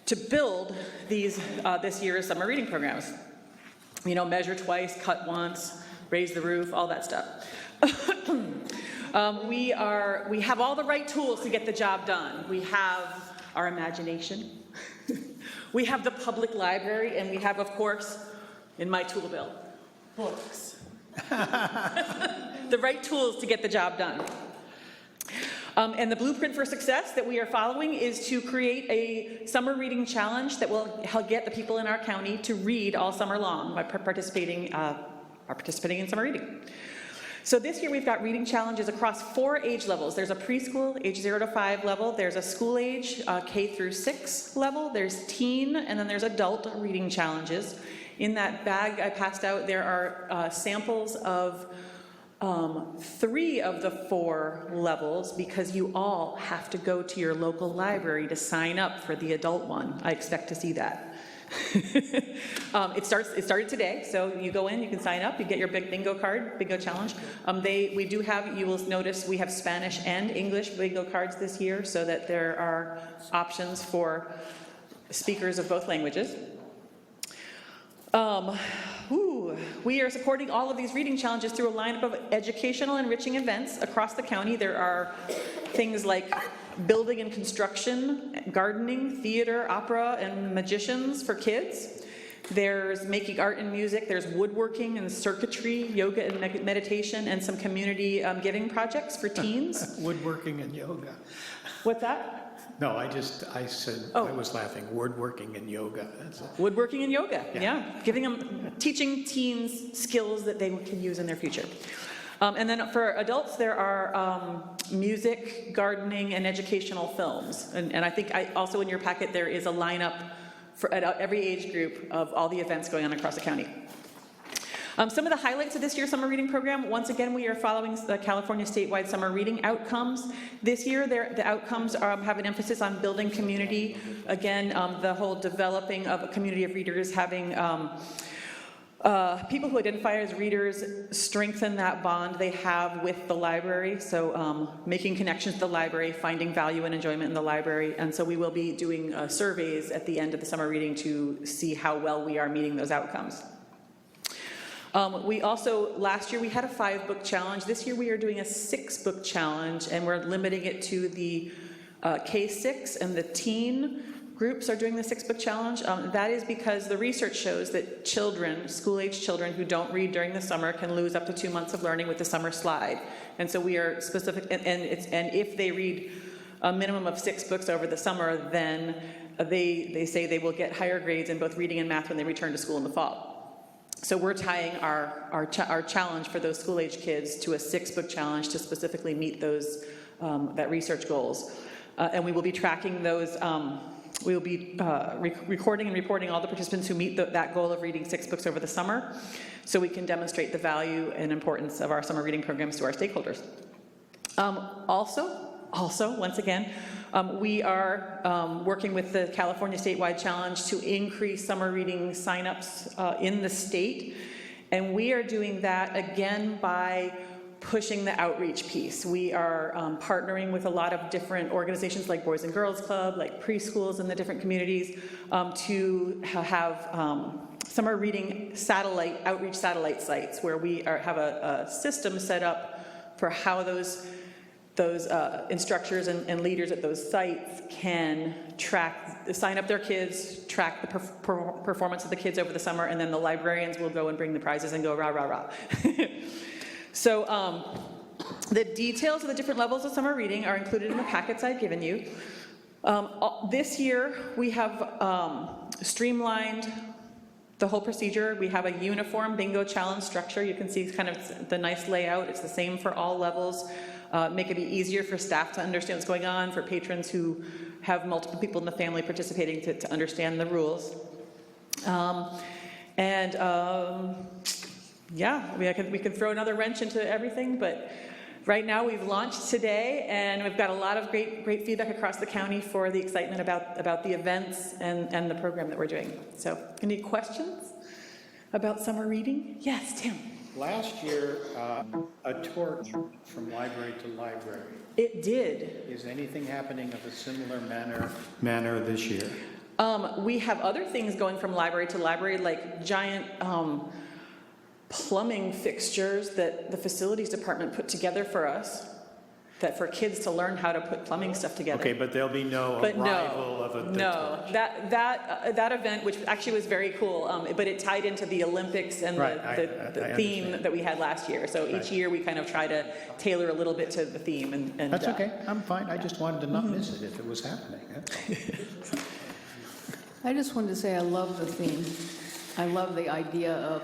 to build these this year's summer reading programs. Measure twice, cut once, raise the roof, all that stuff. We have all the right tools to get the job done. We have our imagination. We have the public library, and we have, of course, in my tool belt, books. The right tools to get the job done. And the blueprint for success that we are following is to create a summer reading challenge that will get the people in our county to read all summer long by participating in summer reading. So this year we've got reading challenges across 4 age levels. There's a preschool, age 0 to 5 level. There's a school age, K through 6 level. There's teen, and then there's adult reading challenges. In that bag I passed out, there are samples of 3 of the 4 levels, because you all have to go to your local library to sign up for the adult one. I expect to see that. It started today, so you go in, you can sign up, you get your big bingo card, bingo challenge. You will notice we have Spanish and English bingo cards this year, so that there are options for speakers of both languages. We are supporting all of these reading challenges through a lineup of educational enriching events across the county. There are things like building and construction, gardening, theater, opera, and magicians for kids. There's making art and music. There's woodworking and circuitry, yoga and meditation, and some community giving projects for teens. Woodworking and yoga. What's that? No, I said, I was laughing, woodworking and yoga. That's it. Woodworking and yoga, yeah. Teaching teens skills that they can use in their future. And then for adults, there are music, gardening, and educational films. And I think also in your packet, there is a lineup for at every age group of all the events going on across the county. Some of the highlights of this year's summer reading program, once again, we are following the California statewide summer reading outcomes. This year, the outcomes have an emphasis on building community. Again, the whole developing of a community of readers, having people who identify as readers strengthen that bond they have with the library. So making connections to the library, finding value and enjoyment in the library. And so we will be doing surveys at the end of the summer reading to see how well we are meeting those outcomes. We also, last year we had a 5-book challenge. This year we are doing a 6-book challenge, and we're limiting it to the K-6 and the teen groups are doing the 6-book challenge. That is because the research shows that children, school-age children who don't read during the summer can lose up to 2 months of learning with the summer slide. And so we are specific, and if they read a minimum of 6 books over the summer, then they say they will get higher grades in both reading and math when they return to school in the fall. So we're tying our challenge for those school-age kids to a 6-book challenge to specifically meet those that research goals. And we will be tracking those. We will be recording and reporting all the participants who meet that goal of reading 6 books over the summer, so we can demonstrate the value and importance of our summer reading programs to our stakeholders. Also, once again, we are working with the California Statewide Challenge to increase summer reading signups in the state. And we are doing that again by pushing the outreach piece. We are partnering with a lot of different organizations like Boys and Girls Club, like preschools in the different communities to have summer reading outreach satellite sites where we have a system set up for how those instructors and leaders at those sites can sign up their kids, track the performance of the kids over the summer, and then the librarians will go and bring the prizes and go rah, rah, rah. So the details of the different levels of summer reading are included in the packets I've given you. This year, we have streamlined the whole procedure. We have a uniform bingo challenge structure. You can see kind of the nice layout. It's the same for all levels. Make it be easier for staff to understand what's going on, for patrons who have multiple people in the family participating to understand the rules. Yeah, we can throw another wrench into everything, but right now we've launched today, and we've got a lot of great feedback across the county for the excitement about the events and the program that we're doing. So, any questions about summer reading? Yes, Tim. Last year, a tour from library to library. It did. Is anything happening of a similar manner this year? We have other things going from library to library, like giant plumbing fixtures that the facilities department put together for us, that for kids to learn how to put plumbing stuff together. Okay, but there'll be no arrival of a... No, that event, which actually was very cool, but it tied into the Olympics and the theme that we had last year. So each year we kind of try to tailor a little bit to the theme. And That's okay, I'm fine. I just wanted to not miss it if it was happening. I just wanted to say I love the theme. I love the idea of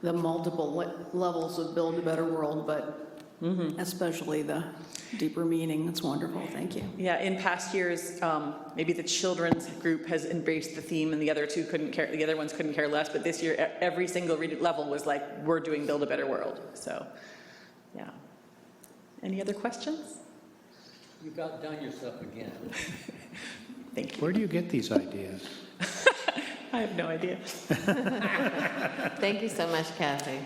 the multiple levels of Build a Better World, but especially the deeper meaning. It's wonderful. Thank you. Yeah, in past years, maybe the children's group has embraced the theme, and the other ones couldn't care less. But this year, every single level was like, we're doing Build a Better World. So, yeah. Any other questions? You've outdone yourself again. Thank you. Where do you get these ideas? I have no idea. Thank you so much, Kathy.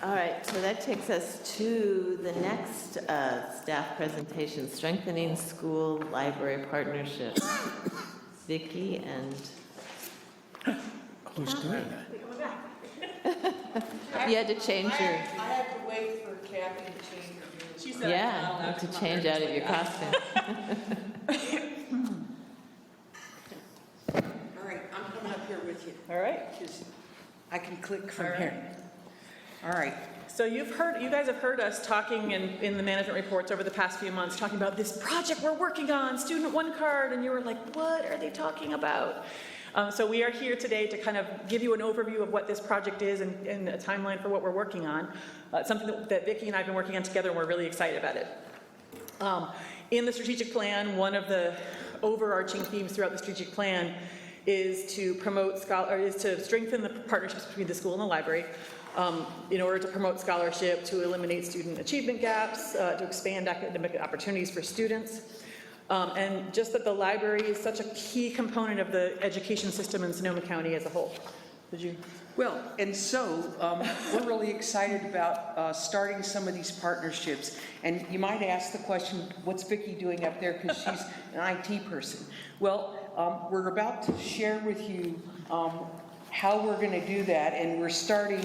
All right, so that takes us to the next staff presentation, Strengthening School Library Partnerships. Vicki and... Who's doing that? You had to change your, I had to wait for Kathy to change her views. She said, yeah, you had to change out of your costume. All right, I'm coming up here with you. All right. 'Cause I can click from All right. here. All right. So you guys have heard us talking in the management reports over the past few months, talking about this project we're working on, Student One Card, and you were like, what are they talking about? So we are here today to kind of give you an overview of what this project is and a timeline for what we're working on. It's something that Vicki and I have been working on together, and we're really excited about it. In the strategic plan, one of the overarching themes throughout the strategic plan is to strengthen the partnerships between the school and the library, in order to promote scholarship, to eliminate student achievement gaps, to expand academic opportunities for students. And just that the library is such a key component of the education system in Sonoma County as a whole. Did you? Well, and so we're really excited about starting some of these partnerships. And you might ask the question, what's Vicki doing up there? Because she's an IT person. Well, we're about to share with you how we're going to do that. And we're starting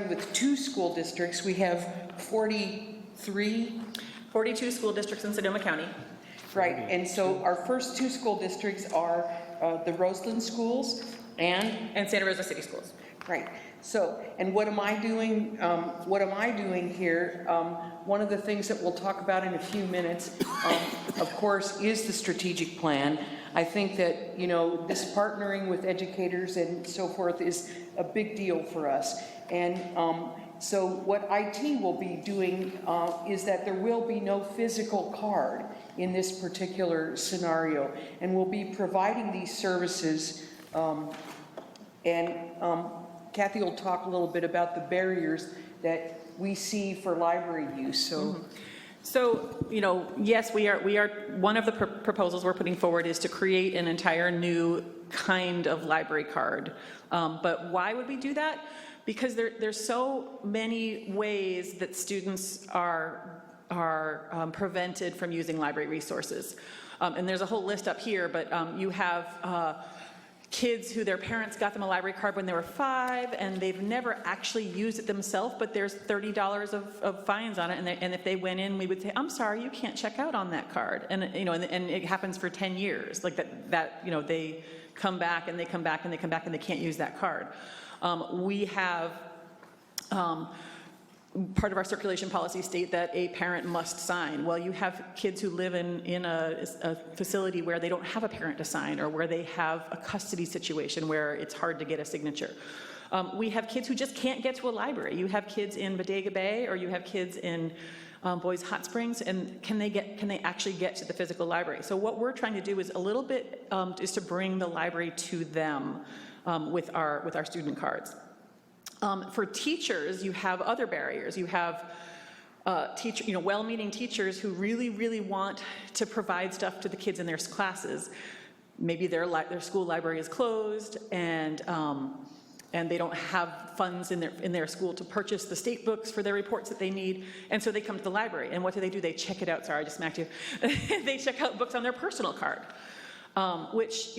with 2 school districts. We have 42 school districts in Sonoma County. Right, and so our first 2 school districts are the Roseland schools and Santa Rosa City Schools. Right. So, and what am I doing? Here? One of the things that we'll talk about in a few minutes, of course, is the strategic plan. I think that, this partnering with educators and so forth is a big deal for us. And so what IT will be doing is that there will be no physical card in this particular scenario, and we'll be providing these services. Kathy will talk a little bit about the barriers that we see for library use. So, yes, we are one of the proposals we're putting forward is to create an entire new kind of library card. But why would we do that? Because there's so many ways that students are prevented from using library resources. And there's a whole list up here, but you have kids who their parents got them a library card when they were 5, and they've never actually used it themselves, but there's $30 of fines on it, and if they went in, we would say, I'm sorry, you can't check out on that card. And and it happens for 10 years, like that they come back and they come back and they come back and they can't use that card. We have part of our circulation policy state that a parent must sign. Well, you have kids who live in a facility where they don't have a parent to sign, or where they have a custody situation where it's hard to get a signature. We have kids who just can't get to a library. You have kids in Bodega Bay, or you have kids in Boys Hot Springs, and can they actually get to the physical library? So what we're trying to do is a little bit is to bring the library to them with our student cards. For teachers, you have other barriers. You have well-meaning teachers who really, really want to provide stuff to the kids in their classes. Maybe their school library is closed, and they don't have funds in their school to purchase the state books for their reports that they need, and so they come to the library. And what do? They check it out. Sorry, I just smacked you. They check out books on their personal card, which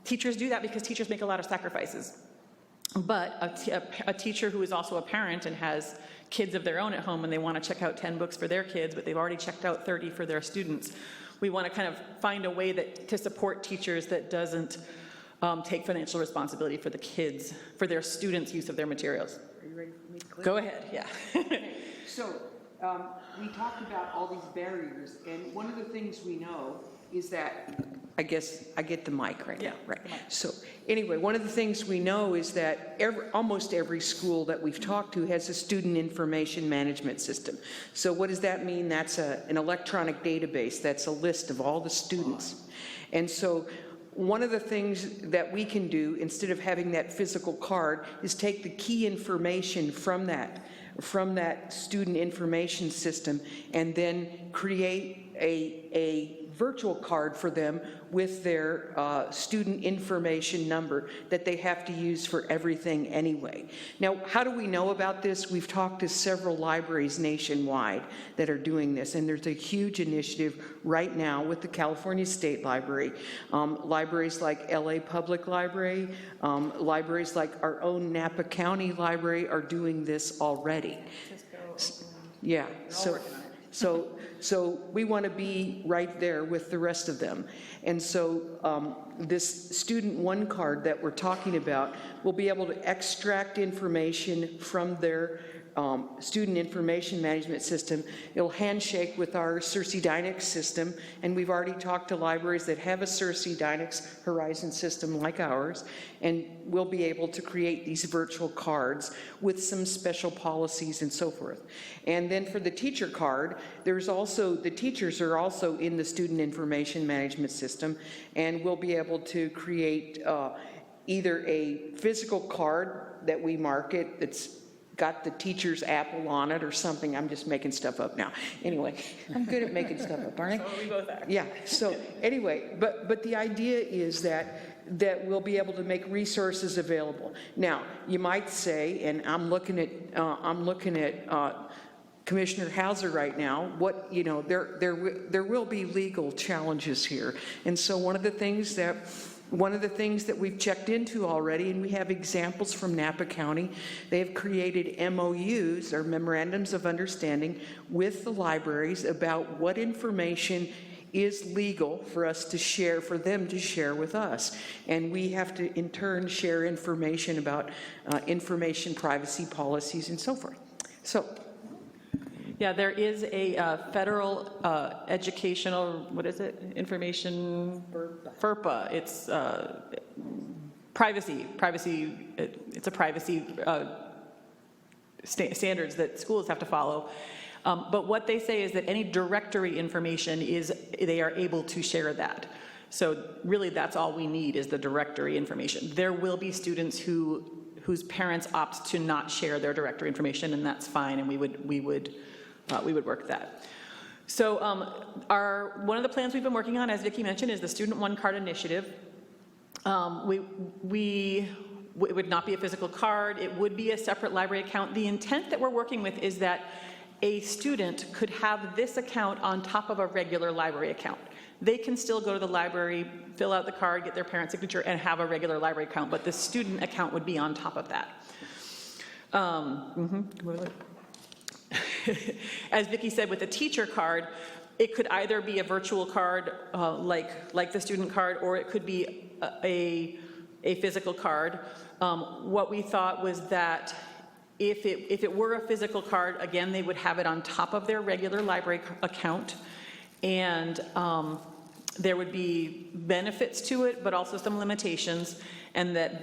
teachers do that because teachers make a lot of sacrifices. But a teacher who is also a parent and has kids of their own at home, and they want to check out 10 books for their kids, but they've already checked out 30 for their students, we want to kind of find a way to support teachers that doesn't take financial responsibility for their students' use of their materials. Are you ready for me to click? Go ahead, yeah. So we talked about all these barriers, and one of the things we know is that, I guess I get the mic right now. Yeah, right. So anyway, one of the things we know is that almost every school that we've talked to has a student information management system. So what does that mean? That's an electronic database. That's a list of all the students. And so one of the things that we can do, instead of having that physical card, is take the key information from that student information system and then create a virtual card for them with their student information number that they have to use for everything anyway. Now, how do we know about this? We've talked to several libraries nationwide that are doing this, and there's a huge initiative right now with the California State Library, libraries like LA Public Library, libraries like our own Napa County Library are doing this already. Yeah, so we want to be right there with the rest of them. And so this Student One card that we're talking about will be able to extract information from their student information management system. It'll handshake with our Circe Dynex system, and we've already talked to libraries that have a Circe Dynex Horizon system like ours, and we'll be able to create these virtual cards with some special policies and so forth. And then for the teacher card, there's also, the teachers are also in the student information management system, and we'll be able to create either a physical card that we market that's got the teacher's apple on it or something. I'm just making stuff up now. Anyway, I'm good at making stuff up, aren't I? So we both are. Yeah, so anyway, but the idea is that we'll be able to make resources available. Now, you might say, and I'm looking at Commissioner Hauser right now, there will be legal challenges here. And so one of the things that we've checked into already, and we have examples from Napa County, they have created MOUs, or Memorandums of Understanding, with the libraries about what information is legal for us to share, for them to share with us. And we have to, in turn, share information about information privacy policies and so forth. So. Yeah, there is a federal educational, what is it, information, FERPA. It's privacy, it's a privacy standards that schools have to follow. But what they say is that any directory information they are able to share that. So really that's all we need is the directory information. There will be students whose parents opt to not share their directory information, and that's fine, and we would work that. So one of the plans we've been working on, as Vicki mentioned, is the Student One Card Initiative. It would not be a physical card. It would be a separate library account. The intent that we're working with is that a student could have this account on top of a regular library account. They can still go to the library, fill out the card, get their parent signature, and have a regular library account, but the student account would be on top of that. As Vicki said, with the teacher card, it could either be a virtual card like the student card, or it could be a physical card. What we thought was that if it were a physical card, again, they would have it on top of their regular library account, and there would be benefits to it, but also some limitations, and that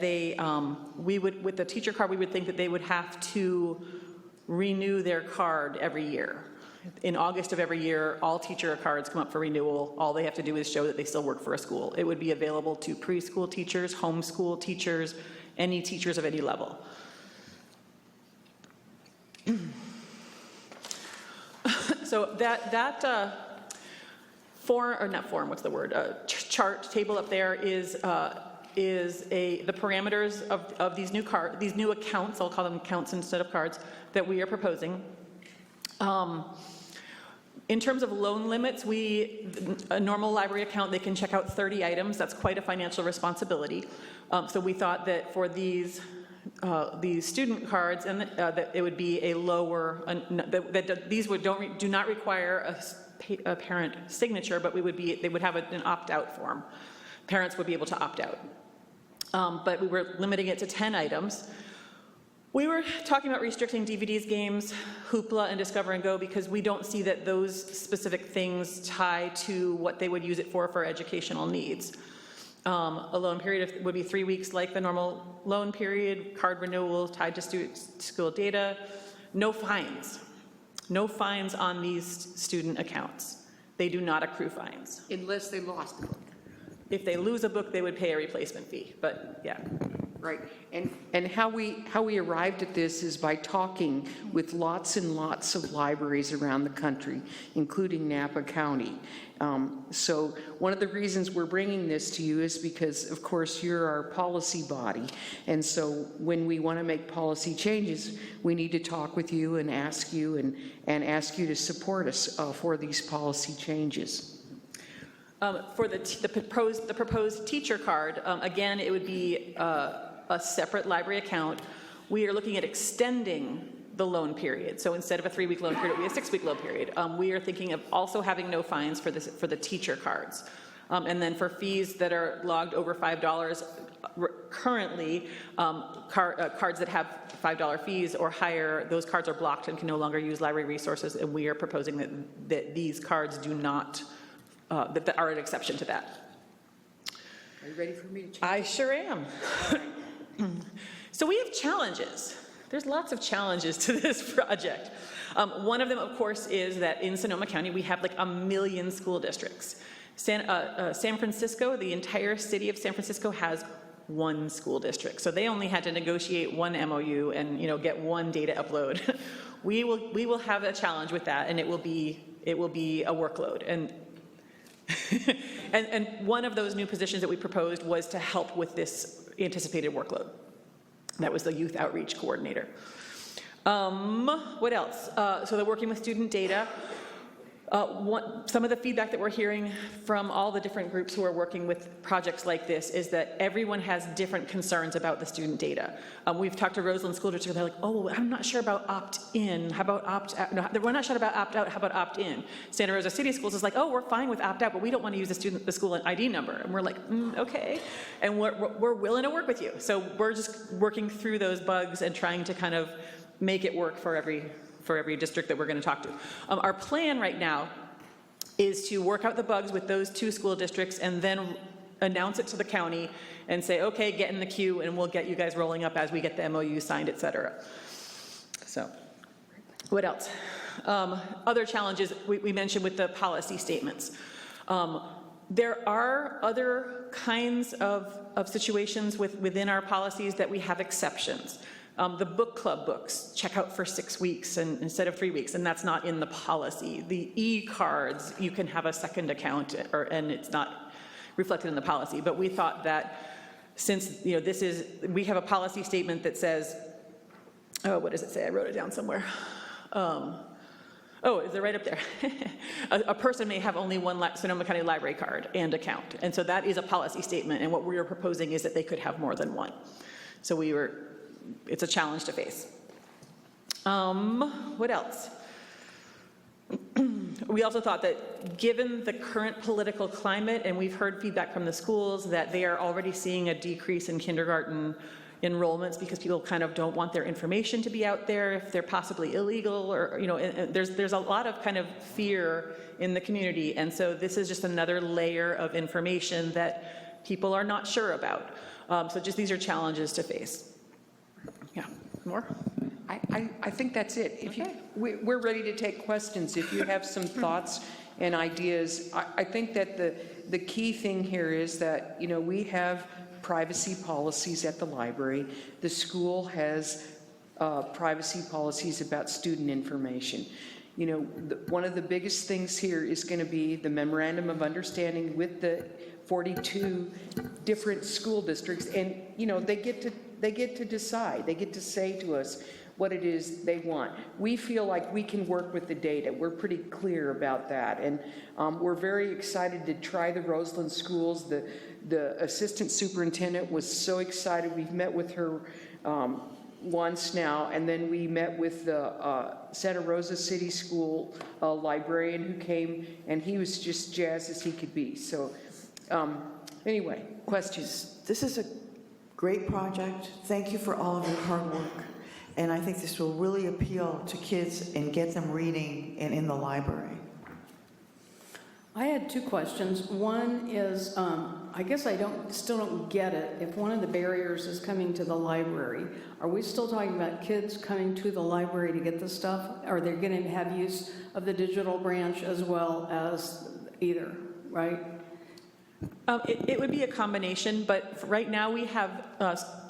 with the teacher card, we would think that they would have to renew their card every year. In August of every year, all teacher cards come up for renewal. All they have to do is show that they still work for a school. It would be available to preschool teachers, homeschool teachers, any teachers of any level. So that chart table up there is the parameters of these new accounts, I'll call them accounts instead of cards, that we are proposing. In terms of loan limits, a normal library account, they can check out 30 items. That's quite a financial responsibility. So we thought that for these student cards, and that it would be a lower, that these do not require a parent signature, but they would have an opt-out form. Parents would be able to opt out. But we were limiting it to 10 items. We were talking about restricting DVDs, games, Hoopla, and Discover and Go because we don't see that those specific things tie to what they would use it for educational needs. A loan period would be 3 weeks like the normal loan period, card renewal tied to school data, no fines. No fines on these student accounts. They do not accrue fines. Unless they lost the book. If they lose a book, they would pay a replacement fee, but yeah. Right, and how we arrived at this is by talking with lots and lots of libraries around the country, including Napa County. So one of the reasons we're bringing this to you is because, of course, you're our policy body, and so when we want to make policy changes, we need to talk with you and ask you ask you to support us for these policy changes. For the proposed teacher card, again, it would be a separate library account. We are looking at extending the loan period. So instead of a 3-week loan period, it would be a 6-week loan period. We are thinking of also having no fines for the teacher cards. And then for fees that are logged over $5, currently, cards that have $5 fees or higher, those cards are blocked and can no longer use library resources. And we are proposing that these cards do not, that are an exception to that. Are you ready for me to change? I sure am. So we have challenges. There's lots of challenges to this project. One of them, of course, is that in Sonoma County, we have like 1 million school districts. San Francisco, the entire city of San Francisco has 1 school district. So they only had to negotiate 1 MOU and, get 1 data upload. We will have a challenge with that, and it will be a workload. And one of those new positions that we proposed was to help with this anticipated workload. That was the youth outreach coordinator. What else? So they're working with student data. Some of the feedback that we're hearing from all the different groups who are working with projects like this is that everyone has different concerns about the student data. We've talked to Roseland School District, they're like, oh, I'm not sure about opt-in, how about opt-out? No, we're not sure about opt-out, how about opt-in? Santa Rosa City Schools is like, oh, we're fine with opt-out, but we don't want to use the school ID number. And we're like, okay. And we're willing to work with you. So we're just working through those bugs and trying to kind of make it work for every district that we're going to talk to. Our plan right now is to work out the bugs with those 2 school districts and then announce it to the county and say, okay, get in the queue and we'll get you guys rolling up as we get the MOU signed, et cetera. So, what else? Other challenges we mentioned with the policy statements. There are other kinds of situations within our policies that we have exceptions. The book club books check out for 6 weeks instead of 3 weeks, and that's not in the policy. The e-cards, you can have a second account, and it's not reflected in the policy. But we thought that since we have a policy statement that says, what does it say? I wrote it down somewhere. Is it right up there? A person may have only one Sonoma County Library card and account, and so that is a policy statement. And what we are proposing is that they could have more than one. So it's a challenge to face. What else? We also thought that given the current political climate, and we've heard feedback from the schools that they are already seeing a decrease in kindergarten enrollments because people kind of don't want their information to be out there if they're possibly illegal, or there's a lot of kind of fear in the community, and so this is just another layer of information that people are not sure about. So just these are challenges to face. Yeah, more? I think that's it. We're ready to take questions. If you have some thoughts and ideas, I think that the key thing here is that, we have privacy policies at the library. The school has privacy policies about student information. One of the biggest things here is going to be the memorandum of understanding with the 42 different school districts, and they get to decide. They get to say to us what it is they want. We feel like we can work with the data. We're pretty clear about that, and we're very excited to try the Roseland schools. The assistant superintendent was so excited. We've met with her once now, and then we met with the Santa Rosa City School librarian who came, and he was just jazzed as he could be. So anyway, questions? This is a great project. Thank you for all of your hard work. And I think this will really appeal to kids and get them reading and in the library. I had 2 questions. One is, I guess I still don't get it. If one of the barriers is coming to the library, are we still talking about kids coming to the library to get the stuff? Are they going to have use of the digital branch as well as either, right? It would be a combination, but right now we have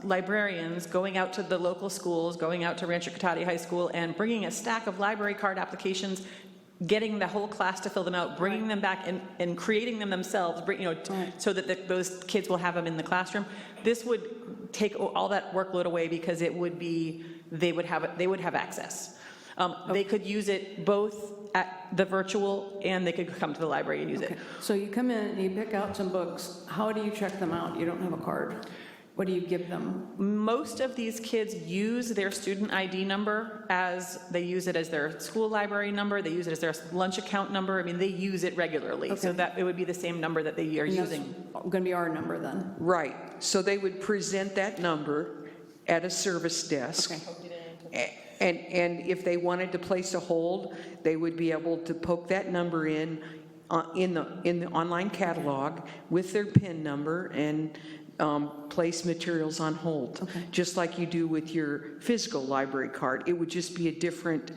librarians going out to the local schools, going out to Rancho Cotati High School and bringing a stack of library card applications, getting the whole class to fill them out, bringing them back and creating them themselves, so that those kids will have them in the classroom. This would take all that workload away because it would be, they would have access. They could use it both at the virtual and they could come to the library and use it. So you come in and you pick out some books. How do you check them out? You don't have a card. What do you give them? Most of these kids use their student ID number they use it as their school library number, they use it as their lunch account number. I mean, they use it regularly. So that it would be the same number that they are using. Going to be our number then? Right. So they would present that number at a service desk. Okay. And if they wanted to place a hold, they would be able to poke that number in the online catalog with their PIN number and place materials on hold, just like you do with your physical library card. It would just be a different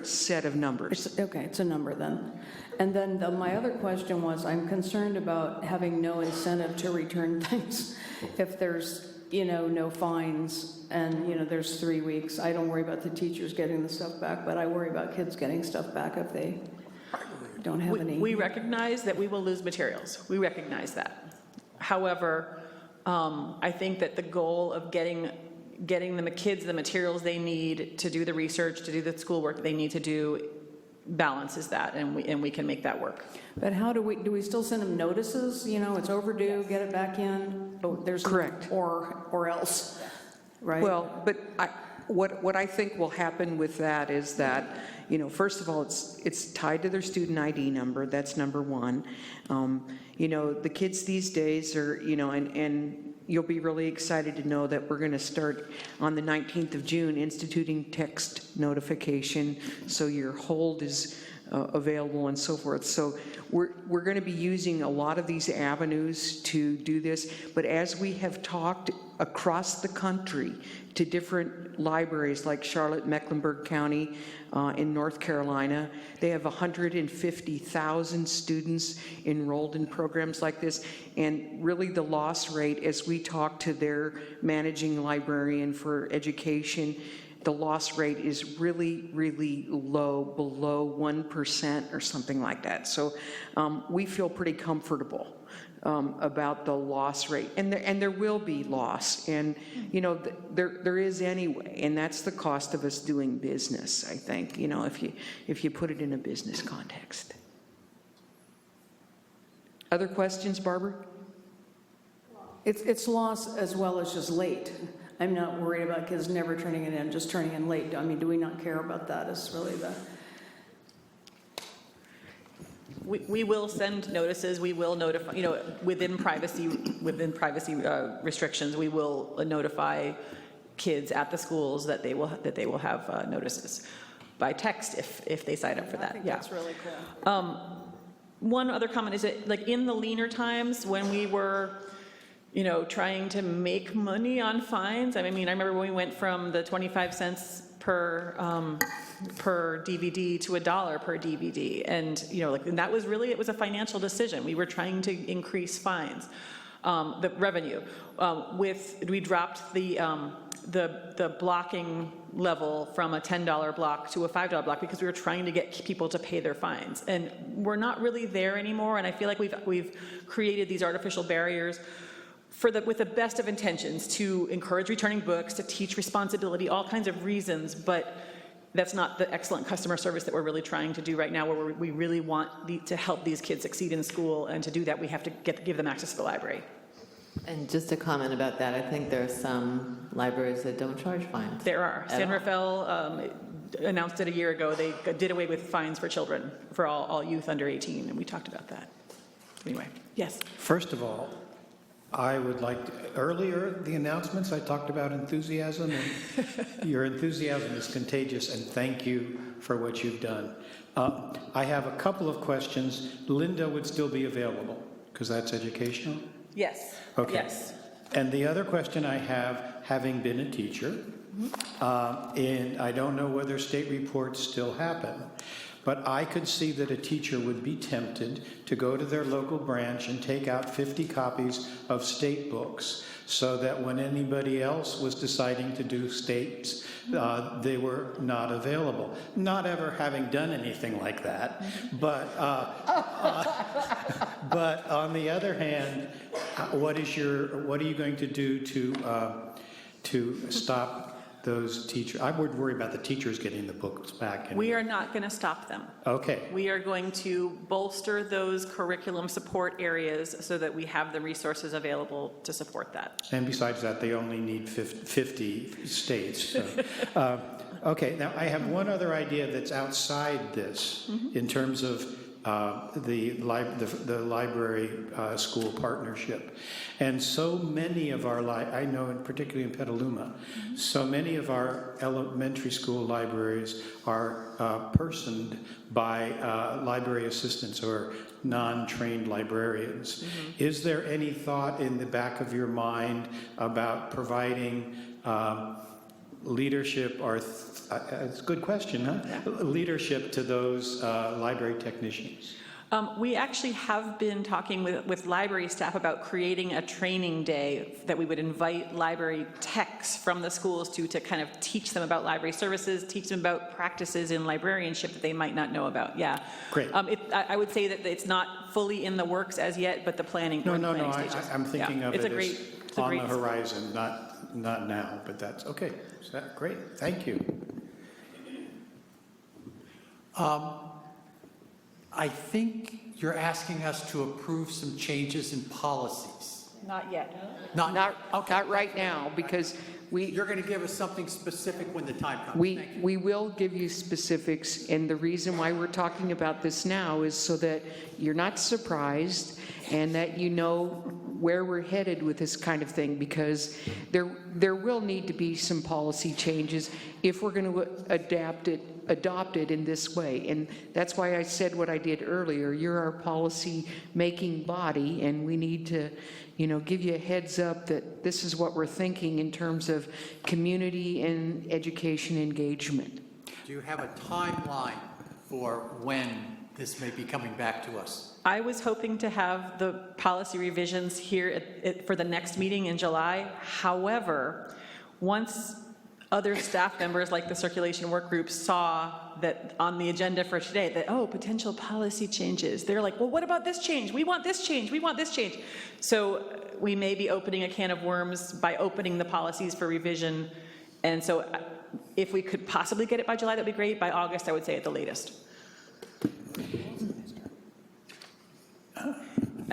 set of numbers. It's a number then. And then my other question was, I'm concerned about having no incentive to return things if there's no fines and, there's 3 weeks. I don't worry about the teachers getting the stuff back, but I worry about kids getting stuff back if they don't have any. We recognize that we will lose materials. We recognize that. However, I think that the goal of getting the kids the materials they need to do the research, to do the schoolwork they need to do, balances that, and we can make that work. But how do we still send them notices? It's overdue, get it back in. There's correct. Or else, right? Well, but what I think will happen with that is that, first of all, it's tied to their student ID number. That's number one. The kids these days are, and you'll be really excited to know that we're going to start on the 19th of June instituting text notification, so your hold is available and so forth. So we're going to be using a lot of these avenues to do this, but as we have talked across the country to different libraries like Charlotte, Mecklenburg County in North Carolina, they have 150,000 students enrolled in programs like this, and really the loss rate, as we talk to their managing librarian for education, the loss rate is really, really low, below 1% or something like that. So we feel pretty comfortable about the loss rate. And there will be loss. And, there is anyway. And that's the cost of us doing business, I think, if you put it in a business context. Other questions, Barbara? It's loss as well as just late. I'm not worried about kids never turning it in, just turning in late. I mean, do we not care about that? It's really the... We will send notices. We will notify, within privacy restrictions, we will notify kids at the schools that they will have notices by text if they sign up for that. That's really cool. One other comment is that, like, in the leaner times when we were trying to make money on fines. I mean, I remember when we went from the 25 cents per DVD to $1 per DVD. And, and that was really, it was a financial decision. We were trying to increase fines, the revenue. We dropped the blocking level from a $10 block to a $5 block because we were trying to get people to pay their fines. And we're not really there anymore. And I feel like we've created these artificial barriers with the best of intentions to encourage returning books, to teach responsibility, all kinds of reasons, but that's not the excellent customer service that we're really trying to do right now, where we really want to help these kids succeed in school, and to do that we have to give them access to the library. And just a comment about that, I think there are some libraries that don't charge fines. There are. San Rafael announced it a year ago. They did away with fines for children, for all youth under 18, and we talked about that. Anyway, yes? First of all, I would like to, earlier, the announcements, I talked about enthusiasm, and your enthusiasm is contagious, and thank you for what you've done. I have a couple of questions. Linda would still be available, because that's educational? Yes. Okay. Yes. And the other question I have, having been a teacher, and I don't know whether state reports still happen, but I could see that a teacher would be tempted to go to their local branch and take out 50 copies of state books so that when anybody else was deciding to do states, they were not available. Not ever having done anything like that, but but on the other hand, what are you going to do to stop those teachers? I would worry about the teachers getting the books back. We are not going to stop them. Okay. We are going to bolster those curriculum support areas so that we have the resources available to support that. And besides that, they only need 50 states. So. Okay, now I have one other idea that's outside this in terms of the library school partnership. And so many of our, I know particularly in Petaluma, so many of our elementary school libraries are personed by library assistants or non-trained librarians. Is there any thought in the back of your mind about providing leadership, or it's a good question, huh? Leadership to those library technicians? We actually have been talking with library staff about creating a training day that we would invite library techs from the schools to kind of teach them about library services, teach them about practices in librarianship that they might not know about. Yeah. Great. I would say that it's not fully in the works as yet, but the planning. No, stages. I'm thinking of it's it a great, as on the horizon, not now, but that's okay. Is that great? Thank you. I think you're asking us to approve some changes in policies. Not yet. Not right now, because You're going to give us something specific when the time comes. we will give you specifics, and the reason why we're talking about this now is so that you're not surprised and that you know where we're headed with this kind of thing, because there will need to be some policy changes if we're going to adopt it in this way. And that's why I said what I did earlier. You're our policy-making body, and we need to, give you a heads up that this is what we're thinking in terms of community and education engagement. Do you have a timeline for when this may be coming back to us? I was hoping to have the policy revisions here for the next meeting in July. However, once other staff members like the circulation work group saw that on the agenda for today that, potential policy changes, they're like, well, what about this change? We want this change. We want this change. So we may be opening a can of worms by opening the policies for revision. And so if we could possibly get it by July, that'd be great. By August, I would say at the latest.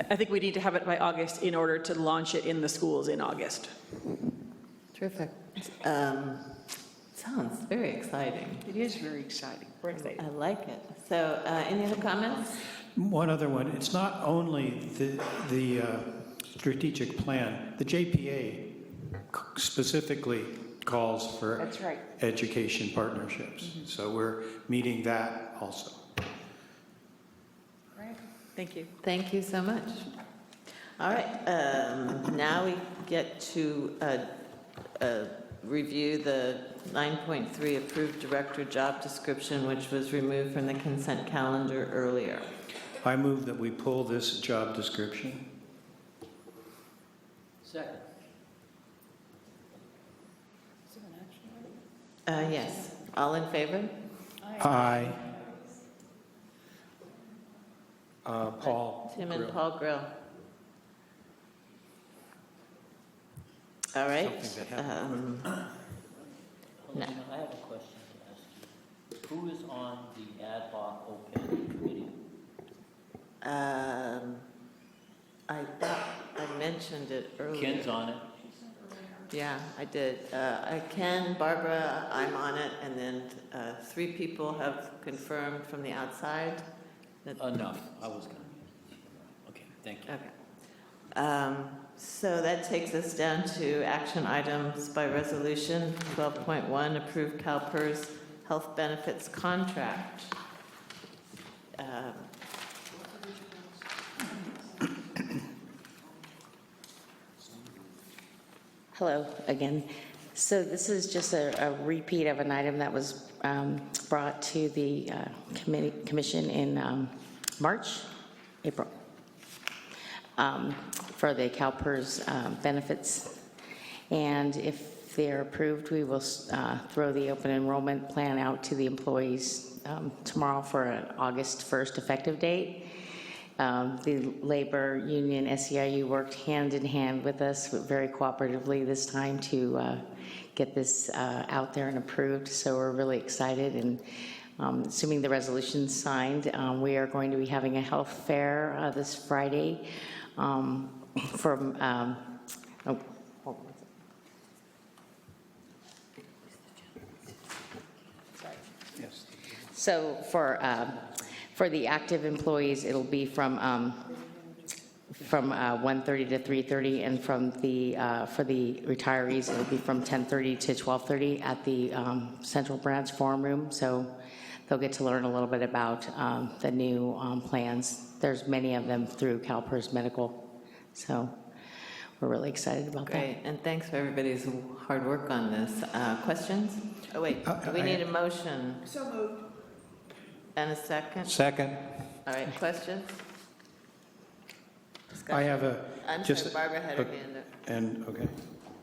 I think we need to have it by August in order to launch it in the schools in August. Terrific. Sounds very exciting. It is very exciting. We're excited. I like it. So any other comments? One other one. It's not only the strategic plan. The JPA specifically calls for That's right. education partnerships. So we're meeting that also. Thank you. Thank you so much. All right, now we get to review the 9.3 approved director job description, which was removed from the consent calendar earlier. I move that we pull this job description. Second. Yes. All in favor? Aye. Paul. Tim and Grill. Paul Grill. All right. I have a question to ask you. Who is on the ad hoc OPEB committee? I thought I mentioned it earlier. Ken's on it. Yeah, I did. Ken, Barbara, I'm on it, and then 3 people have confirmed from the outside. No, I was going to. Okay, thank you. Okay. So that takes us down to action items by resolution. 12.1, approve CalPERS health benefits contract. Hello again. So this is just a repeat of an item that was brought to the commission in April, for the CalPERS benefits. And if they're approved, we will throw the open enrollment plan out to the employees tomorrow for an August 1st effective date. The labor union, SEIU, worked hand in hand with us very cooperatively this time to get this out there and approved. So we're really excited, and assuming the resolution's signed, we are going to be having a health fair this Friday from So for the active employees, it'll be from 1:30 to 3:30, and from the for the retirees, it'll be from 10:30 to 12:30 at the Central Branch Forum Room. So they'll get to learn a little bit about the new plans. There's many of them through CalPERS Medical, so we're really excited about that. Great, and thanks for everybody's hard work on this. Questions? Oh, wait, do we need a motion? So moved. And a second? Second. All right, questions? I have a... I'm sorry, Barbara had her hand up. And, okay.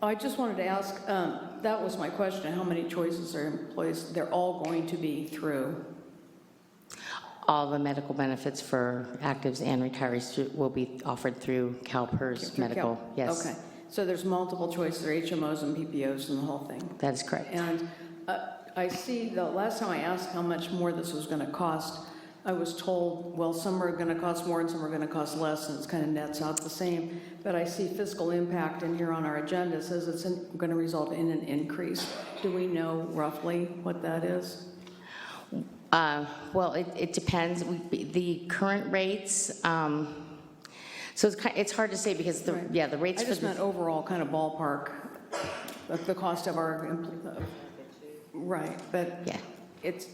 I just wanted to ask, that was my question, how many choices are employees? They're all going to be through? All the medical benefits for actives and retirees will be offered through CalPERS Medical, yes. Okay, so there's multiple choices, there are HMOs and PPOs and the whole thing? That is correct. And I see, the last time I asked how much more this was going to cost, I was told, well, some are going to cost more and some are going to cost less, and it's kind of nets out the same. But I see fiscal impact in here on our agenda. It says it's going to result in an increase. Do we know roughly what that is? Well, it depends. The current rates, so it's hard to say because the rates I just meant overall kind of ballpark, the cost of our, right, but yeah, it's,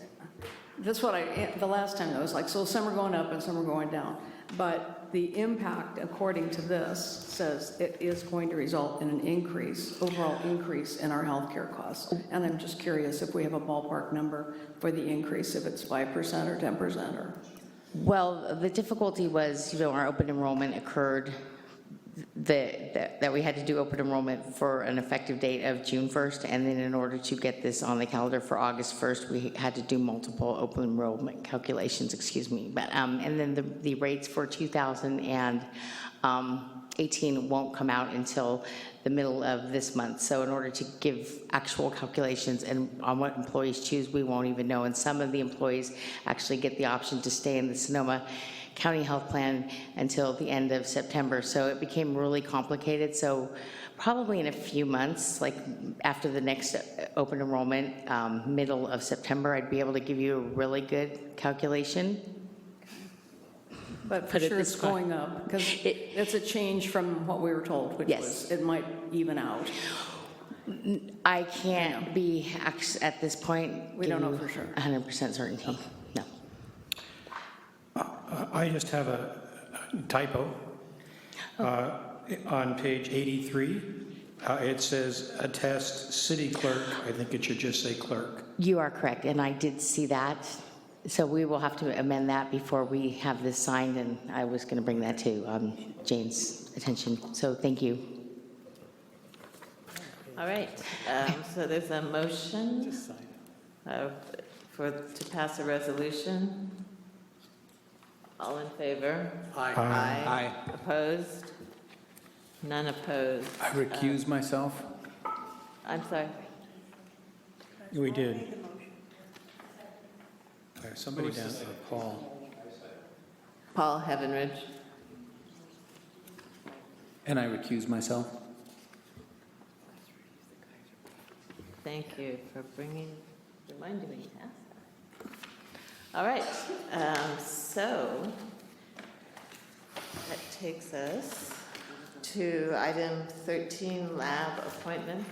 that's what the last time I was like, so some are going up and some are going down. But the impact, according to this, says it is going to result in an increase, overall increase in our healthcare costs. And I'm just curious if we have a ballpark number for the increase, if it's 5% or 10% or... Well, the difficulty was, our open enrollment occurred, that we had to do open enrollment for an effective date of June 1st, and then in order to get this on the calendar for August 1st, we had to do multiple open enrollment calculations, but, and then the rates for 2018 won't come out until the middle of this month. So in order to give actual calculations and on what employees choose, we won't even know. And some of the employees actually get the option to stay in the Sonoma County Health Plan until the end of September. So it became really complicated. So probably in a few months, like after the next open enrollment, middle of September, I'd be able to give you a really good calculation. But for sure it's going up, because it's a change from what we were told, which was it might even out. I can't be, at this point, we don't know for sure. 100% certainty, no. I just have a typo. On page 83, it says attest city clerk. I think it should just say clerk. You are correct, and I did see that. So we will have to amend that before we have this signed, and I was going to bring that to Jane's attention. So thank you. All right, so there's a motion to pass a resolution. All in favor? Aye. Aye. Opposed? None opposed. I recuse myself. I'm sorry. We did. Somebody down there, Paul. Paul Heavenridge. And I recuse myself. Thank you for reminding me to ask that. All right, so that takes us to item 13, lab appointments.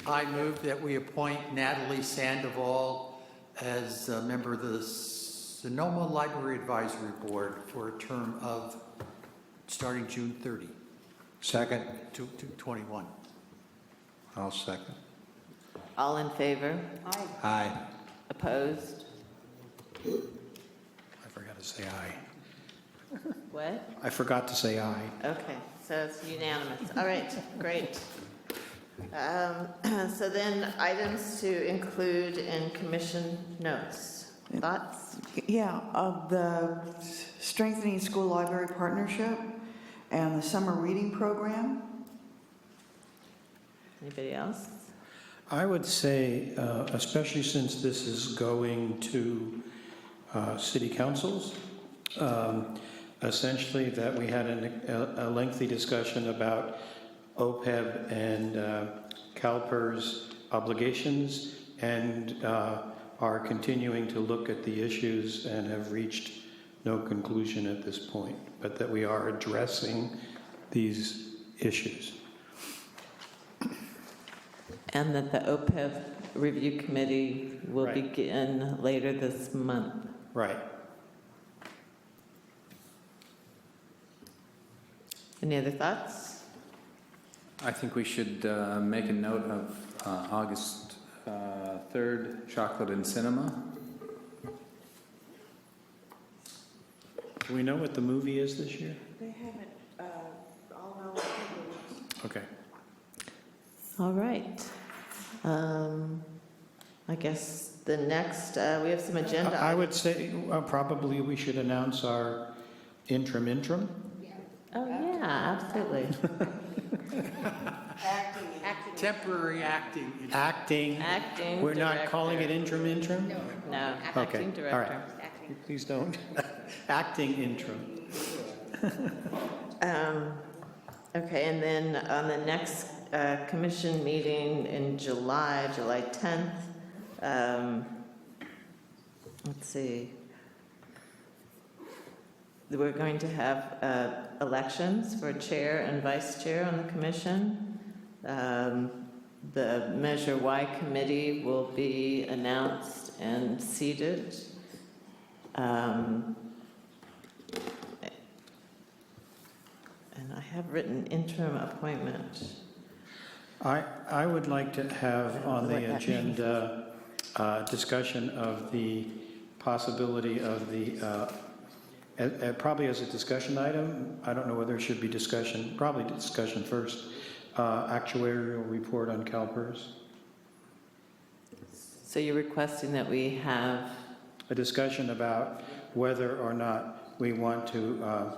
I move that we appoint Natalie Sandoval as a member of the Sonoma Library Advisory Board for a term of starting June 30. Second. To 21. I'll second. All in favor? Aye. Aye. Opposed? I forgot to say aye. What? I forgot to say aye. Okay, so it's unanimous. All right, great. So then, items to include in commission notes. Thoughts? Yeah, the strengthening school library partnership and the summer reading program. Anybody else? I would say, especially since this is going to city councils, essentially that we had a lengthy discussion about OPEB and CalPERS obligations, and are continuing to look at the issues and have reached no conclusion at this point, but that we are addressing these issues. And that the OPEB review committee will Right. begin later this month. Right. Any other thoughts? I think we should make a note of August 3rd, chocolate and cinema. Do we know what the movie is this year? They haven't, Okay. all right. I guess the next, we have some agenda. I would say probably we should announce our interim. Oh, yeah, absolutely. Temporary acting. Acting We're not director. calling it interim? No, Okay, acting all right. director. Please don't. Acting interim. Okay, and then on the next commission meeting in July 10th, let's see, we're going to have elections for chair and vice chair on the commission. The Measure Y committee will be announced and seated. And I have written interim appointment. I would like to have on the agenda discussion of the possibility of the, probably as a discussion item, I don't know whether it should be discussion, probably discussion first, actuarial report on CalPERS. So you're requesting that we have A discussion about whether or not we want to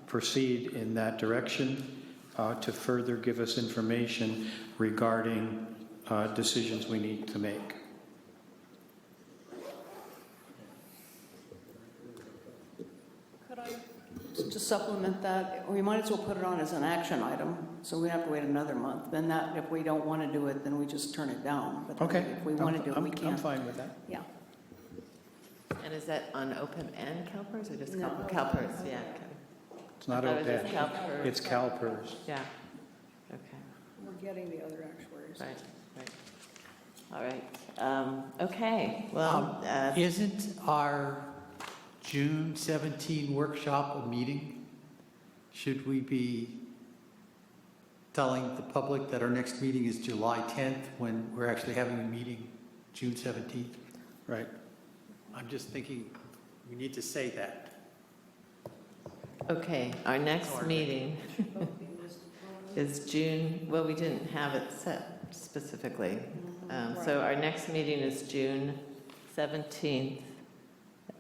proceed in that direction to further give us information regarding decisions we need to make. Could I just supplement that? We might as well put it on as an action item, so we have to wait another month. Then that, if we don't want to do it, then we just turn it down. But then Okay. if we want to do it, we can. I'm fine with that. Yeah. And is that on OPEB and CalPERS or just No. CalPERS? Yeah. It's not I thought it was OPEB. just CalPERS. It's CalPERS. Yeah. Okay. We're getting the other actuaries. Right. All right. Okay. Well, Isn't our June 17 workshop a meeting? Should we be telling the public that our next meeting is July 10th when we're actually having a meeting June 17th? Right. I'm just thinking we need to say that. okay. Our next meeting is June. Well, we didn't have it set specifically. So our next meeting is June 17th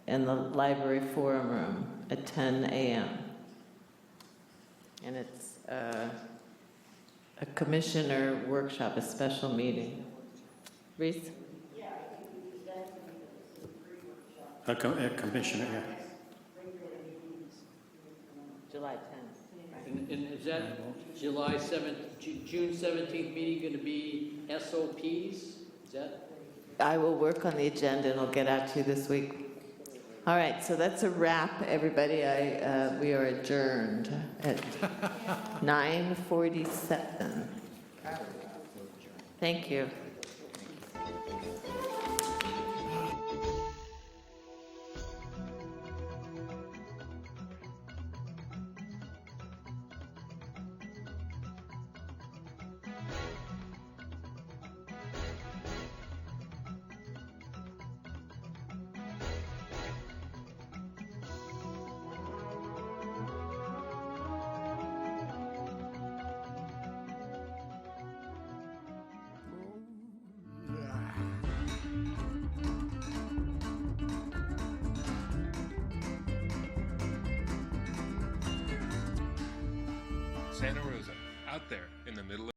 in the library forum room at 10 a.m. And it's a commissioner workshop, a special meeting. Reese? A commissioner, yeah. July 10th. And is that July 7th, June 17th meeting going to be SOPs? Is that? I will work on the agenda and I'll get out to you this week. All right, so that's a wrap, everybody. We are adjourned at 9:47. Thank you. Santa Rosa, out there in the middle of